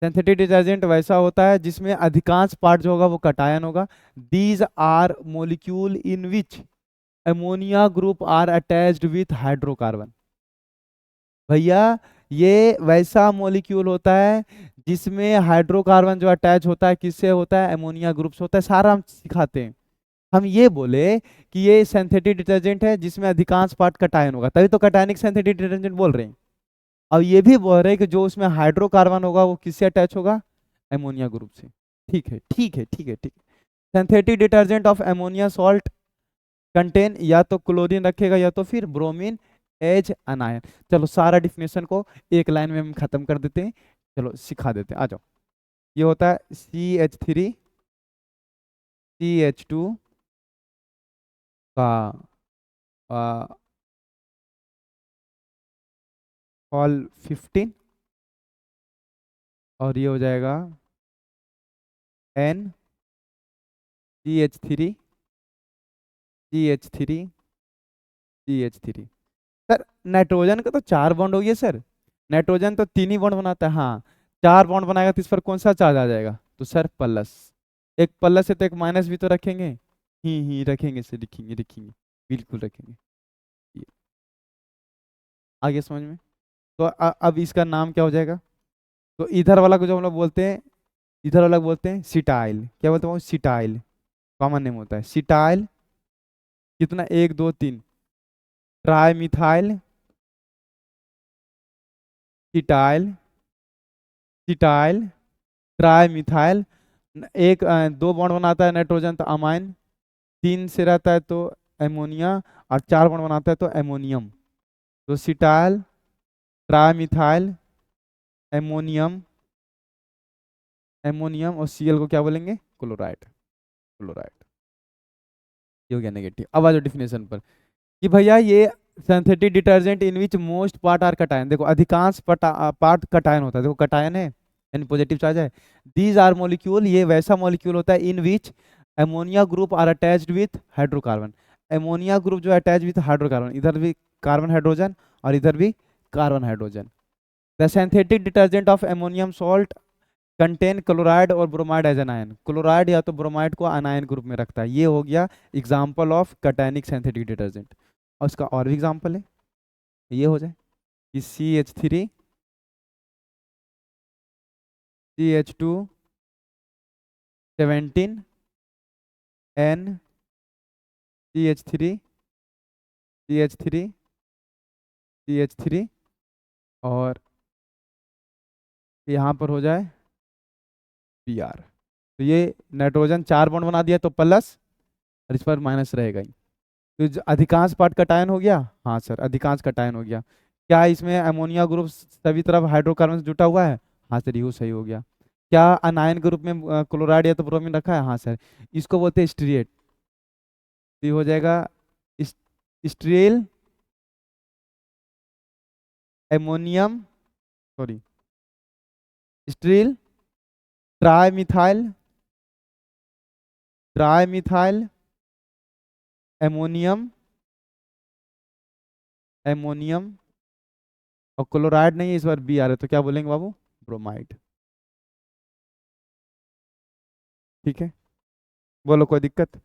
Synthetic detergent वैसा होता है जिसमें अधिकांश पार्ट जो होगा वो कटायन होगा। These are molecule in which ammonia group are attached with hydrocarbon. भैया ये वैसा मॉलिक्यूल होता है जिसमें हाइड्रोकार्बन जो अटैच होता है, किससे होता है, अमोनिया ग्रुप से होता है, सारा हम सिखाते हैं। हम ये बोले कि ये सिंथेटिक डिटर्जेंट है जिसमें अधिकांश पार्ट कटायन होगा, तभी तो कटायनिक सिंथेटिक डिटर्जेंट बोल रहे हैं। अब ये भी बोल रहे हैं कि जो उसमें हाइड्रोकार्बन होगा वो किससे अटैच होगा, एमोनिया ग्रुप से। ठीक है ठीक है ठीक है ठीक है। Synthetic detergent of ammonia salt contain या तो क्लोरीन रखेगा या तो फिर ब्रोमीन एज अनायन। चलो सारा डिफिनेशन को एक लाइन में हम खत्म कर देते हैं, चलो सिखा देते हैं, आ जाओ। ये होता है CH3 CH2 का ऑल 15, और ये हो जाएगा NCH3 CH3 सर नाइट्रोजन का तो 4 बॉन्ड हो गया सर, नाइट्रोजन तो 3 ही बॉन्ड बनाता है, हाँ 4 बॉन्ड बनाएगा तो इस पर कौन सा चार्ज आ जाएगा, तो सर प्लस। एक प्लस है तो एक माइनस भी तो रखेंगे, ही रखेंगे सर, लिखेंगे लिखेंगे, बिल्कुल रखेंगे। ये आगे समझ में। तो अब इसका नाम क्या हो जाएगा, तो इधर वाला को जो हम लोग बोलते हैं, इधर वाला को बोलते हैं सिटाइल, क्या बोलते हैं वो, सिटाइल, कॉमन नेम होता है सिटाइल। कितना, 1 2 3, tri methyl cetyl, cetyl tri methyl. एक 2 बॉन्ड बनाता है नाइट्रोजन तो अमाइन, 3 से रहता है तो एमोनिया, और 4 बॉन्ड बनाता है तो एमोनियम। तो cetyl try methyl ammonium, ammonium और Cl को क्या बोलेंगे, क्लोराइड, क्लोराइड। ये हो गया नेगेटिव। अब आ जाओ डिफिनेशन पर कि भैया ये synthetic detergent in which most part are cation, देखो अधिकांश पार्ट कटायन होता है, देखो कटायन है यानी पॉजिटिव चार्ज है। दीज आर मॉलिक्यूल, ये वैसा मॉलिक्यूल होता है in which ammonia group are attached with hydrocarbon, ammonia group जो अटैच विथ हाइड्रोकार्बन, इधर भी कार्बन हाइड्रोजन और इधर भी carbon hydrogen. The synthetic detergent of ammonium salt contain chloride और bromide as anion, chloride या तो ब्रोमाइड को अनायन ग्रुप में रखता है। ये हो गया एग्जाम्पल ऑफ कटैनिक सिंथेटिक डिटर्जेंट। और इसका और भी एग्जाम्पल है, ये हो जाए कि CH3 CH2 17 NCH3 और यहाँ पर हो जाए Br। तो ये नाइट्रोजन 4 बॉन्ड बना दिया तो प्लस, और इस पर माइनस रहेगा ही। तो अधिकांश पार्ट कटायन हो गया, हाँ सर अधिकांश कटायन हो गया। क्या इसमें अमोनिया ग्रुप सभी तरफ हाइड्रोकार्बन से जुटा हुआ है, हाँ सर ये सही हो गया। क्या अनायन ग्रुप में क्लोराइड या तो ब्रोमीन रखा है, हाँ सर। इसको बोलते हैं स्ट्रिएट, तो ये हो जाएगा stearyl ammonium, sorry stearyl tri methyl, tri methyl ammonium, ammonium और क्लोराइड नहीं है इस बार बी आ रहा है, तो क्या बोलेंगे बाबू, ब्रोमाइड। ठीक है, बोलो कोई दिक्कत।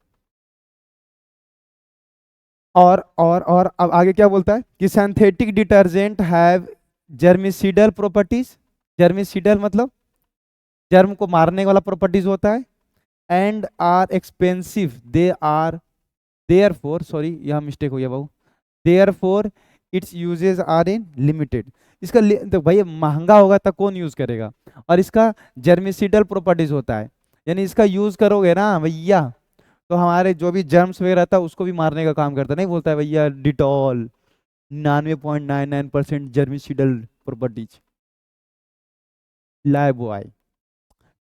और अब आगे क्या बोलता है कि synthetic detergent have germicidal properties, germicidal मतलब जर्म को मारने वाला प्रॉपर्टीज होता है, and are expensive, they are therefore, sorry यहाँ मिस्टेक हो गया बाबू, therefore its uses are in limited. इसका तो भाई महंगा होगा तो कौन यूज करेगा, और इसका जर्मिसिडल प्रॉपर्टीज होता है, यानी इसका यूज करोगे ना भैया तो हमारे जो भी जर्म्स वगैरह रहता है उसको भी मारने का काम करता है। नहीं बोलता है भैया डिटॉल 99.99% जर्मिसिडल प्रॉपर्टीज, लाइबॉय,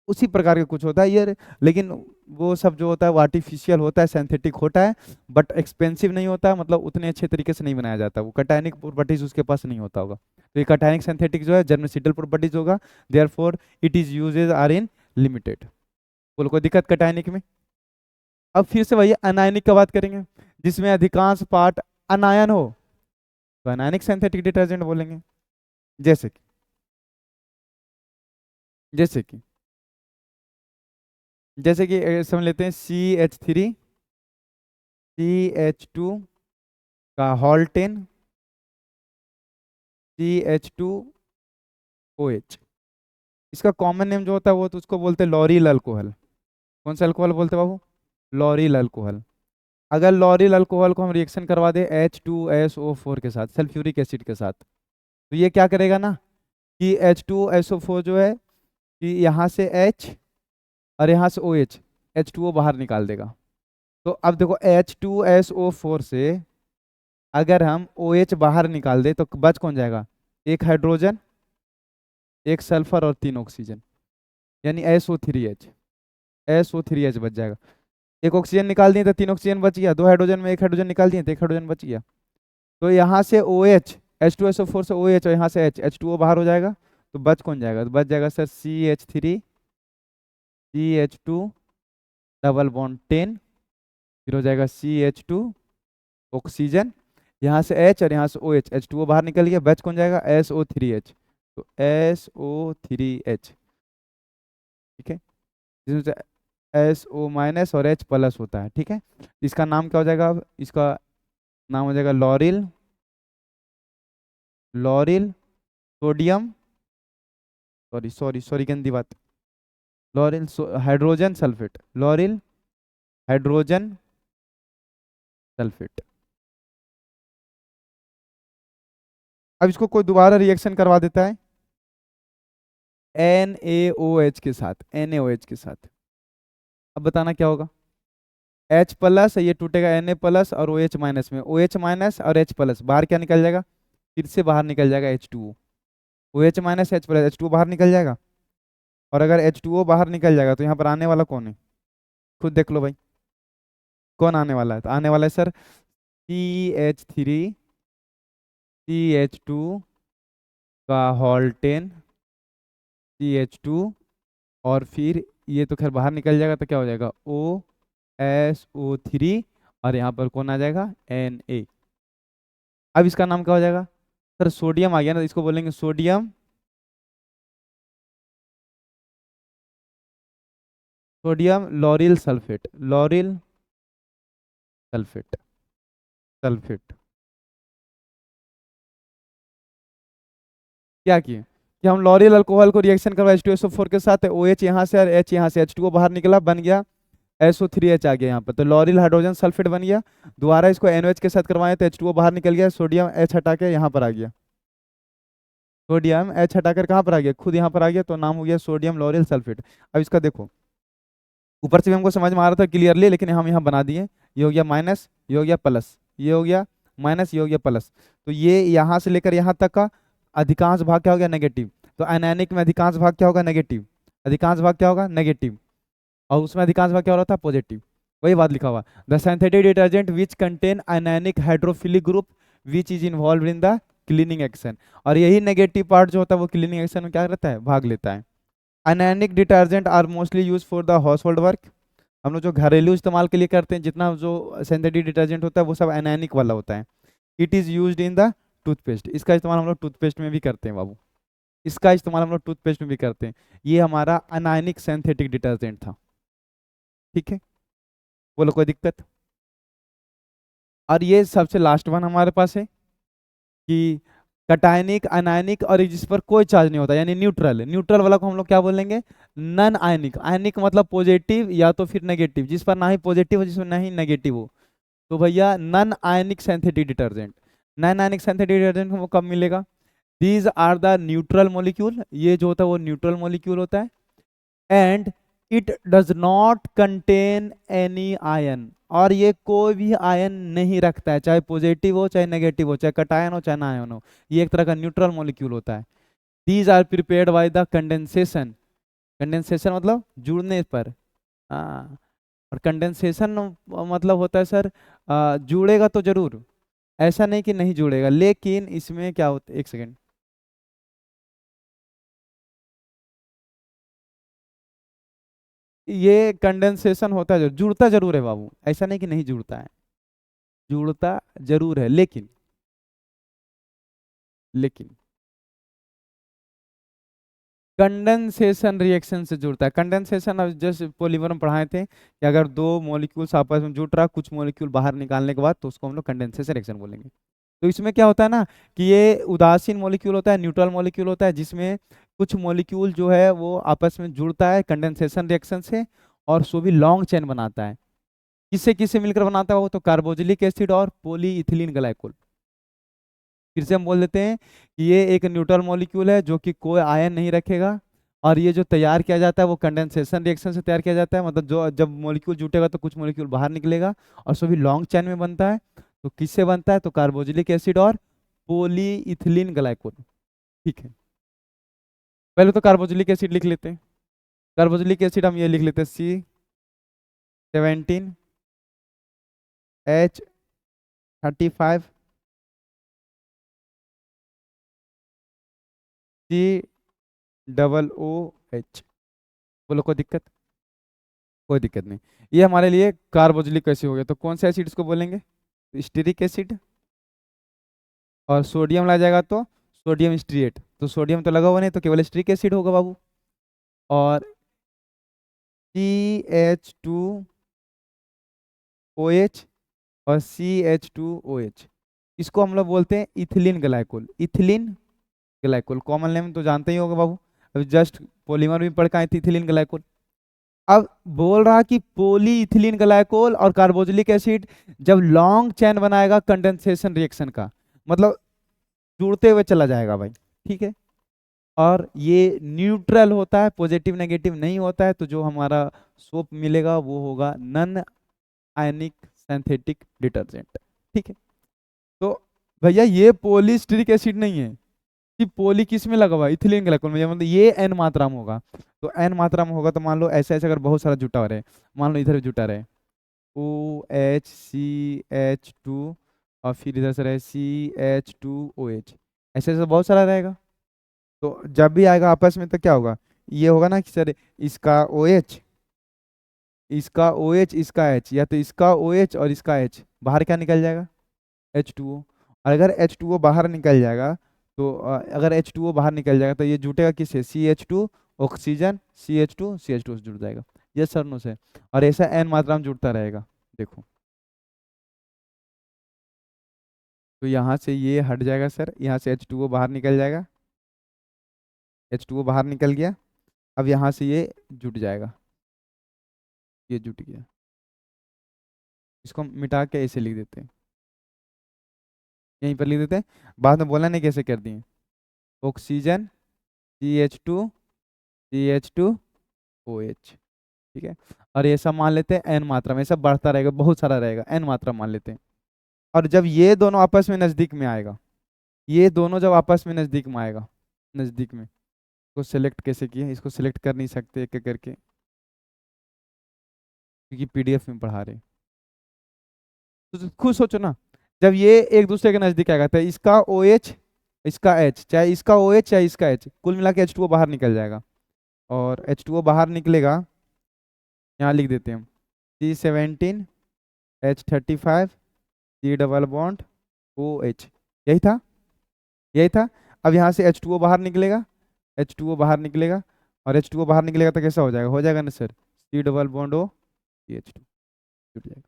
उसी प्रकार के कुछ होता है यार। लेकिन वो सब जो होता है वो आर्टिफिशियल होता है, सिंथेटिक होता है, बट एक्सपेंसिव नहीं होता, मतलब उतने अच्छे तरीके से नहीं बनाया जाता। वो कटायनिक प्रॉपर्टीज उसके पास नहीं होता होगा, तो ये कटायनिक सिंथेटिक जो है जर्मिसिडल प्रॉपर्टीज होगा, therefore it is uses are in limited. बोलो कोई दिक्कत कटायनिक में। अब फिर से वही अनायनिक का बात करेंगे, जिसमें अधिकांश पार्ट अनायन हो, तो अनायनिक सिंथेटिक डिटर्जेंट बोलेंगे। जैसे कि जैसे कि जैसे कि समझ लेते हैं CH3 CH2 का हॉल्टेन CH2OH, इसका कॉमन नेम जो होता है वो तो उसको बोलते हैं लॉरिल अल्कोहल। कौन सा अल्कोहल बोलते हैं बाबू, लॉरिल अल्कोहल। अगर लॉरिल अल्कोहल को हम रिएक्शन करवा दें H2SO4 के साथ, सल्फ्यूरिक एसिड के साथ, तो ये क्या करेगा ना कि H2SO4 जो है कि यहाँ से H और यहाँ से OH, H2O बाहर निकाल देगा। तो अब देखो H2SO4 से अगर हम OH बाहर निकाल दे तो बच कौन जाएगा? एक हाइड्रोजन, एक सल्फर और 3 ऑक्सीजन, यानी SO3H। SO3H बच जाएगा। एक ऑक्सीजन निकाल दिए तो 3 ऑक्सीजन बच गया, 2 हाइड्रोजन में एक हाइड्रोजन निकाल दिए तो एक हाइड्रोजन बच गया। तो यहाँ से OH, H2SO4 से OH और यहाँ से H, H2O बाहर हो जाएगा। तो बच कौन जाएगा? तो बच जाएगा sir CH3, CH2 double bond 10, फिर हो जाएगा CH2 ऑक्सीजन, यहाँ से H और यहाँ से OH, H2O बाहर निकल गया, बच कौन जाएगा? SO3H। तो SO3H, ठीक है, जिसमें से SO माइनस और H प्लस होता है, ठीक है। इसका नाम क्या हो जाएगा? अब इसका नाम हो जाएगा lauryl, lauryl sodium, sorry sorry sorry गंदी बात, lauryl hydrogen sulphate, lauryl hydrogen sulphate. अब इसको कोई दोबारा रिएक्शन करवा देता है NaOH के साथ, NaOH के साथ, अब बताना क्या होगा? H प्लस, ये टूटेगा Na प्लस और OH माइनस में, OH माइनस और H प्लस, बाहर क्या निकल जाएगा? फिर से बाहर निकल जाएगा H2O, OH minus H plus, H2O बाहर निकल जाएगा। और अगर H2O बाहर निकल जाएगा तो यहाँ पर आने वाला कौन है? खुद देख लो भाई, कौन आने वाला है? तो आने वाला है सर CH3, CH2 का होल 10, CH2, और फिर ये तो खैर बाहर निकल जाएगा तो क्या हो जाएगा? OSO3, और यहाँ पर कौन आ जाएगा? Na। अब इसका नाम क्या हो जाएगा? सर सोडियम आ गया ना, तो इसको बोलेंगे sodium, sodium lauryl sulphate, lauryl sulphate, sulphate. क्या किए कि हम लॉरिल अल्कोहल को रिएक्शन करवा H2SO4 के साथ, OH यहाँ से और H यहाँ से, H2O बाहर निकला, बन गया SO3H आ गया यहाँ पर, तो लॉरिल हाइड्रोजन सल्फेट बन गया। दोबारा इसको NOH के साथ करवाए तो H2O बाहर निकल गया, सोडियम H हटा के यहाँ पर आ गया, सोडियम H हटाकर कहाँ पर आ गया? खुद यहाँ पर आ गया, तो नाम हो गया सोडियम लॉरिल सल्फेट। अब इसका देखो, ऊपर से भी हमको समझ में आ रहा था क्लियरली, लेकिन हम यहाँ बना दिए, ये हो गया माइनस, ये हो गया प्लस, ये हो गया माइनस, ये हो गया प्लस। तो ये यहाँ से लेकर यहाँ तक का अधिकांश भाग क्या हो गया? नेगेटिव। तो अनायनिक में अधिकांश भाग क्या होगा? नेगेटिव। अधिकांश भाग क्या होगा? नेगेटिव। और उसमें अधिकांश भाग क्या हो रहा था? पॉजिटिव। वही बात लिखा हुआ, the synthetic detergent which contain anionic hydrophilic group which is involve in the cleaning action. और यही नेगेटिव पार्ट जो होता है वो क्लीनिंग एक्शन में क्या रहता है? भाग लेता है। Anionic detergent are mostly use for the household work. हम लोग जो घरेलू इस्तेमाल के लिए करते हैं, जितना जो सिंथेटिक डिटर्जेंट होता है वो सब अनायनिक वाला होता है। It is used in the toothpaste, इसका इस्तेमाल हम लोग टूथपेस्ट में भी करते हैं बाबू, इसका इस्तेमाल हम लोग टूथपेस्ट में भी करते हैं। ये हमारा अनायनिक सिंथेटिक डिटर्जेंट था, ठीक है। बोलो कोई दिक्कत? और ये सबसे लास्ट वन हमारे पास है कि कटायनिक, अनायनिक और जिस पर कोई चार्ज नहीं होता, यानी न्यूट्रल। न्यूट्रल वाला को हम लोग क्या बोलेंगे? नन आयनिक। आयनिक मतलब पॉजिटिव या तो फिर नेगेटिव, जिस पर ना ही पॉजिटिव हो जिसमें ना ही नेगेटिव हो, तो भैया non ionic synthetic detergent. Non ionic synthetic detergent हमको कब मिलेगा? These are the neutral molecule, ये जो होता है वो न्यूट्रल मॉलिक्यूल होता है। And it does not contain any ion, और ये कोई भी आयन नहीं रखता है, चाहे पॉजिटिव हो चाहे नेगेटिव हो, चाहे कटायन हो चाहे ना आयन हो। ये एक तरह का न्यूट्रल मॉलिक्यूल होता है। These are prepared by the condensation. Condensation मतलब जुड़ने पर, हाँ। और कंडेंसेशन मतलब होता है सर जुड़ेगा तो जरूर, ऐसा नहीं कि नहीं जुड़ेगा, लेकिन इसमें क्या होता है, एक सेकेंड, ये कंडेंसेशन होता है, जो जुड़ता जरूर है बाबू, ऐसा नहीं कि नहीं जुड़ता है, जुड़ता जरूर है, लेकिन कंडेंसेशन रिएक्शन से जुड़ता है। कंडेंसेशन अब जस्ट पॉलीमर में पढ़ाए थे कि अगर दो मॉलिक्यूल्स आपस में जुड़ रहा, कुछ मॉलिक्यूल बाहर निकालने के बाद, तो उसको हम लोग कंडेंसेशन रिएक्शन बोलेंगे। तो इसमें क्या होता है ना कि ये उदासीन मॉलिक्यूल होता है, न्यूट्रल मॉलिक्यूल होता है, जिसमें कुछ मॉलिक्यूल जो है वो आपस में जुड़ता है कंडेंसेशन रिएक्शन से, और सो भी लॉन्ग चेन बनाता है। किससे किससे मिलकर बनाता है वो, तो कार्बोक्सिलिक एसिड और पॉलीइथिलीन ग्लाइकोल। फिर से हम बोल देते हैं कि ये एक न्यूट्रल मॉलिक्यूल है जो कि कोई आयन नहीं रखेगा, और ये जो तैयार किया जाता है वो कंडेंसेशन रिएक्शन से तैयार किया जाता है, मतलब जो जब मॉलिक्यूल जुटेगा तो कुछ मॉलिक्यूल बाहर निकलेगा, और सभी लॉन्ग चेन में बनता है। तो किससे बनता है, तो कार्बोक्सिलिक एसिड और पॉलीइथिलीन ग्लाइकोल। ठीक है, पहले तो कार्बोक्सिलिक एसिड लिख लेते हैं। कार्बोक्सिलिक एसिड हम ये लिख लेते हैं C17H35 COOH। बोलो कोई दिक्कत? कोई दिक्कत नहीं। ये हमारे लिए कार्बोक्सिलिक एसिड हो गया। तो कौन से एसिड इसको बोलेंगे, स्टीरिक एसिड। और सोडियम ला जाएगा तो सोडियम स्ट्रिएट, तो सोडियम तो लगा हुआ नहीं, तो केवल स्टीरिक एसिड होगा बाबू। और CH2OH और CH2OH, इसको हम लोग बोलते हैं ethylene glycol. Ethylene glycol common name तो जानते ही होगा बाबू, अभी जस्ट पॉलीमर भी पढ़ के आए थे, इथिलीन ग्लाइकोल। अब बोल रहा कि पॉली इथिलीन ग्लाइकोल और कार्बोक्सिलिक एसिड जब लॉन्ग चेन बनाएगा कंडेंसेशन रिएक्शन का, मतलब जुड़ते हुए चला जाएगा भाई। ठीक है, और ये न्यूट्रल होता है, पॉजिटिव नेगेटिव नहीं होता है, तो जो हमारा सोप मिलेगा वो होगा नन आयनिक सिंथेटिक डिटर्जेंट। ठीक है, तो भैया ये पॉलीस्टरिक एसिड नहीं है कि पोली किस में लगा हुआ है, इथिलीन ग्लाइकोल में, मतलब ये एन मात्रा में होगा। तो एन मात्रा में होगा तो मान लो ऐसे ऐसे अगर बहुत सारा जुटा रहे, मान लो इधर भी जुटा रहे OHCH2, और फिर इधर से रहे CH2OH, ऐसे ऐसे बहुत सारा रहेगा। तो जब भी आएगा आपस में तो क्या होगा, ये होगा ना कि सर इसका OH, इसका OH, इसका H, या तो इसका OH और इसका H, बाहर क्या निकल जाएगा, H2O। और अगर H2O बाहर निकल जाएगा, तो अगर H2O बाहर निकल जाएगा तो ये जुटेगा किससे, CH2 ऑक्सीजन, CH2 से जुड़ जाएगा। ये सर नो से, और ऐसा एन मात्रा में जुड़ता रहेगा। देखो, तो यहाँ से ये हट जाएगा सर, यहाँ से H2O बाहर निकल जाएगा, H2O बाहर निकल गया। अब यहाँ से ये जुट जाएगा, ये जुट गया। इसको हम मिटा के ऐसे लिख देते हैं, यहीं पर लिख देते हैं, बाद में बोला नहीं कैसे कर दिए। Oxygen, CH2 OH। ठीक है, और ये सब मान लेते हैं एन मात्रा में, ये सब बढ़ता रहेगा, बहुत सारा रहेगा, एन मात्रा मान लेते हैं। और जब ये दोनों आपस में नजदीक में आएगा, ये दोनों जब आपस में नजदीक में आएगा, नजदीक में, इसको सिलेक्ट कैसे किए, इसको सिलेक्ट कर नहीं सकते एक एक करके, क्योंकि PDF में पढ़ा रहे हैं। तो खुद सोचो ना, जब ये एक दूसरे के नजदीक आएगा तो इसका OH, इसका H, चाहे इसका OH चाहे इसका H, कुल मिला के H2O बाहर निकल जाएगा। और H2O बाहर निकलेगा, यहाँ लिख देते हैं हम C17H35 C double bond OH। यही था, यही था। अब यहाँ से H2O बाहर निकलेगा, H2O बाहर निकलेगा, और H2O बाहर निकलेगा तो कैसा हो जाएगा ना sir, C double bond O CH2, जुट जाएगा।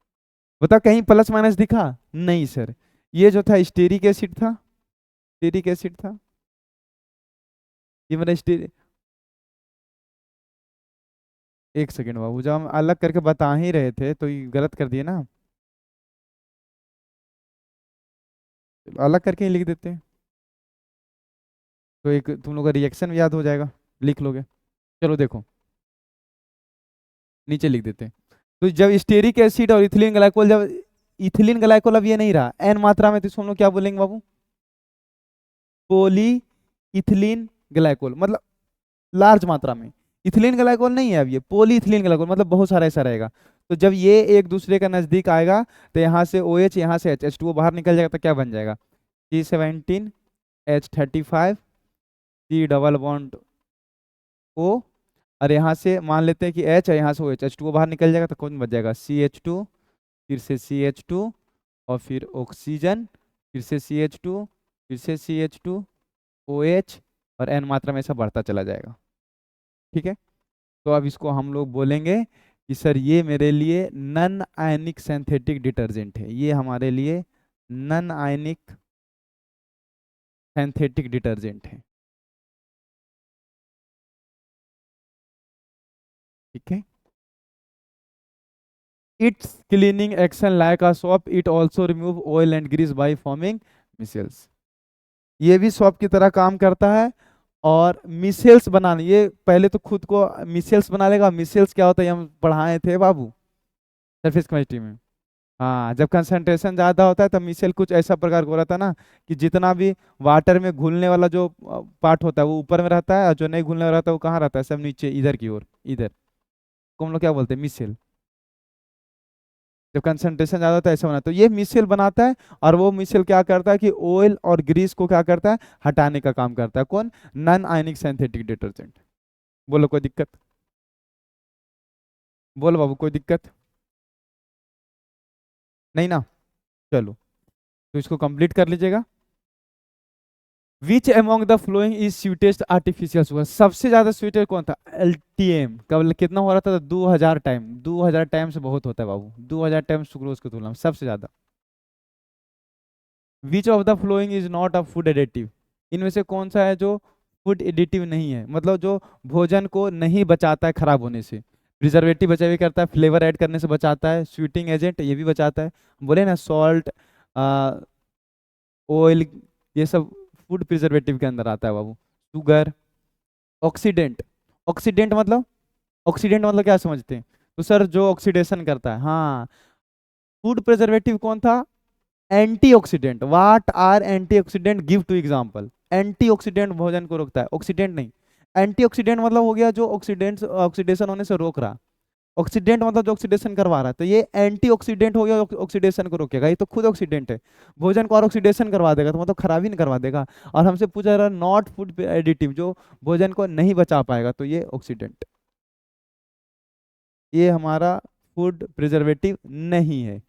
बता कहीं प्लस माइनस दिखा? नहीं सर, ये जो था स्टेरिक एसिड था, स्टेरिक एसिड था, ये मेरा स्टेरिक। एक सेकेंड बाबू, जब हम अलग करके बता ही रहे थे तो ये गलत कर दिए ना, चलो अलग करके ही लिख देते हैं, तो एक तुम लोग का रिएक्शन याद हो जाएगा, लिख लोगे। चलो देखो, नीचे लिख देते हैं। तो जब स्टेरिक एसिड और इथिलीन ग्लाइकोल, जब इथिलीन ग्लाइकोल अब ये नहीं रहा एन मात्रा में, तो इसको हम लोग क्या बोलेंगे बाबू, पॉली इथिलीन ग्लाइकोल, मतलब लार्ज मात्रा में। इथिलीन ग्लाइकोल नहीं है अब, ये पॉली इथिलीन ग्लाइकोल, मतलब बहुत सारा ऐसा रहेगा। तो जब ये एक दूसरे का नजदीक आएगा तो यहाँ से OH, यहाँ से H2O बाहर निकल जाएगा, तो क्या बन जाएगा, C17H35 C double bond O, और यहाँ से मान लेते हैं कि H, और यहाँ से OH, H2O बाहर निकल जाएगा तो कौन बच जाएगा, CH2, फिर से CH2, और फिर ऑक्सीजन, फिर से CH2, फिर से CH2 OH, और एन मात्रा में ऐसा बढ़ता चला जाएगा। ठीक है, तो अब इसको हम लोग बोलेंगे कि सर ये मेरे लिए नन आयनिक सिंथेटिक डिटर्जेंट है, ये हमारे लिए नन आयनिक सिंथेटिक डिटर्जेंट है। ठीक है, its cleaning action like a soap, it also remove oil and grease by forming micelles. ये भी सोप की तरह काम करता है। और मिसेल्स बनाने, ये पहले तो खुद को मिसेल्स बना लेगा। मिसेल्स क्या होता है, ये हम पढ़ाए थे बाबू सरफेस केमिस्ट्री में। हाँ, जब कंसंट्रेशन ज़्यादा होता है तब मिसेल कुछ ऐसा प्रकार का रहता है ना, कि जितना भी वाटर में घुलने वाला जो पार्ट होता है वो ऊपर में रहता है, और जो नहीं घुलने वाला रहता है वो कहाँ रहता है, सब नीचे इधर की ओर, इधर को हम लोग क्या बोलते हैं, मिसेल। जब कंसंट्रेशन ज़्यादा होता है ऐसा बना, तो ये मिसेल बनाता है। और वो मिसेल क्या करता है कि ऑयल और ग्रीस को क्या करता है, हटाने का काम करता है। कौन? Non ionic synthetic detergent. बोलो कोई दिक्कत? बोलो बाबू, कोई दिक्कत नहीं ना? चलो, तो इसको कंप्लीट कर लीजिएगा। Which among the following is sweetest artificial sugar, सबसे ज्यादा स्वीटेस्ट कौन था? एलटीएम। कब कितना हो रहा था? 2000 टाइम। 2000 टाइम से बहुत होता है बाबू, 2000 टाइम सुक्रोज की तुलना में सबसे ज्यादा। विच of the following is not a food additive, इनमें से कौन सा है जो फूड एडिटिव नहीं है, मतलब जो भोजन को नहीं बचाता है खराब होने से। प्रिजर्वेटिव बचा भी करता है, फ्लेवर ऐड करने से बचाता है, स्वीटिंग एजेंट ये भी बचाता है। बोले ना सॉल्ट, ऑयल, ये सब फूड प्रिजर्वेटिव के अंदर आता है बाबू। Sugar, oxidant. ऑक्सीडेंट मतलब, ऑक्सीडेंट मतलब क्या समझते हैं? तो सर जो ऑक्सीडेशन करता है, हाँ। फूड प्रिजर्वेटिव कौन था? Antioxidant. What are antioxidant, give two example. Antioxidant भोजन को रोकता है, ऑक्सीडेंट नहीं। एंटीऑक्सीडेंट मतलब हो गया जो ऑक्सीडेंट ऑक्सीडेशन होने से रोक रहा। ऑक्सीडेंट मतलब जो ऑक्सीडेशन करवा रहा है, तो ये एंटीऑक्सीडेंट हो गया, ऑक्सीडेशन को रोकेगा। ये तो खुद ऑक्सीडेंट है। भोजन को और ऑक्सीडेशन करवा देगा, तो मतलब खराबी नहीं करवा देगा। और हमसे पूछा रहा नॉट फूड एडिटिव, जो भोजन को नहीं बचा पाएगा, तो ये ऑक्सीडेंट, ये हमारा फूड प्रिजर्वेटिव नहीं है।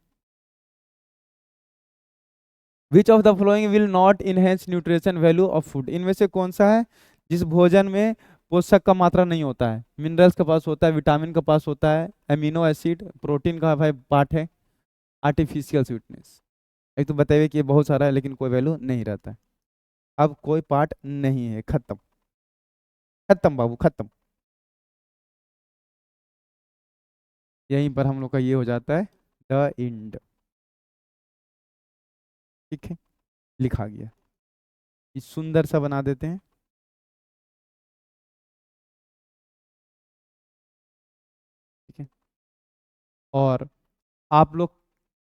Which of the following will not enhance nutrition value of food, इनमें से कौन सा है जिस भोजन में पोषक का मात्रा नहीं होता है? मिनरल्स का पास होता है, विटामिन का पास होता है, एमिनो एसिड, प्रोटीन का भाई पार्ट है, आर्टिफिशियल स्वीटनेस। एक तो बताइए कि ये बहुत सारा है लेकिन कोई वैल्यू नहीं रहता है। अब कोई पार्ट नहीं है, खत्म। खत्म बाबू, खत्म। यहीं पर हम लोग का ये हो जाता है द इंड। ठीक है, लिखा गया। इस सुंदर सा बना देते हैं। ठीक है, और आप लोग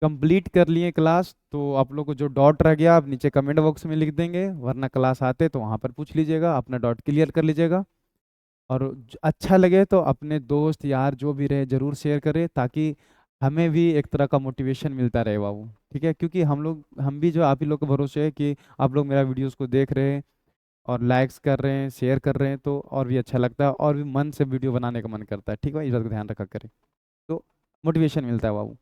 कंप्लीट कर लिए क्लास, तो आप लोग को जो डॉट रह गया आप नीचे कमेंट बॉक्स में लिख देंगे, वरना क्लास आते तो वहाँ पर पूछ लीजिएगा, अपना डॉट क्लियर कर लीजिएगा। और अच्छा लगे तो अपने दोस्त यार जो भी रहे जरूर शेयर करें, ताकि हमें भी एक तरह का मोटिवेशन मिलता रहे बाबू। ठीक है, क्योंकि हम भी जो आप ही लोग के भरोसे है कि आप लोग मेरा वीडियोस को देख रहे हैं और लाइक्स कर रहे हैं, शेयर कर रहे हैं, तो और भी अच्छा लगता है, और भी मन से वीडियो बनाने का मन करता है। ठीक है, इस बात का ध्यान रखा करें, तो मोटिवेशन मिलता है बाबू।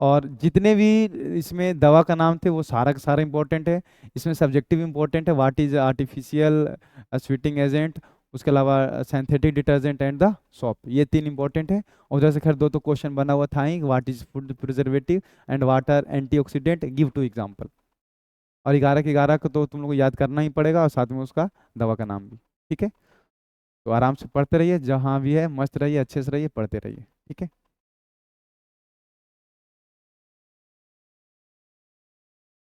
और जितने भी इसमें दवा का नाम थे वो सारा का सारा इंपॉर्टेंट है। इसमें सब्जेक्टिव इंपॉर्टेंट है, what is artificial sweetening agent, उसके अलावा synthetic detergent and the shop, ये तीन इंपॉर्टेंट है। और उधर से खैर दो तो क्वेश्चन बना हुआ था ही, what is food preservative and what are antioxidant, give two example. और 11 के 11 को तो तुम लोग को याद करना ही पड़ेगा, और साथ में उसका दवा का नाम भी। ठीक है, तो आराम से पढ़ते रहिए, जहाँ भी है मस्त रहिए, अच्छे से रहिए, पढ़ते रहिए। ठीक है।